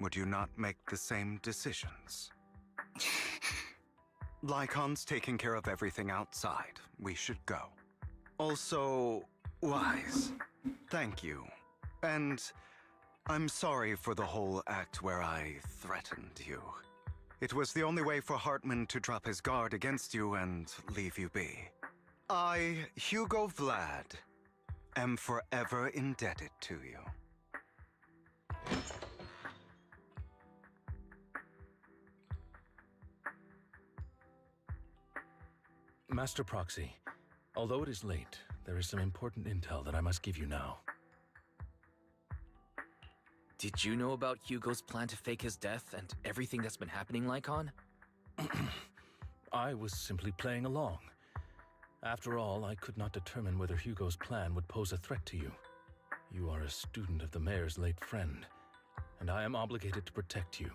would you not make the same decisions? Lycon's taking care of everything outside. We should go. Also, Wise, thank you. And I'm sorry for the whole act where I threatened you. It was the only way for Hartman to drop his guard against you and leave you be. I, Hugo Vlad, am forever indebted to you. Master Proxy, although it is late, there is some important intel that I must give you now. Did you know about Hugo's plan to fake his death and everything that's been happening, Lycon? I was simply playing along. After all, I could not determine whether Hugo's plan would pose a threat to you. You are a student of the mayor's late friend, and I am obligated to protect you.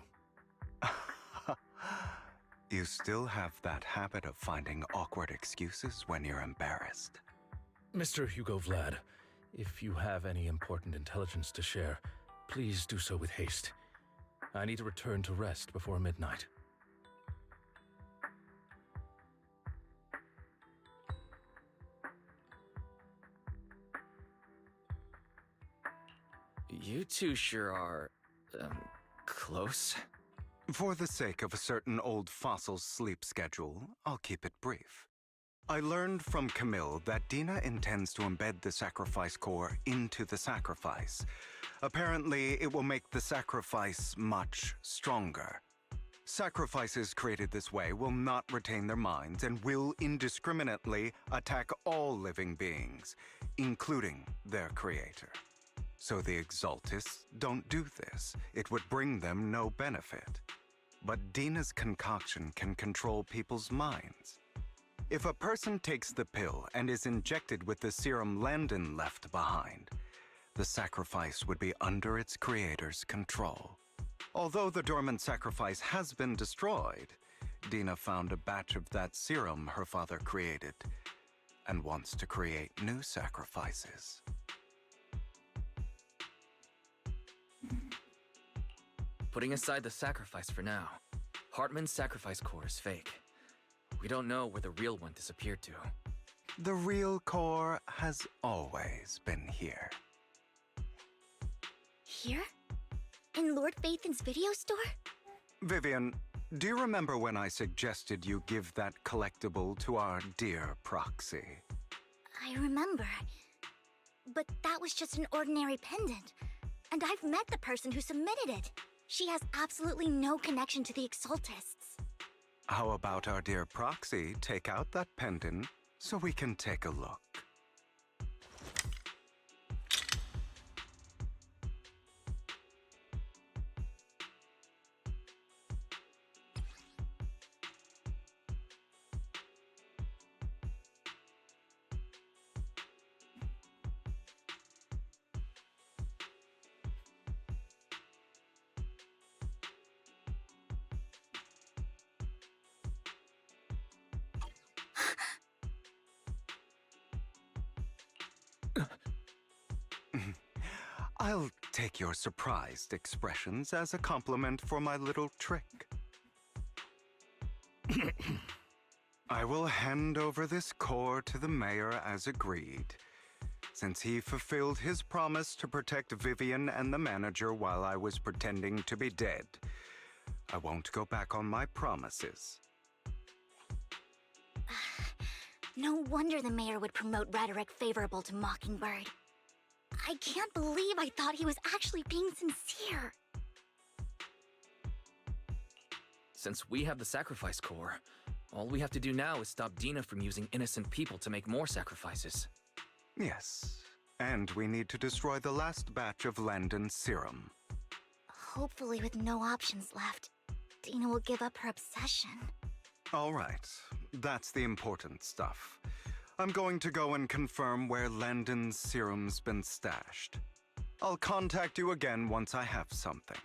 You still have that habit of finding awkward excuses when you're embarrassed. Mr. Hugo Vlad, if you have any important intelligence to share, please do so with haste. I need to return to rest before midnight. You two sure are, close. For the sake of a certain old fossil's sleep schedule, I'll keep it brief. I learned from Camille that Dina intends to embed the sacrifice core into the sacrifice. Apparently, it will make the sacrifice much stronger. Sacrifices created this way will not retain their minds and will indiscriminately attack all living beings, including their creator. So the Exaltists don't do this. It would bring them no benefit. But Dina's concoction can control people's minds. If a person takes the pill and is injected with the serum Landon left behind, the sacrifice would be under its creator's control. Although the dormant sacrifice has been destroyed, Dina found a batch of that serum her father created and wants to create new sacrifices. Putting aside the sacrifice for now, Hartman's sacrifice core is fake. We don't know where the real one disappeared to. The real core has always been here. Here? In Lord Phaethon's video store? Vivian, do you remember when I suggested you give that collectible to our dear proxy? I remember. But that was just an ordinary pendant. And I've met the person who submitted it. She has absolutely no connection to the Exaltists. How about our dear proxy take out that pendant so we can take a look? I'll take your surprised expressions as a compliment for my little trick. I will hand over this core to the mayor as agreed. Since he fulfilled his promise to protect Vivian and the manager while I was pretending to be dead, I won't go back on my promises. No wonder the mayor would promote rhetoric favorable to Mockingbird. I can't believe I thought he was actually being sincere. Since we have the sacrifice core, all we have to do now is stop Dina from using innocent people to make more sacrifices. Yes, and we need to destroy the last batch of Landon's serum. Hopefully with no options left, Dina will give up her obsession. All right, that's the important stuff. I'm going to go and confirm where Landon's serum's been stashed. I'll contact you again once I have something.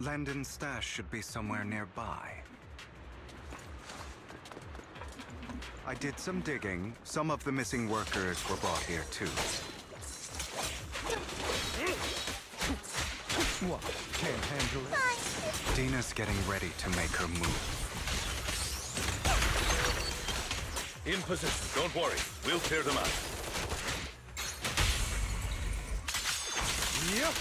Landon's stash should be somewhere nearby. I did some digging. Some of the missing workers were brought here too. What? Can't handle it? Dina's getting ready to make her move. In position. Don't worry. We'll clear them out. Yep.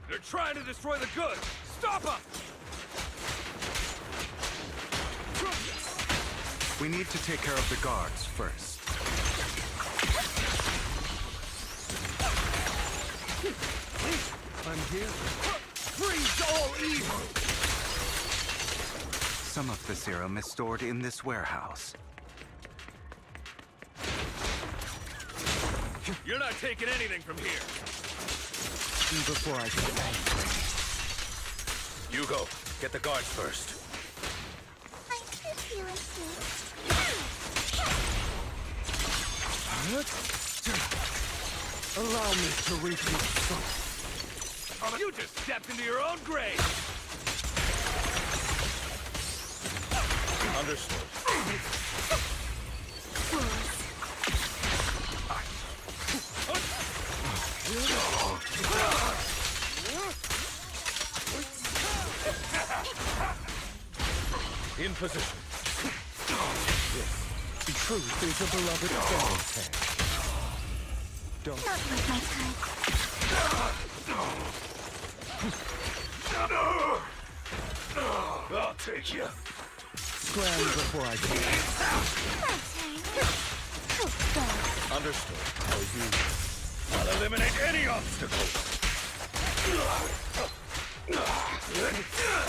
They're trying to destroy the goods! Stop them! We need to take care of the guards first. I'm here. Freeze all evil! Some of the serum is stored in this warehouse. You're not taking anything from here! Before I get angry. Hugo, get the guards first. I miss you and Allow me to reach my soul. You just stepped into your own grave! Understood. In position. Yes. Truth is a beloved fairy tale. Don't. not worth my time. I'll take you. Scram before I can. Understood. I'll eliminate any obstacle.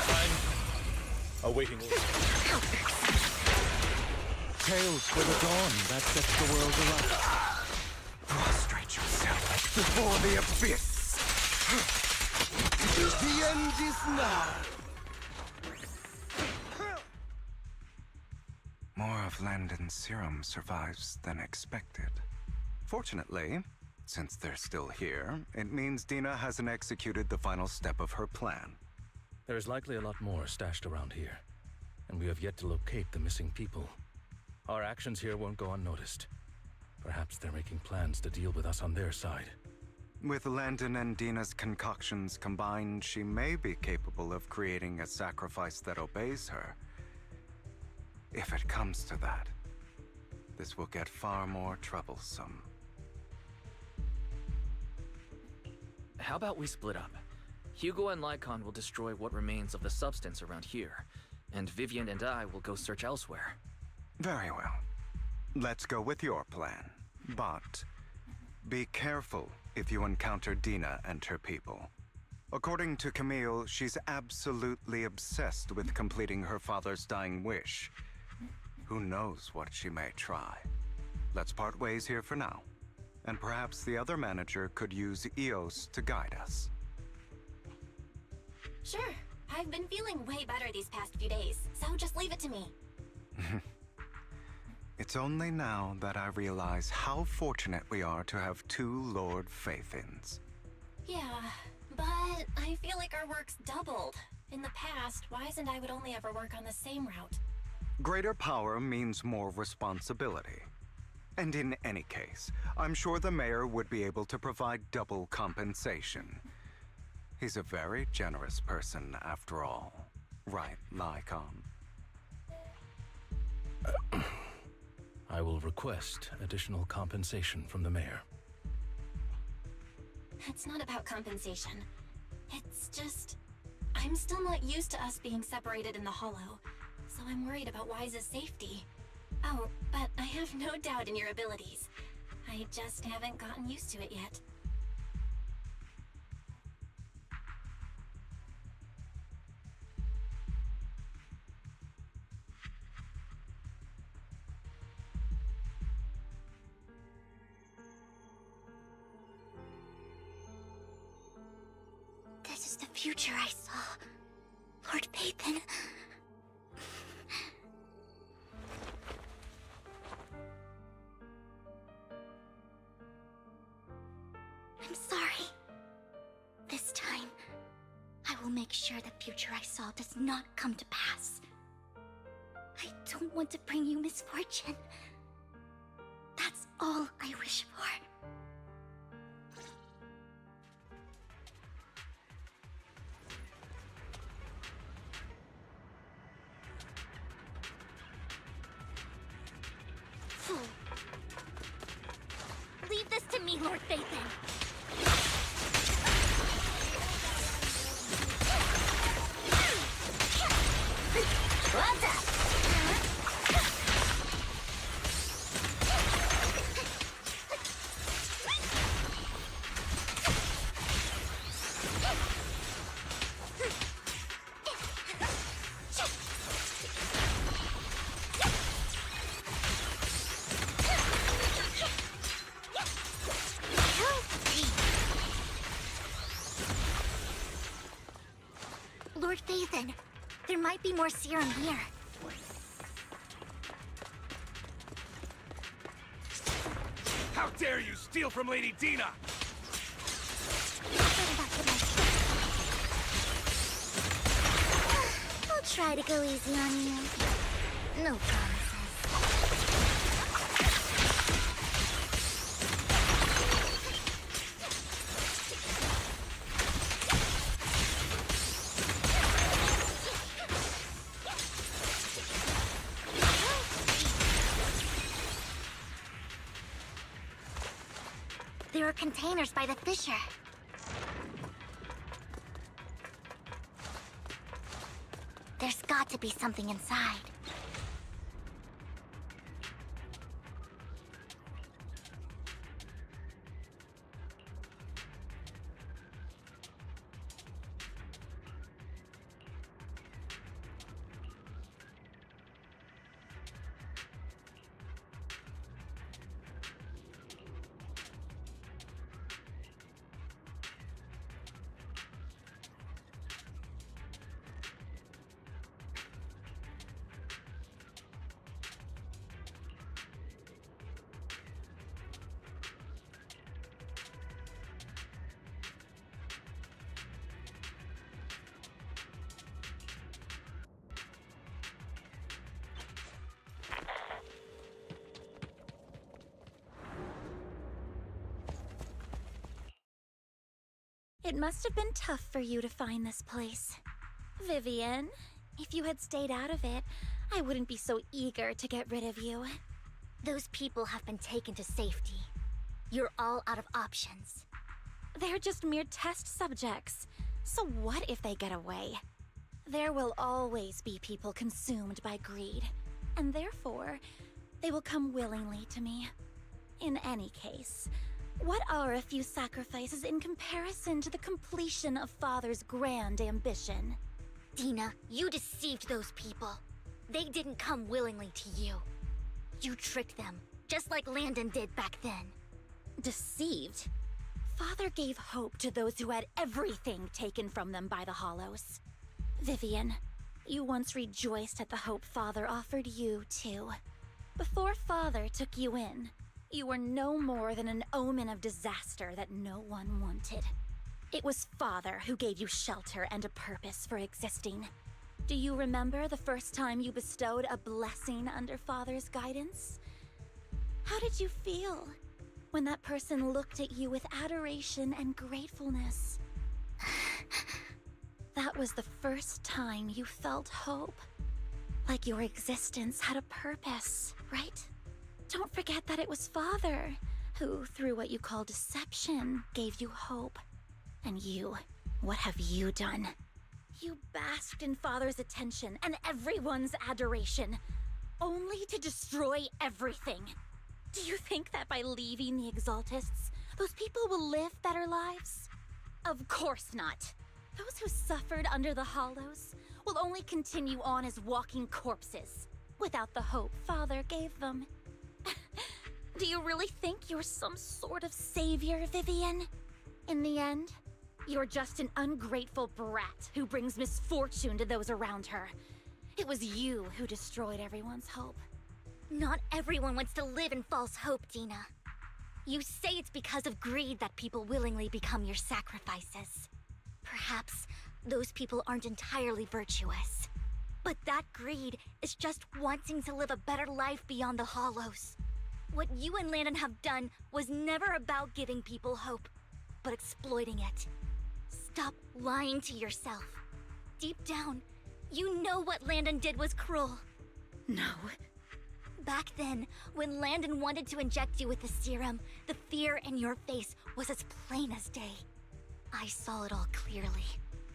I'm awaiting orders. Tales for the dawn that sets the world alight. Prostrate yourself before the abyss. The end is now. More of Landon's serum survives than expected. Fortunately, since they're still here, it means Dina hasn't executed the final step of her plan. There is likely a lot more stashed around here, and we have yet to locate the missing people. Our actions here won't go unnoticed. Perhaps they're making plans to deal with us on their side. With Landon and Dina's concoctions combined, she may be capable of creating a sacrifice that obeys her. If it comes to that, this will get far more troublesome. How about we split up? Hugo and Lycon will destroy what remains of the substance around here, and Vivian and I will go search elsewhere. Very well. Let's go with your plan. But be careful if you encounter Dina and her people. According to Camille, she's absolutely obsessed with completing her father's dying wish. Who knows what she may try? Let's part ways here for now. And perhaps the other manager could use EOS to guide us. Sure. I've been feeling way better these past few days, so just leave it to me. It's only now that I realize how fortunate we are to have two Lord Faithins. Yeah, but I feel like our work's doubled. In the past, Wise and I would only ever work on the same route. Greater power means more responsibility. And in any case, I'm sure the mayor would be able to provide double compensation. He's a very generous person, after all. Right, Lycon? I will request additional compensation from the mayor. It's not about compensation. It's just... I'm still not used to us being separated in the Hollow, so I'm worried about Wise's safety. Oh, but I have no doubt in your abilities. I just haven't gotten used to it yet. future I saw, Lord Pathan. I'm sorry. This time, I will make sure the future I saw does not come to pass. I don't want to bring you misfortune. That's all I wish for. Leave this to me, Lord Phaethon. What's up? Lord Phaethon, there might be more serum here. How dare you steal from Lady Dina! I'll try to go easy on you. No promises. There are containers by the fissure. There's got to be something inside. It must have been tough for you to find this place. Vivian, if you had stayed out of it, I wouldn't be so eager to get rid of you. Those people have been taken to safety. You're all out of options. They're just mere test subjects. So what if they get away? There will always be people consumed by greed, and therefore, they will come willingly to me. In any case, what are a few sacrifices in comparison to the completion of Father's grand ambition? Dina, you deceived those people. They didn't come willingly to you. You tricked them, just like Landon did back then. Deceived? Father gave hope to those who had everything taken from them by the Hollows. Vivian, you once rejoiced at the hope Father offered you, too. Before Father took you in, you were no more than an omen of disaster that no one wanted. It was Father who gave you shelter and a purpose for existing. Do you remember the first time you bestowed a blessing under Father's guidance? How did you feel when that person looked at you with adoration and gratefulness? That was the first time you felt hope. Like your existence had a purpose, right? Don't forget that it was Father who, through what you call deception, gave you hope. And you, what have you done? You basked in Father's attention and everyone's adoration, only to destroy everything. Do you think that by leaving the Exaltists, those people will live better lives? Of course not. Those who suffered under the Hollows will only continue on as walking corpses, without the hope Father gave them. Do you really think you're some sort of savior, Vivian? In the end, You're just an ungrateful brat who brings misfortune to those around her. It was you who destroyed everyone's hope. Not everyone wants to live in false hope, Dina. You say it's because of greed that people willingly become your sacrifices. Perhaps those people aren't entirely virtuous. But that greed is just wanting to live a better life beyond the Hollows. What you and Landon have done was never about giving people hope, but exploiting it. Stop lying to yourself. Deep down, you know what Landon did was cruel. No. Back then, when Landon wanted to inject you with the serum, the fear in your face was as plain as day. I saw it all clearly.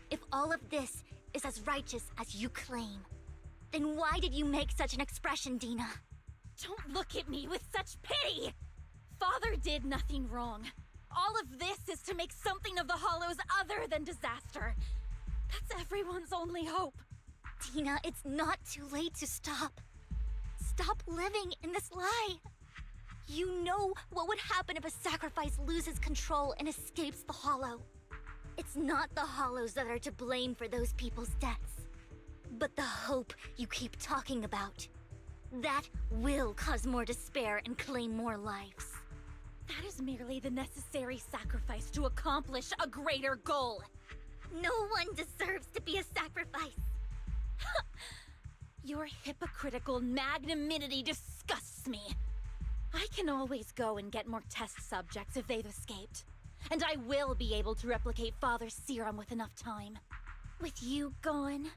If all of this is as righteous as you claim, then why did you make such an expression, Dina? Don't look at me with such pity! Father did nothing wrong. All of this is to make something of the Hollows other than disaster. That's everyone's only hope. Dina, it's not too late to stop. Stop living in this lie. You know what would happen if a sacrifice loses control and escapes the Hollow. It's not the Hollows that are to blame for those people's deaths, but the hope you keep talking about. That will cause more despair and claim more lives. That is merely the necessary sacrifice to accomplish a greater goal. No one deserves to be a sacrifice. Your hypocritical magnanimity disgusts me. I can always go and get more test subjects if they've escaped. And I will be able to replicate Father's serum with enough time. With you gone,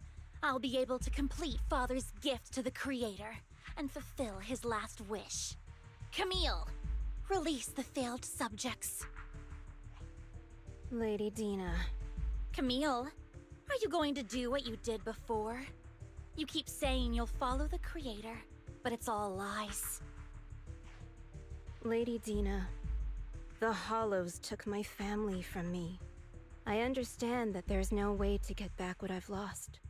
I'll be able to complete Father's gift to the Creator and fulfill his last wish. Camille, release the failed subjects. Lady Dina. Camille, are you going to do what you did before? You keep saying you'll follow the Creator, but it's all lies. Lady Dina, the Hollows took my family from me. I understand that there's no way to get back what I've lost.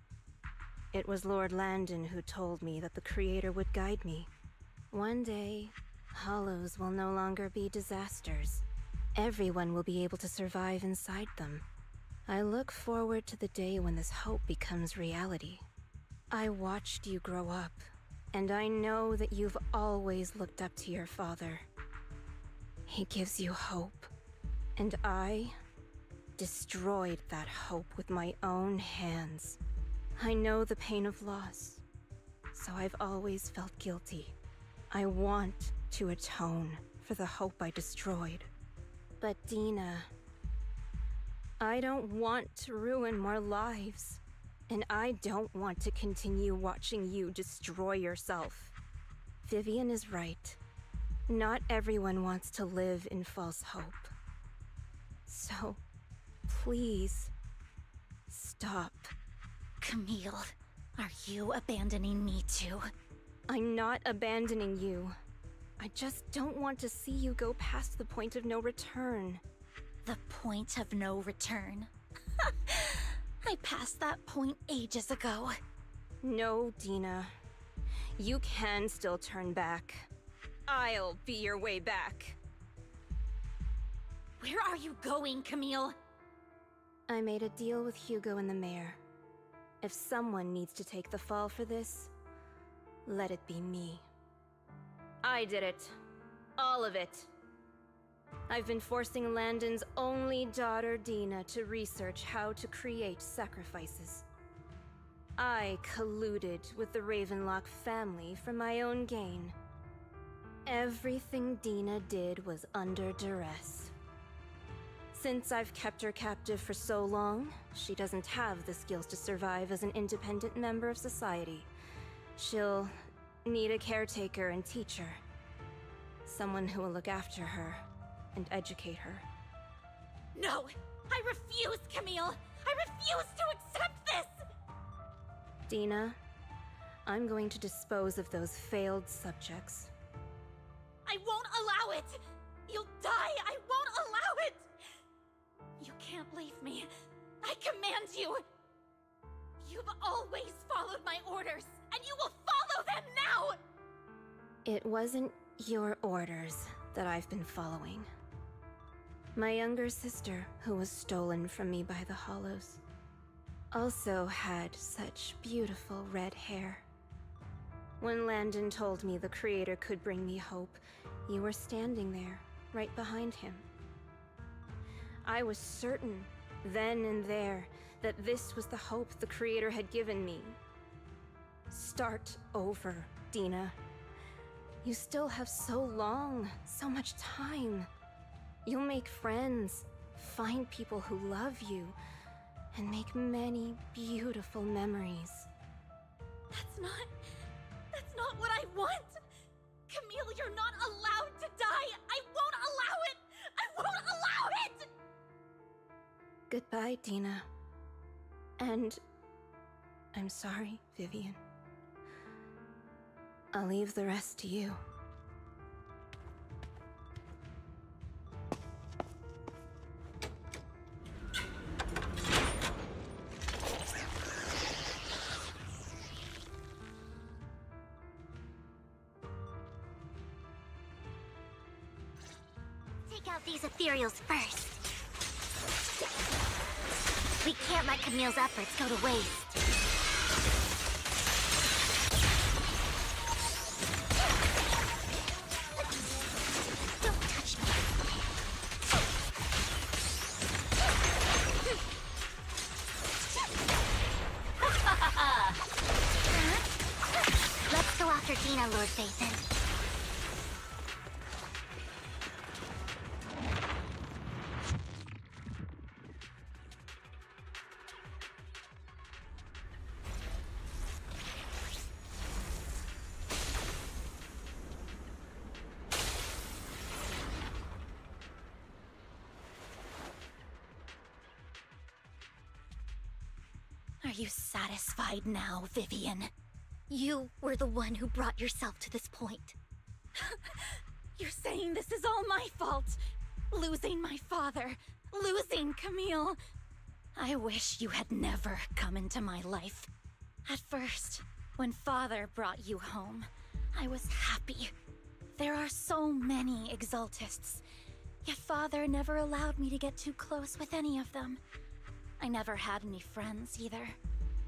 It was Lord Landon who told me that the Creator would guide me. One day, Hollows will no longer be disasters. Everyone will be able to survive inside them. I look forward to the day when this hope becomes reality. I watched you grow up, and I know that you've always looked up to your father. He gives you hope, and I destroyed that hope with my own hands. I know the pain of loss, so I've always felt guilty. I want to atone for the hope I destroyed. But Dina, I don't want to ruin more lives, and I don't want to continue watching you destroy yourself. Vivian is right. Not everyone wants to live in false hope. So, please, stop. Camille, are you abandoning me too? I'm not abandoning you. I just don't want to see you go past the point of no return. The point of no return? I passed that point ages ago. No, Dina. You can still turn back. I'll be your way back. Where are you going, Camille? I made a deal with Hugo and the mayor. If someone needs to take the fall for this, let it be me. I did it. All of it. I've been forcing Landon's only daughter, Dina, to research how to create sacrifices. I colluded with the Ravenlock family for my own gain. Everything Dina did was under duress. Since I've kept her captive for so long, she doesn't have the skills to survive as an independent member of society. She'll need a caretaker and teacher. Someone who will look after her and educate her. No! I refuse, Camille! I refuse to accept this! Dina, I'm going to dispose of those failed subjects. I won't allow it! You'll die! I won't allow it! You can't leave me. I command you! You've always followed my orders, and you will follow them now! It wasn't your orders that I've been following. My younger sister, who was stolen from me by the Hollows, also had such beautiful red hair. When Landon told me the Creator could bring me hope, you were standing there, right behind him. I was certain, then and there, that this was the hope the Creator had given me. Start over, Dina. You still have so long, so much time. You'll make friends, find people who love you, and make many beautiful memories. That's not what I want! Camille, you're not allowed to die! I won't allow it! I won't allow it! Goodbye, Dina. And I'm sorry, Vivian. I'll leave the rest to you. Take out these ethereals first. We can't let Camille's efforts go to waste. Don't touch me. Let's go after Dina, Lord Phaethon. Are you satisfied now, Vivian? You were the one who brought yourself to this point. You're saying this is all my fault? Losing my father, losing Camille. I wish you had never come into my life. At first, when Father brought you home, I was happy. There are so many Exaltists, yet Father never allowed me to get too close with any of them. I never had any friends either.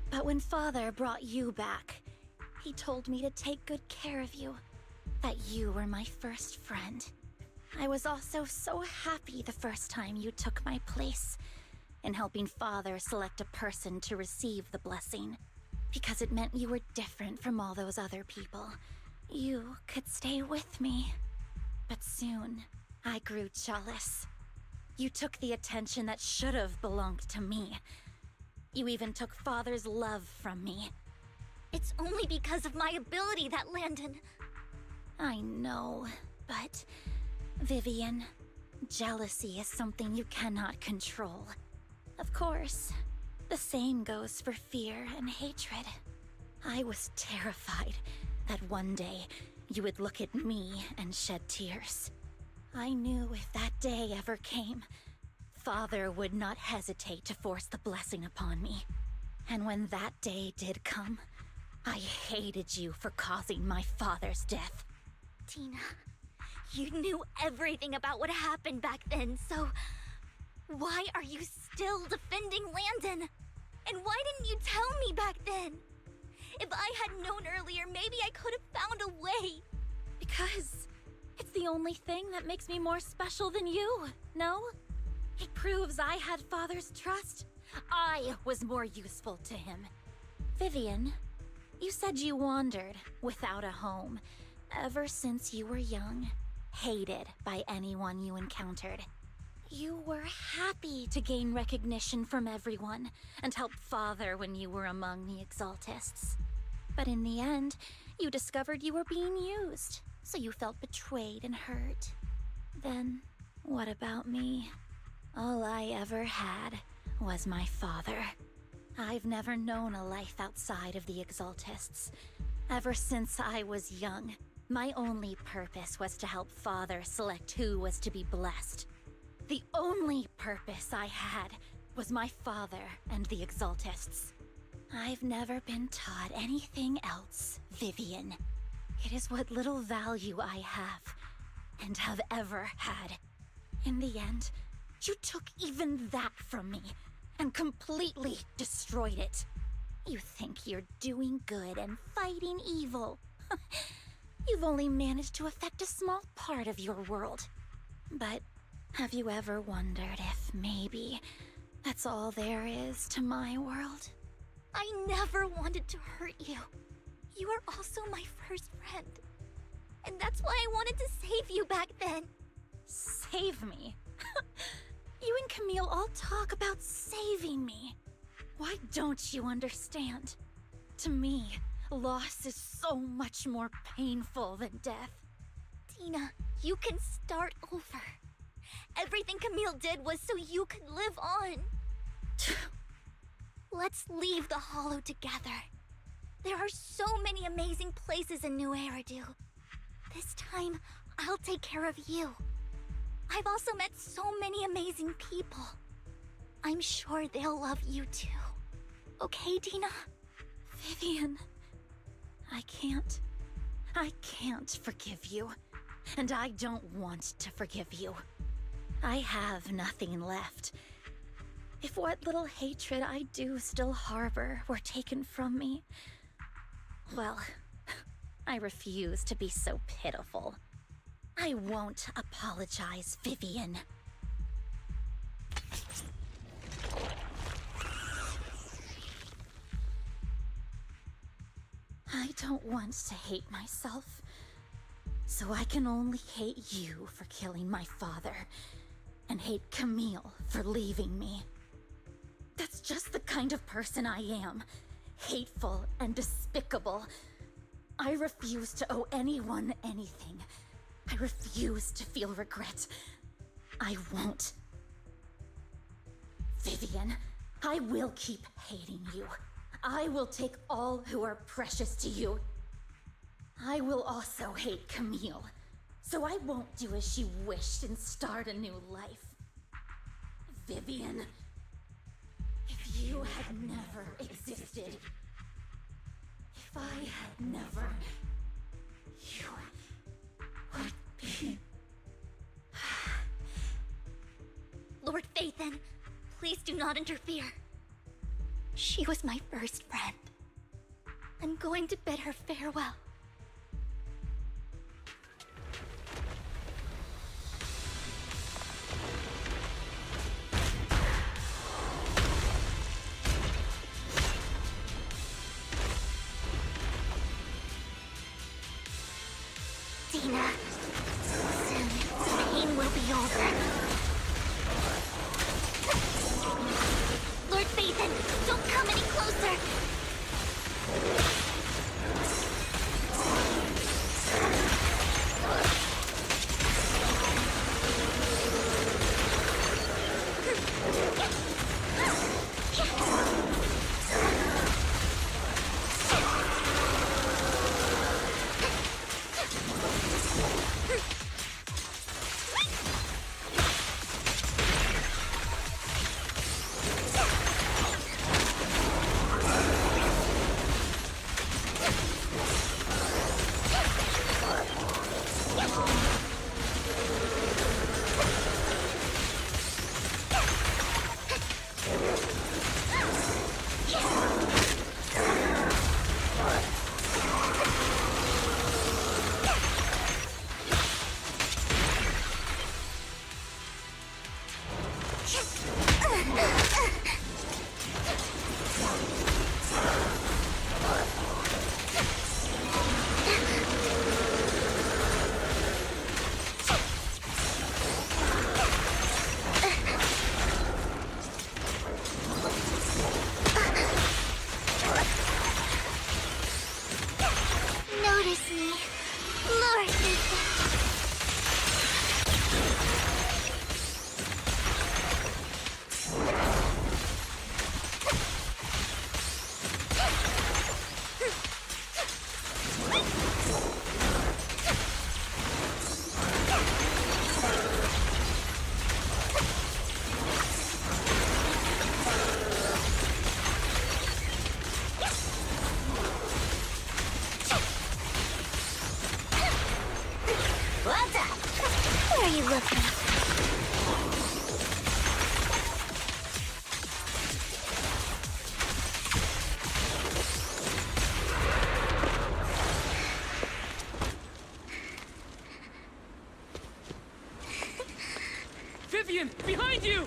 But when Father brought you back, he told me to take good care of you, that you were my first friend. I was also so happy the first time you took my place in helping Father select a person to receive the blessing, because it meant you were different from all those other people. You could stay with me. But soon, I grew jealous. You took the attention that should have belonged to me. You even took Father's love from me. It's only because of my ability that Landon... I know, but... Vivian, jealousy is something you cannot control. Of course, the same goes for fear and hatred. I was terrified that one day you would look at me and shed tears. I knew if that day ever came, Father would not hesitate to force the blessing upon me. And when that day did come, I hated you for causing my father's death. Tina, you knew everything about what happened back then, so... why are you still defending Landon? And why didn't you tell me back then? If I had known earlier, maybe I could have found a way. Because it's the only thing that makes me more special than you, no? It proves I had Father's trust. I was more useful to him. Vivian, you said you wandered without a home ever since you were young, hated by anyone you encountered. You were happy to gain recognition from everyone and help Father when you were among the Exaltists. But in the end, you discovered you were being used, so you felt betrayed and hurt. Then, what about me? All I ever had was my father. I've never known a life outside of the Exaltists. Ever since I was young, my only purpose was to help Father select who was to be blessed. The only purpose I had was my father and the Exaltists. I've never been taught anything else, Vivian. It is what little value I have, and have ever had. In the end, You took even that from me and completely destroyed it. You think you're doing good and fighting evil. You've only managed to affect a small part of your world. But have you ever wondered if maybe that's all there is to my world? I never wanted to hurt you. You are also my first friend. And that's why I wanted to save you back then. Save me? You and Camille all talk about saving me. Why don't you understand? To me, loss is so much more painful than death. Tina, you can start over. Everything Camille did was so you could live on. Let's leave the Hollow together. There are so many amazing places in New Eridu. This time, I'll take care of you. I've also met so many amazing people. I'm sure they'll love you too. Okay, Tina? Vivian, I can't forgive you. And I don't want to forgive you. I have nothing left. If what little hatred I do still harbor were taken from me, well, I refuse to be so pitiful. I won't apologize, Vivian. I don't want to hate myself, so I can only hate you for killing my father, and hate Camille for leaving me. That's just the kind of person I am. Hateful and despicable. I refuse to owe anyone anything. I refuse to feel regret. I won't. Vivian, I will keep hating you. I will take all who are precious to you. I will also hate Camille, so I won't do as she wished and start a new life. Vivian, if you had never existed, if I had never, you would be... Lord Phaethon, please do not interfere. She was my first friend. I'm going to bid her farewell. Dina, soon the pain will be over. Lord Phaethon, don't come any closer! Notice me, Lord Phaethon. What's up? Where are you looking? Vivian, behind you!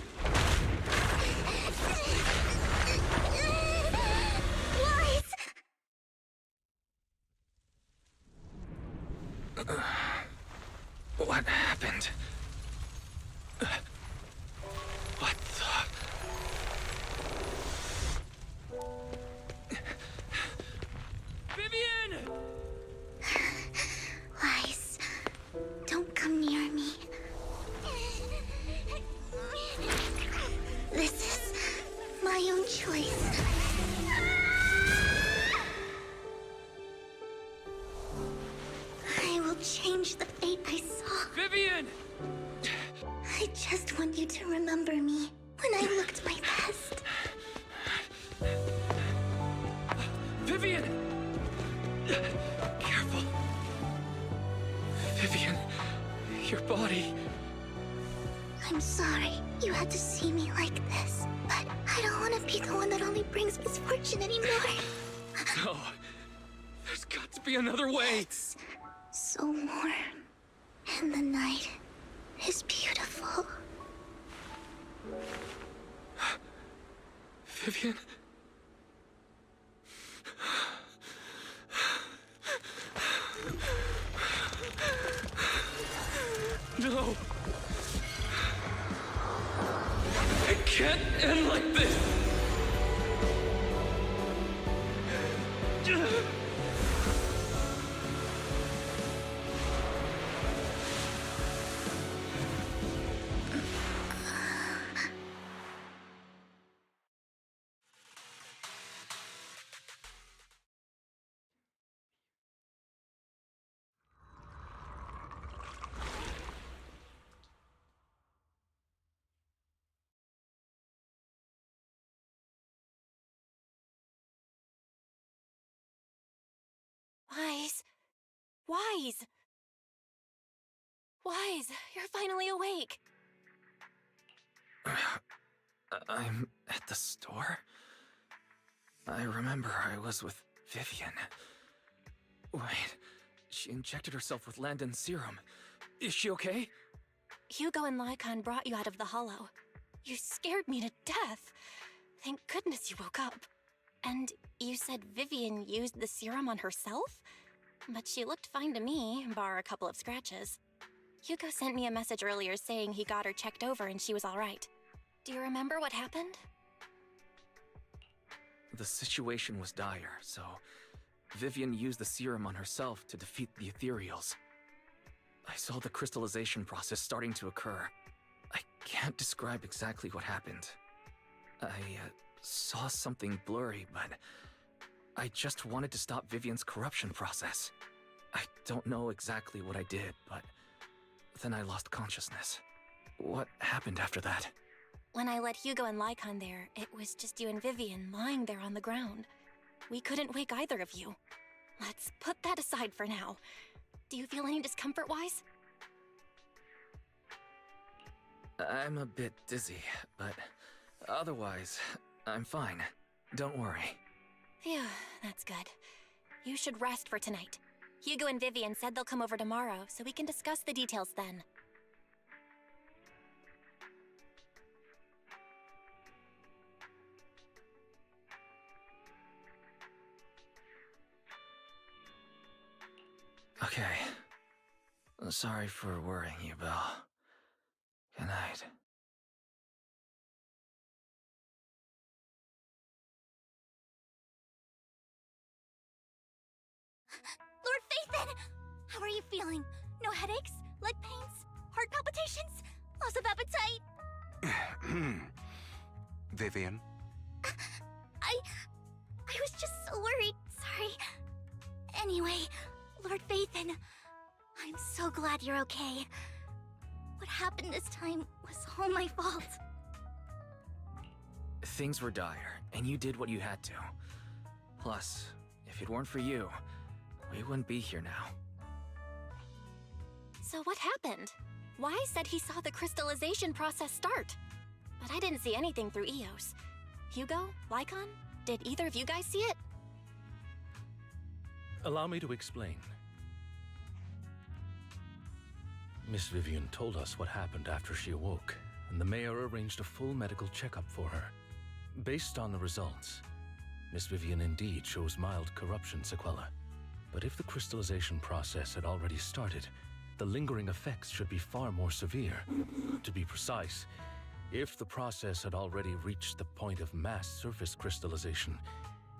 Wise! What happened? What the... Vivian! Wise, don't come near me. This is my own choice. I will change the fate I saw. Vivian! I just want you to remember me when I looked my best. Vivian! Careful. Vivian, your body... I'm sorry you had to see me like this, but I don't want to be the one that only brings misfortune anymore. No. There's got to be another way. It's so warm, and the night is beautiful. Vivian? No. It can't end like this. Wise. Wise. Wise, you're finally awake. I'm at the store? I remember I was with Vivian. Wait, she injected herself with Landon's serum. Is she okay? Hugo and Lycon brought you out of the hollow. You scared me to death. Thank goodness you woke up. And you said Vivian used the serum on herself? But she looked fine to me, bar a couple of scratches. Hugo sent me a message earlier saying he got her checked over and she was all right. Do you remember what happened? The situation was dire, so Vivian used the serum on herself to defeat the ethereals. I saw the crystallization process starting to occur. I can't describe exactly what happened. I saw something blurry, but I just wanted to stop Vivian's corruption process. I don't know exactly what I did, but then I lost consciousness. What happened after that? When I led Hugo and Lycon there, it was just you and Vivian lying there on the ground. We couldn't wake either of you. Let's put that aside for now. Do you feel any discomfort, Wise? I'm a bit dizzy, but otherwise, I'm fine. Don't worry. Phew, that's good. You should rest for tonight. Hugo and Vivian said they'll come over tomorrow, so we can discuss the details then. Okay. Sorry for worrying you, Belle. Good night. Lord Phaethon! How are you feeling? No headaches? Leg pains? Heart palpitations? Loss of appetite? Vivian? I was just so worried. Sorry. Anyway, Lord Phaethon, I'm so glad you're okay. What happened this time was all my fault. Things were dire, and you did what you had to. Plus, if it weren't for you, we wouldn't be here now. So what happened? Wise said he saw the crystallization process start. But I didn't see anything through EOS. Hugo? Lycon? Did either of you guys see it? Allow me to explain. Miss Vivian told us what happened after she awoke, and the mayor arranged a full medical checkup for her. Based on the results, Miss Vivian indeed shows mild corruption sequela. But if the crystallization process had already started, the lingering effects should be far more severe. To be precise, if the process had already reached the point of mass surface crystallization,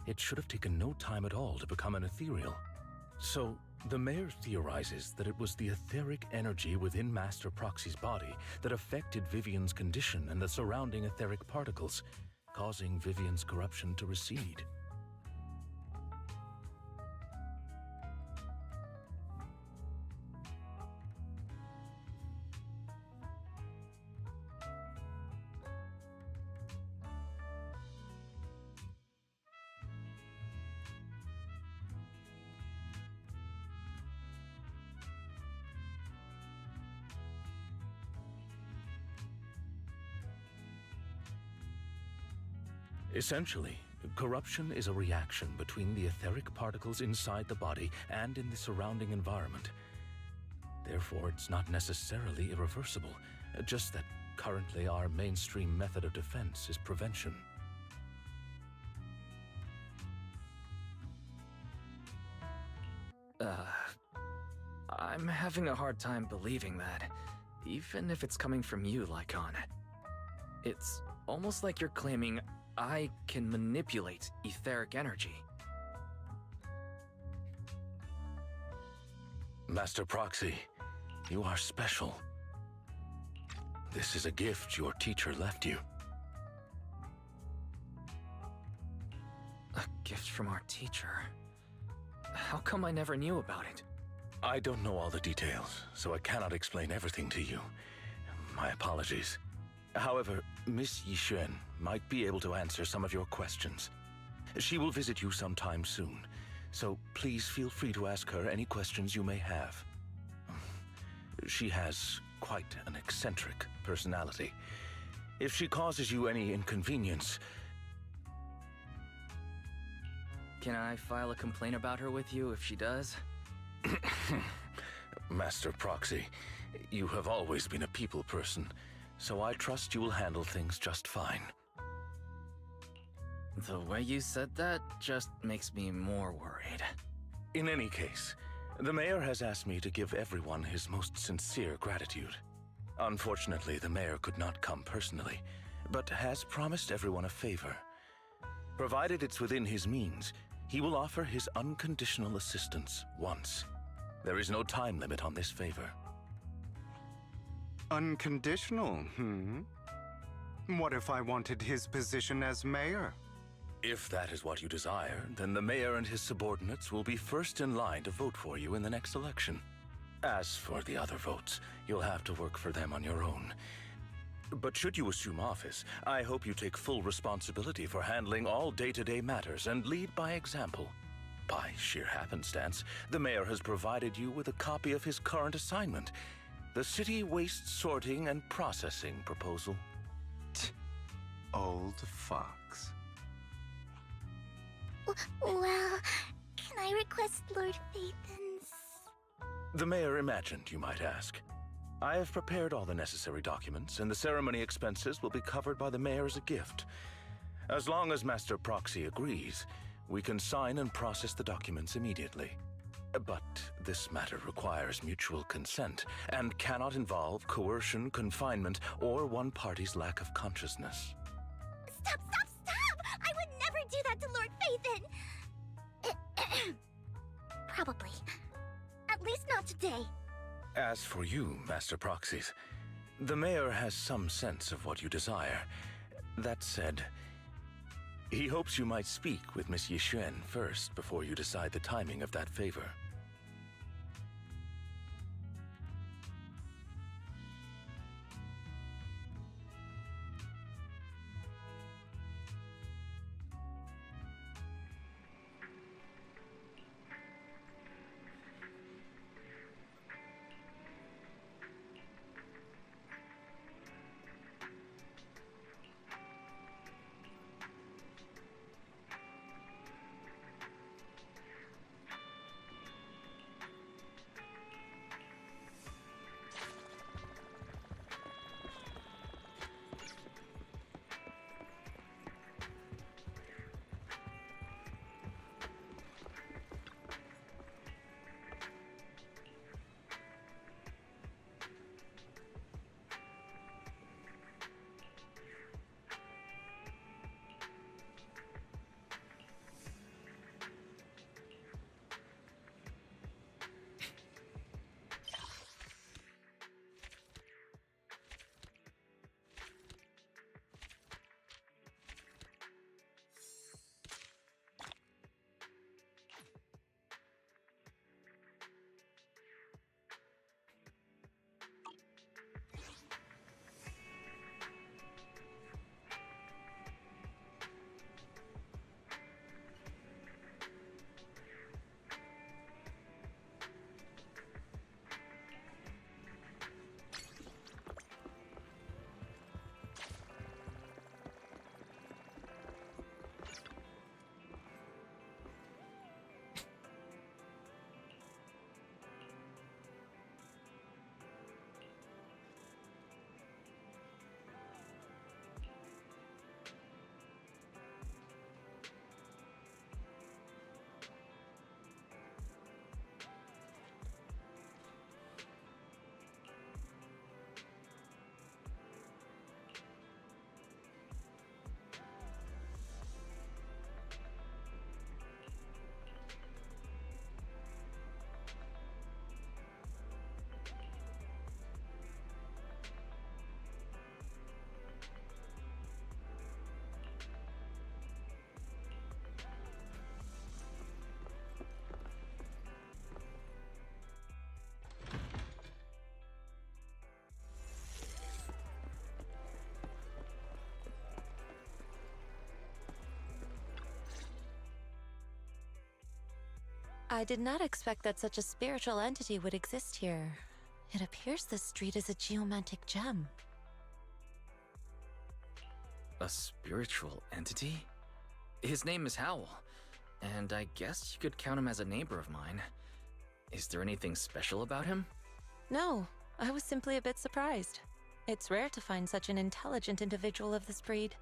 it should have taken no time at all to become an ethereal. So, the mayor theorizes that it was the etheric energy within Master Proxy's body that affected Vivian's condition and the surrounding etheric particles, causing Vivian's corruption to recede. Essentially, corruption is a reaction between the etheric particles inside the body and in the surrounding environment. Therefore, it's not necessarily irreversible, just that currently our mainstream method of defense is prevention. I'm having a hard time believing that, even if it's coming from you, Lycon. It's almost like you're claiming I can manipulate etheric energy. Master Proxy, you are special. This is a gift your teacher left you. A gift from our teacher? How come I never knew about it? I don't know all the details, so I cannot explain everything to you. My apologies. However, Miss Yixuan might be able to answer some of your questions. She will visit you sometime soon, so please feel free to ask her any questions you may have. She has quite an eccentric personality. If she causes you any inconvenience... Can I file a complaint about her with you if she does? Master Proxy, you have always been a people person, so I trust you will handle things just fine. The way you said that just makes me more worried. In any case, the mayor has asked me to give everyone his most sincere gratitude. Unfortunately, the mayor could not come personally, but has promised everyone a favor. Provided it's within his means, he will offer his unconditional assistance once. There is no time limit on this favor. Unconditional, What if I wanted his position as mayor? If that is what you desire, then the mayor and his subordinates will be first in line to vote for you in the next election. As for the other votes, you'll have to work for them on your own. But should you assume office, I hope you take full responsibility for handling all day-to-day matters and lead by example. By sheer happenstance, the mayor has provided you with a copy of his current assignment, the City Waste Sorting and Processing proposal. Old fox. Well, can I request Lord Phaethon's? The mayor imagined you might ask. I have prepared all the necessary documents, and the ceremony expenses will be covered by the mayor as a gift. As long as Master Proxy agrees, we can sign and process the documents immediately. But this matter requires mutual consent and cannot involve coercion, confinement, or one party's lack of consciousness. Stop! I would never do that to Lord Phaethon! Probably. At least not today. As for you, Master Proxies, the mayor has some sense of what you desire. That said, he hopes you might speak with Miss Yixuan first before you decide the timing of that favor. I did not expect that such a spiritual entity would exist here. It appears this street is a geomantic gem. A spiritual entity? His name is Howl, and I guess you could count him as a neighbor of mine. Is there anything special about him? No, I was simply a bit surprised. It's rare to find such an intelligent individual of this breed.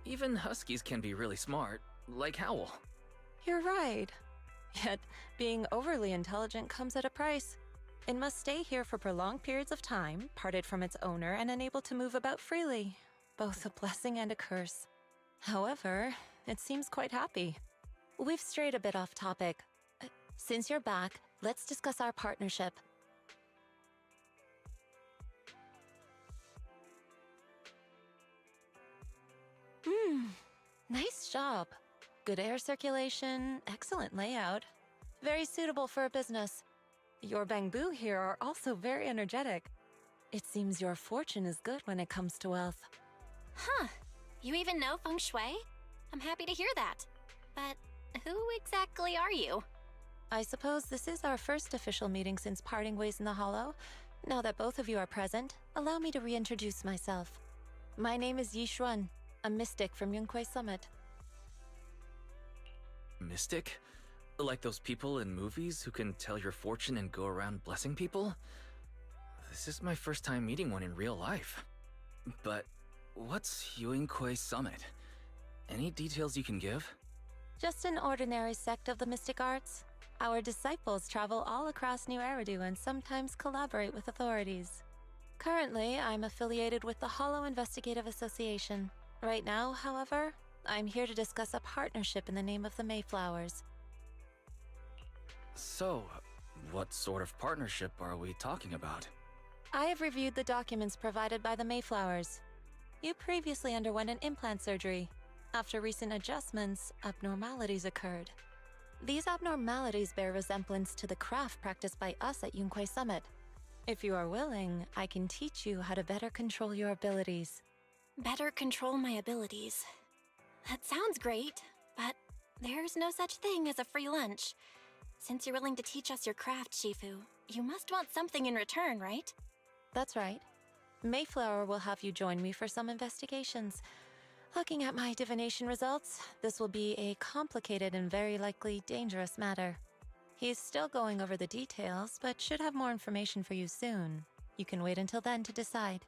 Even huskies can be really smart, like Howl. You're right. Yet, being overly intelligent comes at a price. It must stay here for prolonged periods of time, parted from its owner and unable to move about freely. Both a blessing and a curse. However, it seems quite happy. We've strayed a bit off topic. Since you're back, let's discuss our partnership. Nice job. Good air circulation, excellent layout. Very suitable for a business. Your bamboo here are also very energetic. It seems your fortune is good when it comes to wealth. Huh. You even know feng shui? I'm happy to hear that. But who exactly are you? I suppose this is our first official meeting since parting ways in the Hollow. Now that both of you are present, allow me to reintroduce myself. My name is Yi Xuan, a mystic from Yunquei Summit. Mystic? Like those people in movies who can tell your fortune and go around blessing people? This is my first time meeting one in real life. But what's Yunquei Summit? Any details you can give? Just an ordinary sect of the mystic arts. Our disciples travel all across New Eridu and sometimes collaborate with authorities. Currently, I'm affiliated with the Hollow Investigative Association. Right now, however, I'm here to discuss a partnership in the name of the Mayflowers. So, what sort of partnership are we talking about? I have reviewed the documents provided by the Mayflowers. You previously underwent an implant surgery. After recent adjustments, abnormalities occurred. These abnormalities bear resemblance to the craft practiced by us at Yunquei Summit. If you are willing, I can teach you how to better control your abilities. Better control my abilities. That sounds great, but there's no such thing as a free lunch. Since you're willing to teach us your craft, Shifu, you must want something in return, right? That's right. Mayflower will have you join me for some investigations. Looking at my divination results, this will be a complicated and very likely dangerous matter. He's still going over the details, but should have more information for you soon. You can wait until then to decide.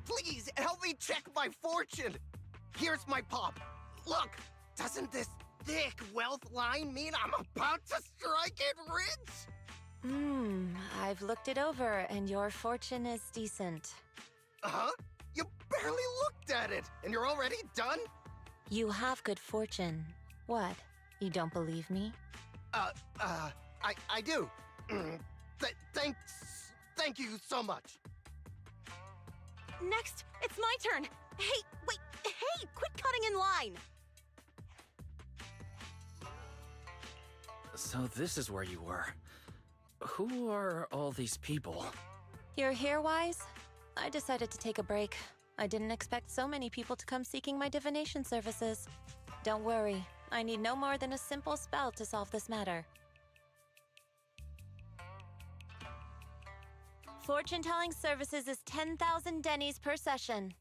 Please, help me check my fortune! Here's my pop. Look, doesn't this thick wealth line mean I'm about to strike it rich? I've looked it over, and your fortune is decent. Huh? You barely looked at it, and you're already done? You have good fortune. What? You don't believe me? I do. Thank you so much. Next, it's my turn. Hey, wait, hey, quit cutting in line. So this is where you were. Who are all these people? You're here, Wise? I decided to take a break. I didn't expect so many people to come seeking my divination services. Don't worry, I need no more than a simple spell to solve this matter. Fortune-telling services is 10,000 dennies per session.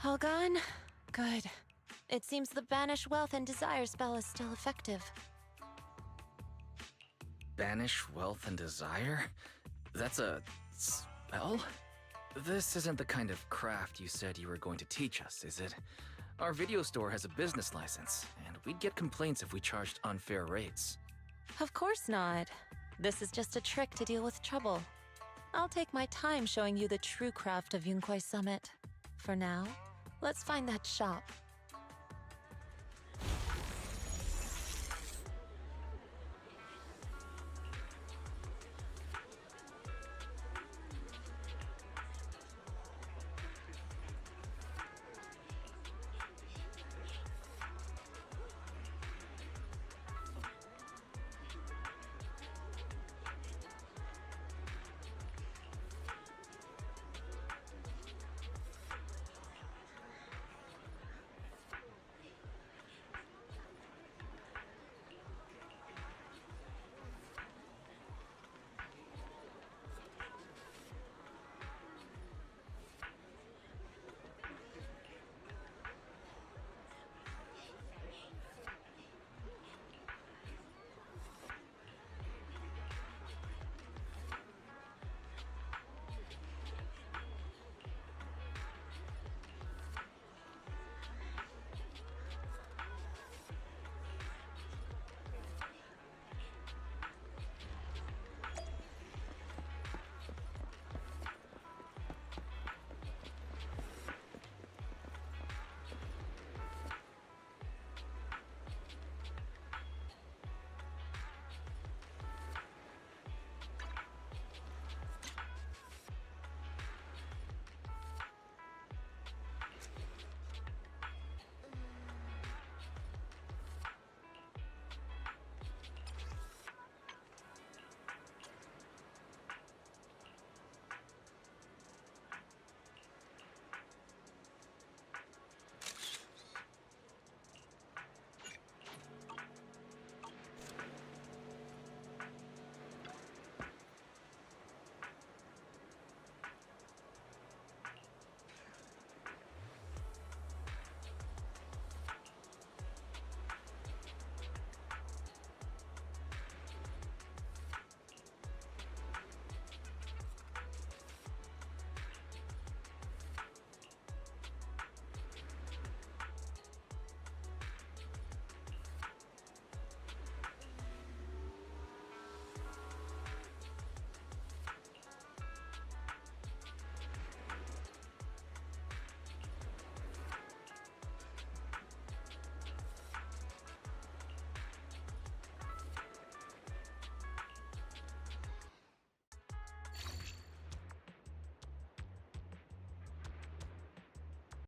All gone? Good. It seems the Banish Wealth and Desire spell is still effective. Banish wealth and desire? That's a spell? This isn't the kind of craft you said you were going to teach us, is it? Our video store has a business license, and we'd get complaints if we charged unfair rates. Of course not. This is just a trick to deal with trouble. I'll take my time showing you the true craft of Yunkwai Summit. For now, let's find that shop.